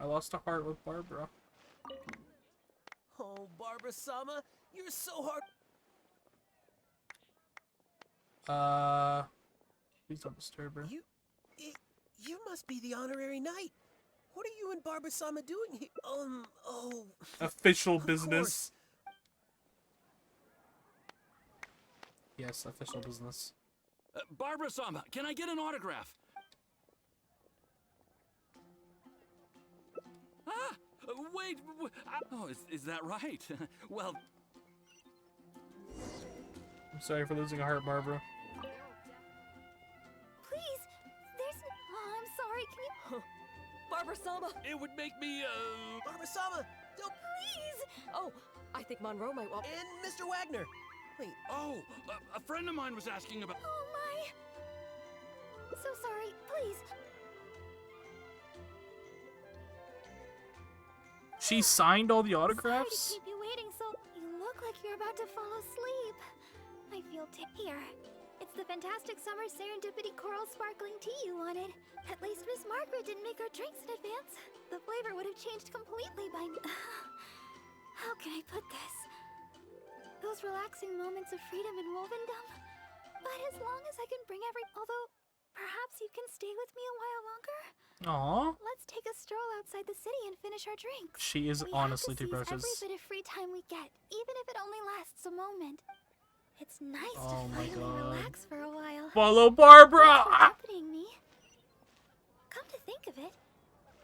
I lost a heart with Barbara. Oh, Barbara-sama, you're so hard. Please don't disturb her. You must be the honorary knight. What are you and Barbara-sama doing here? Oh. Official business. Yes, official business. Barbara-sama, can I get an autograph? Ah! Wait! Oh, is that right? Well... I'm sorry for losing a heart, Barbara. Please, there's... Oh, I'm sorry, can you... Barbara-sama! It would make me, Barbara-sama, don't... Please! Oh, I think Monroe might want... And Mr. Wagner! Wait. Oh, a friend of mine was asking about... Oh, my... So sorry, please. She signed all the Sorry to autographs? keep you waiting, so you look like you're about to fall asleep. I feel here. It's the fantastic summer serendipity coral sparkling tea you wanted. At least Miss Margaret didn't make our drinks in advance. The flavor would have changed completely by how can I put this? Those relaxing moments of freedom in Wolvendom. But as long as I can bring although perhaps you can stay with me a while longer. Aw. Let's take a stroll outside the city and finish our drinks. She is We honestly have to too seize precious. every bit of free time we get, even if it only lasts a moment. It's nice Oh to my finally God. relax for a while. Follow Barbara! What's happening, me? Come to think of it,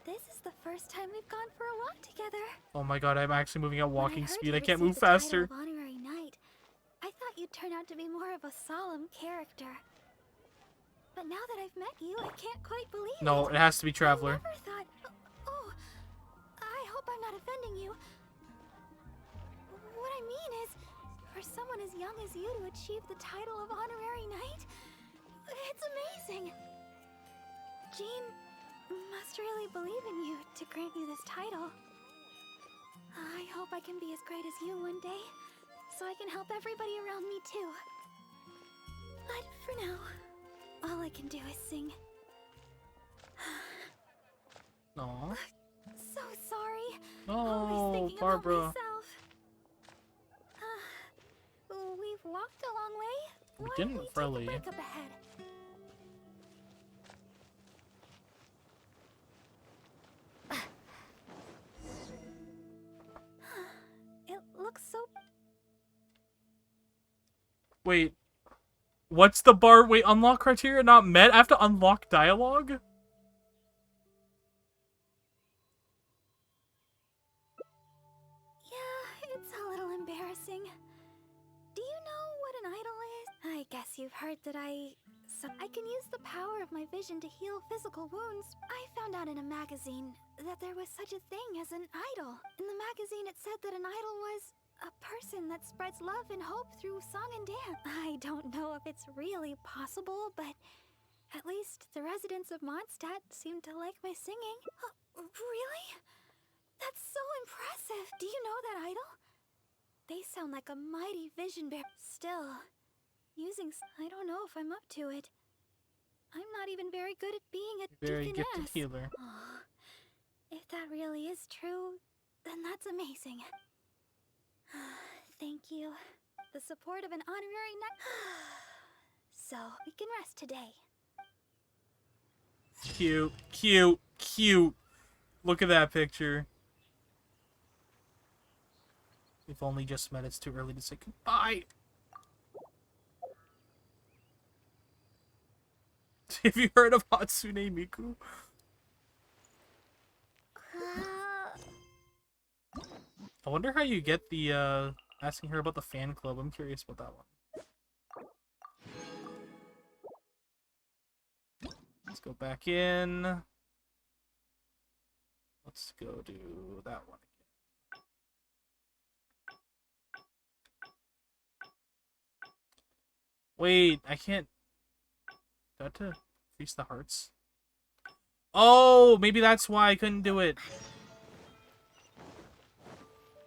this is the first time we've gone for a walk together. Oh my god, I'm actually moving at walking When I heard speed. you I can't received move the title faster. of Honorary Knight, I thought you'd turn out to be more of a solemn character. But now that I've met you, I can't quite believe No, it. it has to be Traveler. I never thought... Oh, I hope I'm not offending you. What I mean is, for someone as young as you to achieve the title of Honorary Knight, it's amazing. Jean must really believe in you to grant you this title. I hope I can be as great as you one day, so I can help everybody around me too. But for now, all I can do is sing. Aw. So sorry. Oh, Always thinking Barbara. about myself. We've walked a long way. We Why didn't don't we really. take a break up ahead? It looks so... Wait. What's the bar? Wait, unlock criteria not met? I have to unlock dialogue? Yeah, it's a little embarrassing. Do you know what an idol is? I guess you've heard that I can use the power of my vision to heal physical wounds. I found out in a magazine that there was such a thing as an idol. In the magazine it said that an idol was a person that spreads love and hope through song and dance. I don't know if it's really possible, but at least the residents of Mondstadt seem to like my singing. Really? That's so impressive. Do you know that idol? They sound like a mighty vision bear. Still, I don't know if I'm up to it. I'm not even very good at being a Very deaconess. gifted healer. Aw, if that really is true, then that's amazing. Thank you. The support of an honorary knight. So, we can rest today. Cute, cute, cute. Look at that picture. We've only just met. It's too early to say goodbye. Have you heard of Hatsune Miku? I wonder how you get the, asking her about the fan club. I'm curious about that one. Let's go back in. Let's go do that one again. Wait, I can't... Do I have to increase the hearts? Oh, maybe that's why I couldn't do it.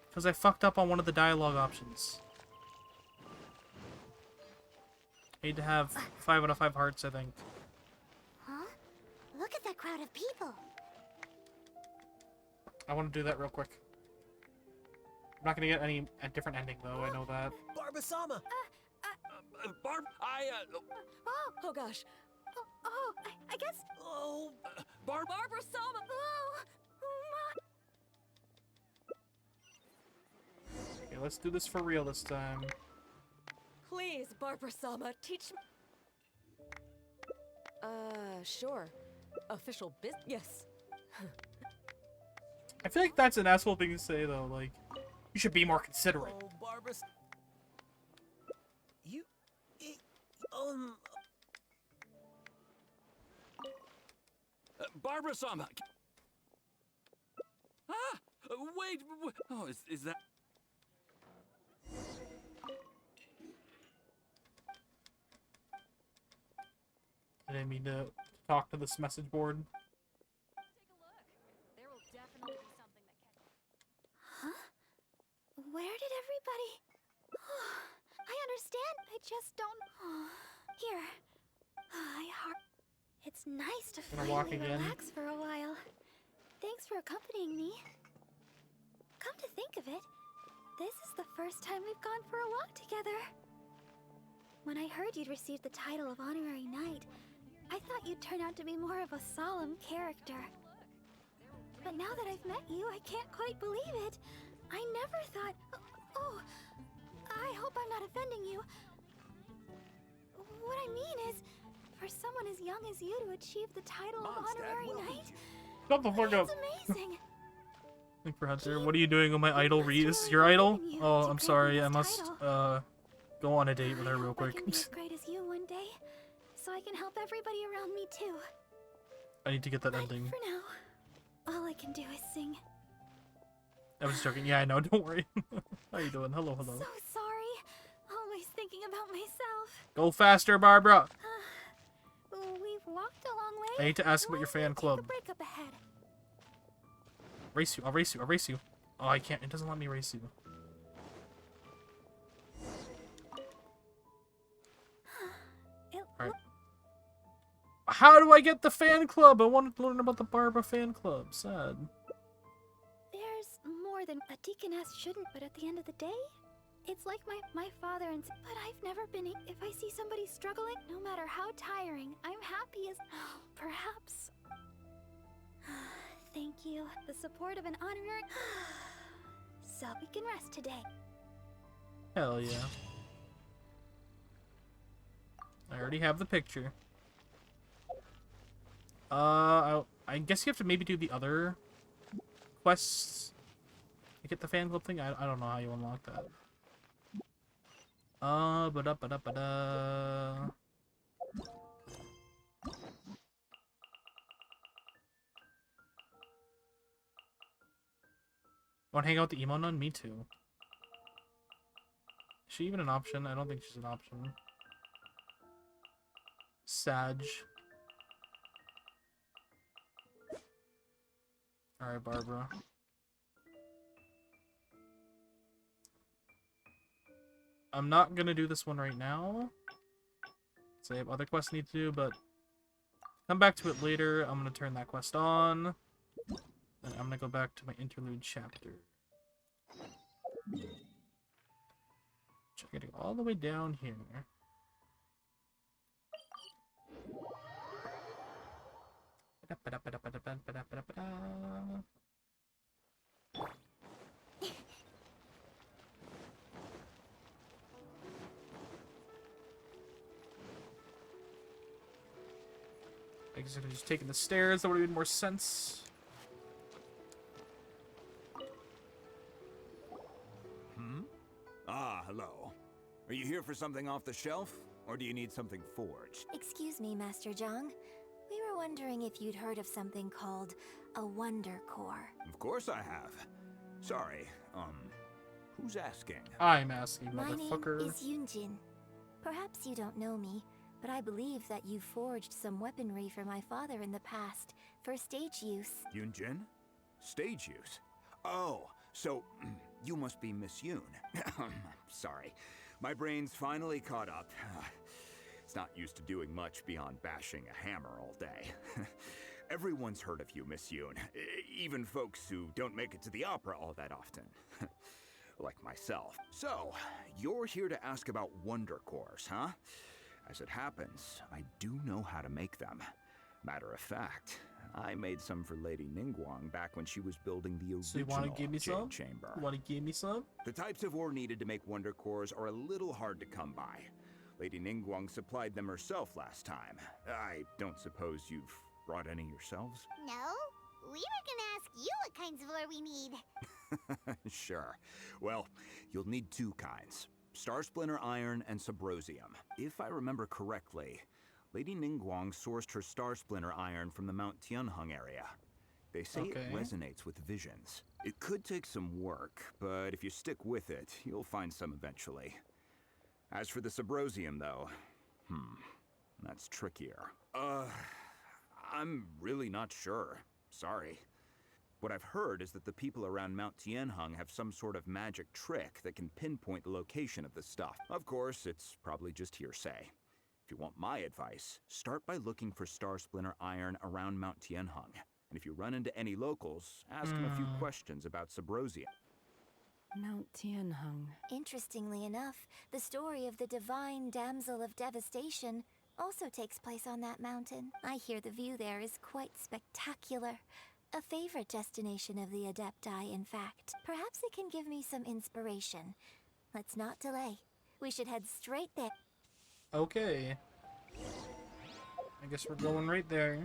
Because I fucked up on one of the dialogue options. I need to have 5 out of 5 hearts, I think. Huh? Look at that crowd of people. I want to do that real quick. I'm not going to get a different ending, though. I know that. Barbara-sama! Barb, Oh gosh. I guess... Oh... Barbara-sama! Okay, let's do this for real this time. Please, Barbara-sama, teach me. Sure. Official yes. I feel like that's an asshole thing to say, though. Like, you should be more considerate. Oh, Barbara... You... Barbara-sama! Ah! Wait! Oh, is that... I didn't mean to talk to this message board. Where did everybody... I understand, I just don't... Here. It's nice to Gonna walk finally again. relax for a while. Thanks for accompanying me. Come to think of it, this is the first time we've gone for a walk together. When I heard you'd received the title of Honorary Knight, I thought you'd turn out to be more of a solemn character. But now that I've met you, I can't quite believe it. I never thought... Oh, I hope I'm not offending you. What I mean is, for someone as young as you to achieve the title of Honorary Knight, Shut the fuck up. it's amazing. Think for Hunter. What are you doing with my idol, Reese? Your idol? Oh, I'm sorry. I must go on a date with her real quick. I can be as great as you one day, so I can help everybody around me too. I need to get that ending. For now, all I can do is sing. I was joking. Yeah, I know. Don't worry. How you doing? Hello, hello. So sorry. Always thinking about myself. Go faster, Barbara. We've walked a long way. I need to ask about your fan club. Take a break up ahead. Race you. I'll race you. I'll race you. Oh, I can't. It doesn't let me race you. Alright. How do I get the fan club? I wanted to learn about the Barbara fan club. Sad. There's more than a deaconess shouldn't, but at the end of the day, it's like my father and... But I've never been... If I see somebody struggling, no matter how tiring, I'm happy as... Perhaps... Thank you. The support of an honorary... So we can rest today. Hell yeah. I already have the picture. I guess you have to maybe do the other quests to get the fan club thing. I don't know how you unlock that. Ba-da-ba-da-ba-da. Want to hang out with the emo nun? Me too. Is she even an option? I don't think she's an option. Sag. Alright, Barbara. I'm not gonna do this one right now. So I have other quests I need to do, but come back to it later. I'm gonna turn that quest on. And I'm gonna go back to my interlude chapter. Getting all the way down here. I guess I'm just taking the stairs. That would have made more sense. Ah, hello. Are you here for something off the shelf? Or do you need something forged? Excuse me, Master Zhang. We were wondering if you'd heard of something called a Wonder Core. Of course I have. Sorry, who's asking? I'm asking, My motherfucker. name is Yunjin. Perhaps you don't know me, but I believe that you forged some weaponry for my father in the past, for stage use. Yunjin? Stage use? Oh, so you must be Miss Yoon. Sorry, my brain's finally caught up. It's not used to doing much beyond bashing a hammer all day. Everyone's heard of you, Miss Yoon. Even folks who don't make it to the opera all that often. Like myself. So, you're here to ask about Wonder Cores, huh? As it happens, I do know how to make them. Matter of fact, I made some for Lady Ningguang back when she was building the original So you want to give me Jade some? Chamber. You want to give me some? The types of ore needed to make Wonder Cores are a little hard to come by. Lady Ningguang supplied them herself last time. I don't suppose you've brought any yourselves? No, we were gonna ask you what kinds of ore we need. Sure. Well, you'll need two kinds. Star Splinter Iron and Subrosium. If I remember correctly, Lady Ningguang sourced her Star Splinter Iron from the Mount Tianheng area. They say it resonates with visions. It could take some work, but if you stick with it, you'll find some eventually. As for the Subrosium, though, that's trickier. I'm really not sure. Sorry. What I've heard is that the people around Mount Tianheng have some sort of magic trick that can pinpoint the location of the stuff. Of course, it's probably just hearsay. If you want my advice, start by looking for Star Splinter iron around Mount Tianheng. And if you run into any locals, ask them a few questions about Subrosia. Mount Tianheng. Interestingly enough, the story of the divine damsel of devastation also takes place on that mountain. I hear the view there is quite spectacular. A favorite destination of the Adepti, in fact. Perhaps it can give me some inspiration. Let's not delay. We should head straight there. Okay. I guess we're going right there.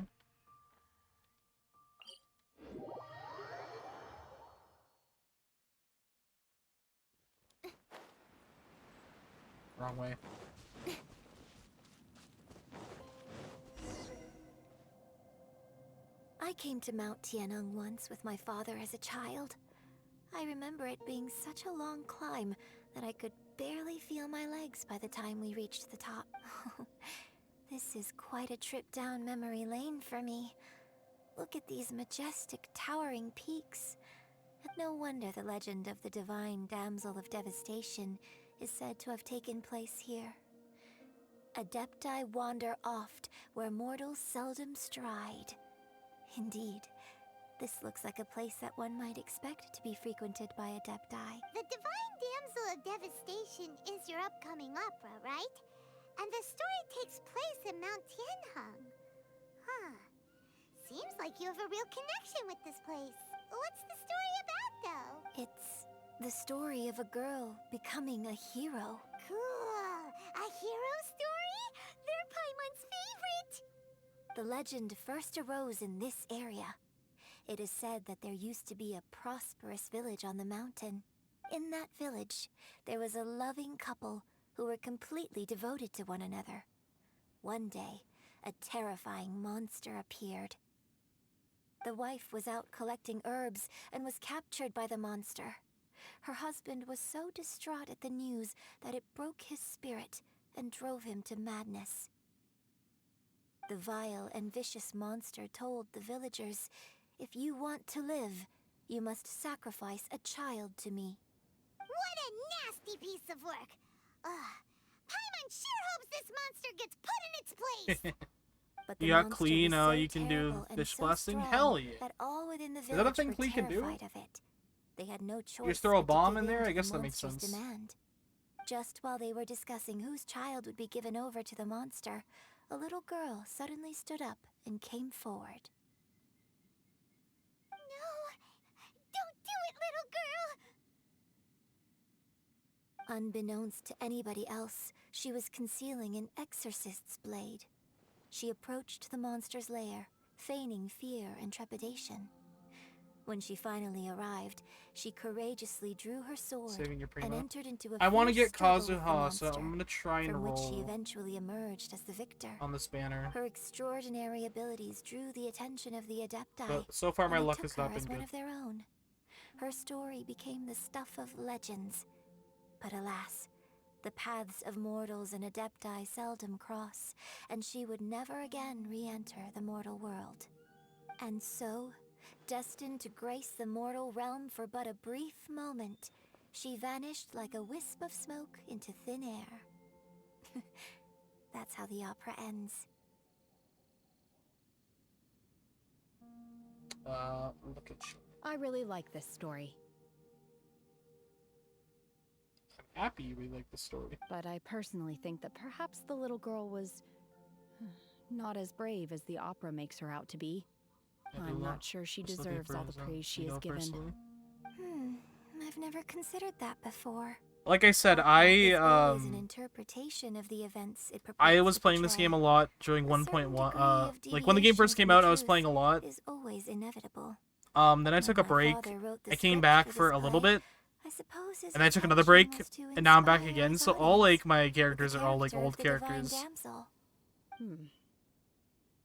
Wrong way. I came to Mount Tianheng once with my father as a child. I remember it being such a long climb that I could barely feel my legs by the time we reached the top. This is quite a trip down memory lane for me. Look at these majestic, towering peaks. No wonder the legend of the divine damsel of devastation is said to have taken place here. Adepti wander oft where mortals seldom stride. Indeed, this looks like a place that one might expect to be frequented by Adepti. The divine damsel of devastation is your upcoming opera, right? And the story takes place in Mount Tianheng. Huh. Seems like you have a real connection with this place. What's the story about, though? It's the story of a girl becoming a hero. Cool! A hero story? They're Paimon's favorite! The legend first arose in this area. It is said that there used to be a prosperous village on the mountain. In that village, there was a loving couple who were completely devoted to one another. One day, a terrifying monster appeared. The wife was out collecting herbs and was captured by the monster. Her husband was so distraught at the news that it broke his spirit and drove him to madness. The vile and vicious monster told the villagers, "If you want to live, you must sacrifice a child to me." What a nasty piece of work! Paimon sure hopes this monster gets put in its place! But You got Klee, now you can do fish blasting? Hell yeah. That all within the Is that a village thing were Klee can do? terrified of it. They had no choice. You just throw a but to bomb give in there? to I guess the that makes monster's sense. Demand. Just while they were discussing whose child would be given over to the monster, a little girl suddenly stood up and came forward. No! Don't do it, little girl! Unbeknownst to anybody else, she was concealing an exorcist's blade. She approached the monster's lair, feigning fear and trepidation. When she finally arrived, she courageously drew her sword Saving your and primo. entered into a I want to fierce get struggle with the Kazuha, so monster, I'm gonna try and from which she roll eventually emerged as the victor. on this banner. Her extraordinary abilities drew the attention of the Adepti, But so far my and they luck took has not her been as one good. of their own. Her story became the stuff of legends. But alas, the paths of mortals and Adepti seldom cross, and she would never again re-enter the mortal world. And so, destined to grace the mortal realm for but a brief moment, she vanished like a wisp of smoke into thin air. That's how the opera ends. Look at you. I really like this story. I'm happy you really like the story. But I personally think that perhaps the little girl was not as brave as the opera makes her out to be. I'm not sure she deserves all the praise she is given. I've never considered that before. Like I said, Always an interpretation of the events it I purports was to playing this portray. game a lot during 1.1. Like when the game first came out, I was playing a lot. Is always inevitable. Then I took a break. I came back for a little bit, and I took another break, and now I'm back again. So all like my characters are all like old characters.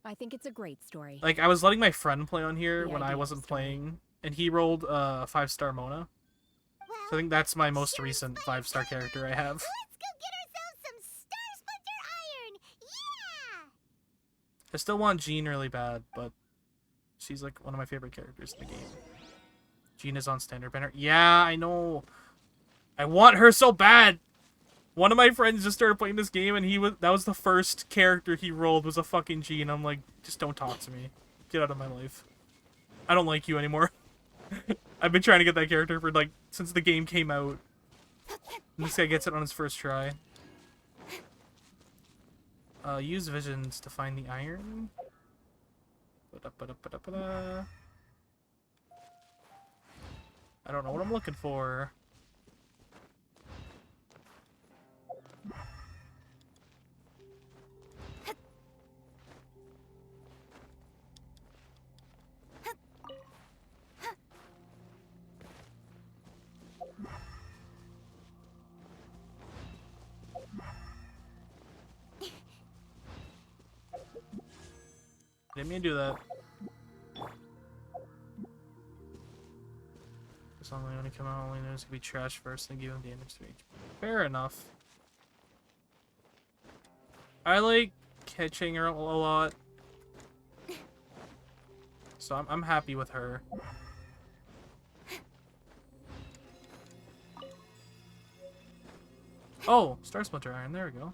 I think it's a great story. Like I was letting my friend play on here when I wasn't playing, and he rolled 5-star Mona. So I think that's my most recent 5-star character I have. Let's go get ourselves some Star Splinter iron! Yeah! I still want Jean really bad, but she's like one of my favorite characters in the game. Gina's on standard banner. Yeah, I know. I want her so bad. One of my friends just started playing this game, and that was the first character he rolled was a fucking G, and I'm like, just don't talk to me. Get out of my life. I don't like you anymore. I've been trying to get that character for like since the game came out. And this guy gets it on his first try. Use visions to find the iron. I don't know what I'm looking for. Didn't mean to do that. This only when it come out, only knows to be trash first, then give him damage to each. Fair enough. I like catching her a lot, so I'm happy with her. Oh, Star Splinter Iron. There we go.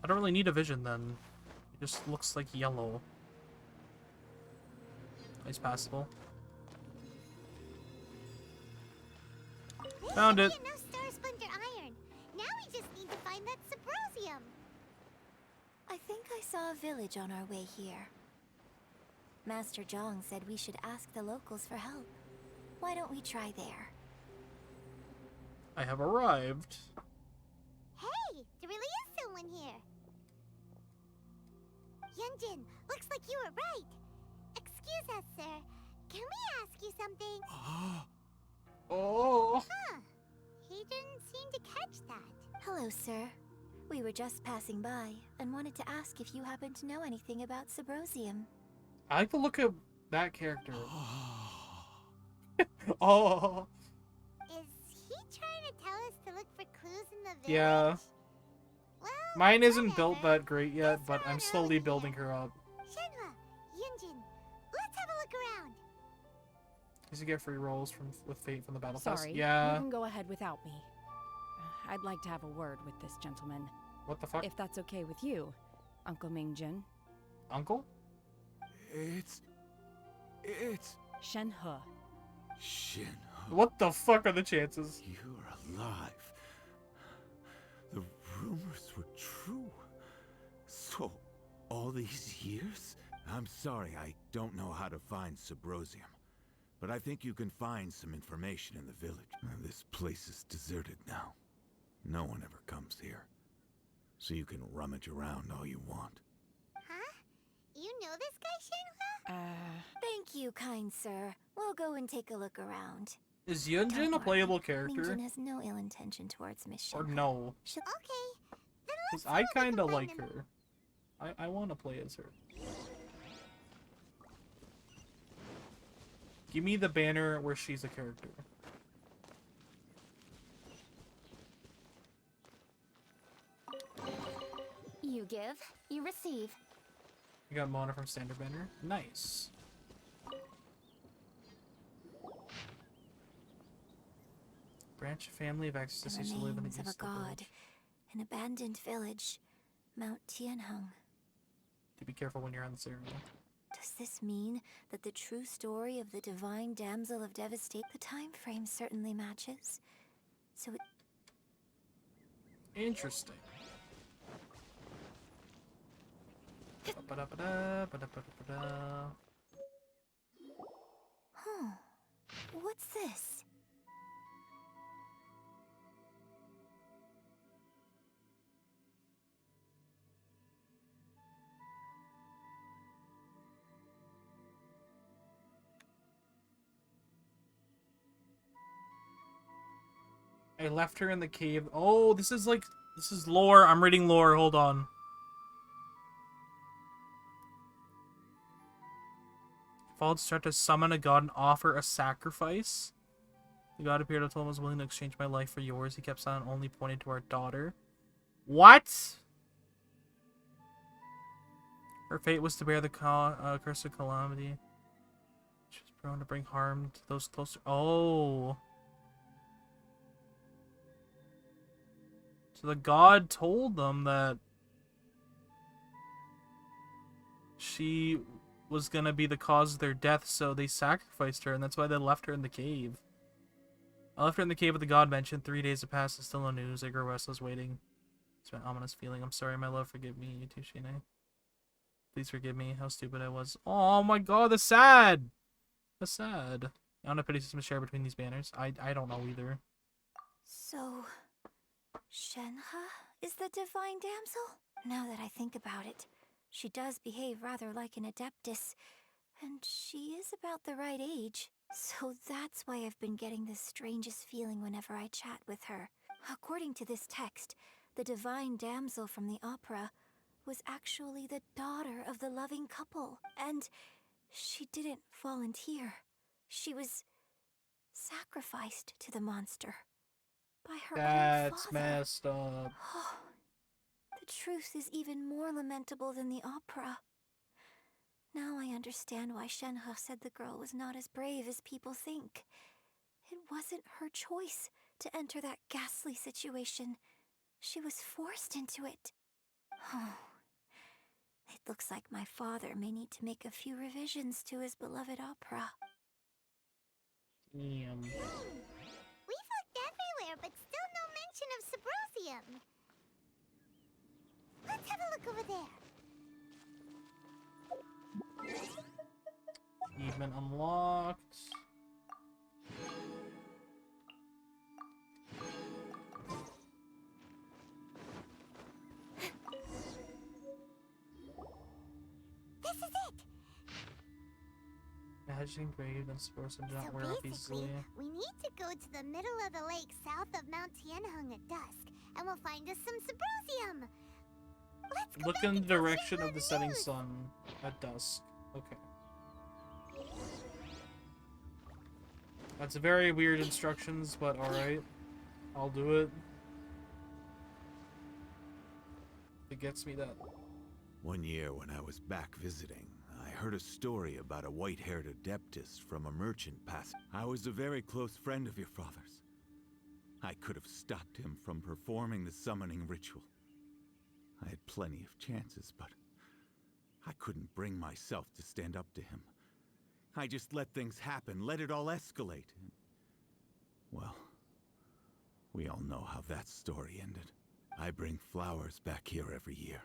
I don't really need a vision then. It just looks like yellow. It's passable. Found it. Enough Star Splinter Iron. Now we just need to find that Subrosium. I think I saw a village on our way here. Master Zhang said we should ask the locals for help. Why don't we try there? I have arrived. Hey, there really is someone here. Yunjin, looks like you were right. Excuse us, sir. Can we ask you something? Oh. Huh. He didn't seem to catch that. Hello, sir. We were just passing by and wanted to ask if you happen to know anything about Subrosium. I like to look at that character. Oh. Is he trying to tell us to look for clues in the village? Yeah. Well, Mine isn't built that great yet, but I'm slowly building her up. Shenhua, Yunjin, let's have a look around. Does he get free rolls with Fate from the Battle Pass? Sorry, Yeah. you can go ahead without me. I'd like to have a word with this gentleman. What the fuck? If that's okay with you, Uncle Mingjin. Uncle? It's Shenhe. Shenhe. What the fuck are the chances? You're alive. The rumors were true. So, all these years? I'm sorry, I don't know how to find Subrosium. But I think you can find some information in the village. This place is deserted now. No one ever comes here. So you can rummage around all you want. Huh? You know this guy, Shenhua? Thank you, kind sir. We'll go and take a look around. Is Yunjin a playable character? Mingjin has no ill intention towards Miss Or Shenhe. no? Okay. Because I kinda like her. I want to play as her. Give me the banner where she's a character. You give, you receive. You got Mona from Standard Banner. Nice. Branch family of access The used to live in the remains of a east of the god, village. an abandoned village, Mount Tianheng. Do be careful when you're on this area. Does this mean that the true story of the divine damsel of devastation? The time frame certainly matches. So it... Interesting. Ba-da-ba-da, ba-da-ba-da-ba-da. Huh. What's this? I left her in the cave. Oh, this is lore. I'm reading lore. Hold on. Followed start to summon a god and offer a sacrifice. The god appeared and told him I was willing to exchange my life for yours. He kept silent, only pointed to our daughter. What? Her fate was to bear the curse of calamity. She was Prone to bring harm to those closer. Oh. So the god told them that she was gonna be the cause of their death, so they sacrificed her, and that's why they left her in the cave. I left her in the cave with the god mentioned. 3 days have passed and still no news. I grew restless waiting. It's an ominous feeling. I'm sorry, my love. Forgive me. You too, Shane. Please forgive me. How stupid I was. Oh my god, that's sad. That's sad. I don't know pity system to share between these banners. I don't know either. So, Shenhe is the divine damsel? Now that I think about it, she does behave rather like an adeptus, and she is about the right age. So that's why I've been getting the strangest feeling whenever I chat with her. According to this text, the divine damsel from the opera was actually the daughter of the loving couple, and she didn't volunteer. She was sacrificed to the monster by her own That's father. messed up. The truth is even more lamentable than the opera. Now I understand why Shenhe said the girl was not as brave as people think. It wasn't her choice to enter that ghastly situation. She was forced into it. It looks like my father may need to make a few revisions to his beloved opera. Damn. We've looked everywhere, but still no mention of Subrosium. Let's have a look over there. Achievement unlocked. This is it. Imagine engraved and supposed to not So wear up basically, easily. we need to go to the middle of the lake south of Mount Tianheng at dusk, and we'll find us some Subrosium. Let's go Look back in the and tell direction Shenhe of the the setting news. sun at dusk. Okay. That's very weird instructions, but alright. I'll do it. It gets me that. One year when I was back visiting, I heard a story about a white-haired adeptus from a merchant pass. I was a very close friend of your father's. I could have stopped him from performing the summoning ritual. I had plenty of chances, but I couldn't bring myself to stand up to him. I just let things happen, let it all escalate. Well, we all know how that story ended. I bring flowers back here every year.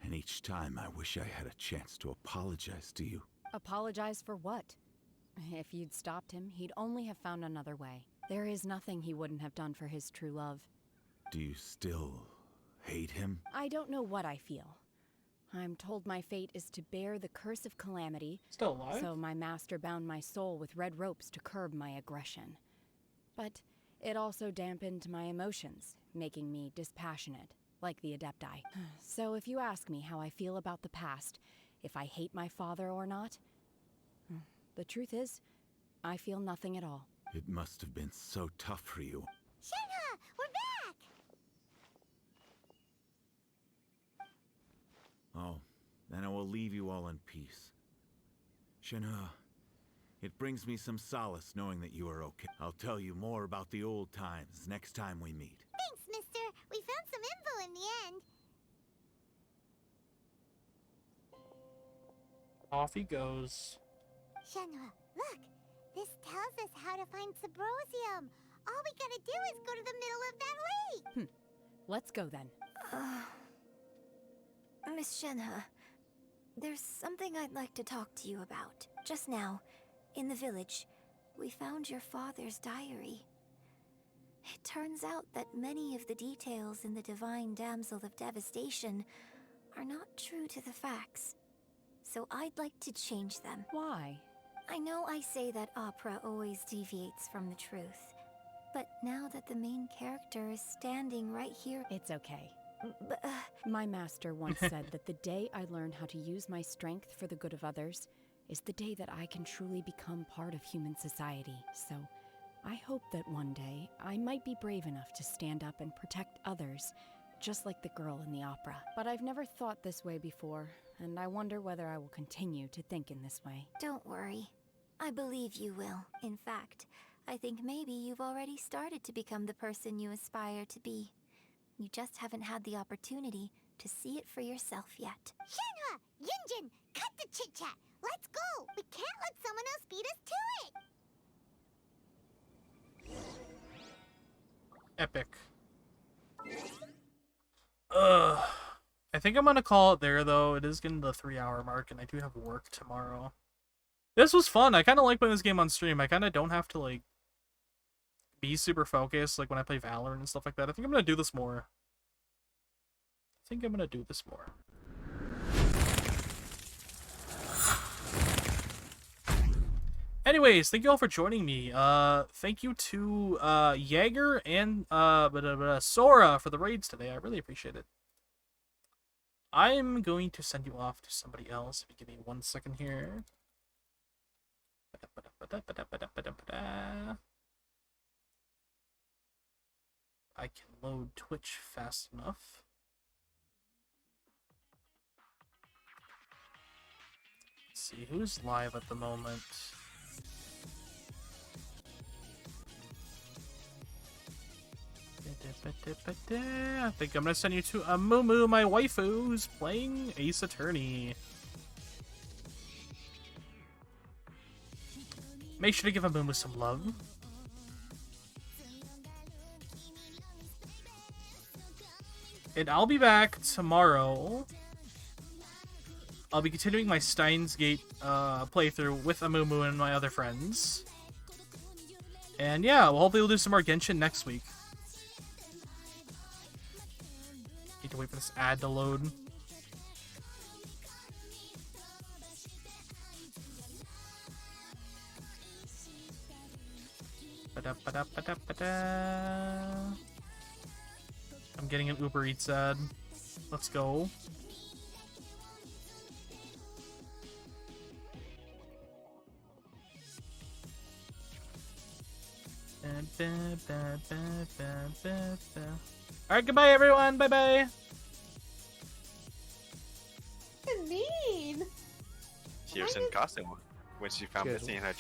And each time I wish I had a chance to apologize to you. Apologize for what? If you'd stopped him, he'd only have found another way. There is nothing he wouldn't have done for his true love. Do you still hate him? I don't know what I feel. I'm told my fate is to bear the curse of calamity. Still alive? So my master bound my soul with red ropes to curb my aggression. But it also dampened my emotions, making me dispassionate, like the Adepti. So if you ask me how I feel about the past, if I hate my father or not, the truth is, I feel nothing at all. It must have been so tough for you. Shenhe, we're back! Oh, then I will leave you all in peace. Shenhe, it brings me some solace knowing that you are okay. I'll tell you more about the old times next time we meet. Thanks, mister. We found some info in the end. Off he goes. Shenhe, look. This tells us how to find Subrosium. All we gotta do is go to the middle of that lake. Let's go then. Miss Shenhe, there's something I'd like to talk to you about. Just now, in the village, we found your father's diary. It turns out that many of the details in the Divine Damsel of Devastation are not true to the facts. So I'd like to change them. Why? I know I say that opera always deviates from the truth, but now that the main character is standing right here... It's okay. But, My master once said that the day I learn how to use my strength for the good of others is the day that I can truly become part of human society. So, I hope that one day I might be brave enough to stand up and protect others, just like the girl in the opera. But I've never thought this way before, and I wonder whether I will continue to think in this way. Don't worry. I believe you will. In fact, I think maybe you've already started to become the person you aspire to be. You just haven't had the opportunity to see it for yourself yet. Shenhua! Yunjin! Cut the chit-chat! Let's go! We can't let someone else beat us to it! Epic. Ugh. I think I'm gonna call it there, though. It is getting the 3-hour mark, and I do have work tomorrow. This was fun. I kind of like playing this game on stream. I kind of don't have to, like, be super focused, like, when I play Valorant and stuff like that. I think I'm gonna do this more. Anyways, thank you all for joining me. Thank you to Jaeger and Sora for the raids today. I really appreciate it. I'm going to send you off to somebody else. If you give me 1 second here. I can load Twitch fast enough. Let's see who's live at the moment. I think I'm gonna send you to Amumu, my waifu, who's playing Ace Attorney. Make sure to give Amumu some love. And I'll be back tomorrow. I'll be continuing my Steins Gate playthrough with Amumu and my other friends. And yeah, well, hopefully we'll do some more Genshin next week. Need to wait for this ad to load. I'm getting an Uber Eats ad. Let's go. Alright, goodbye everyone. Bye bye. Mean. She was in costume when she found missing in her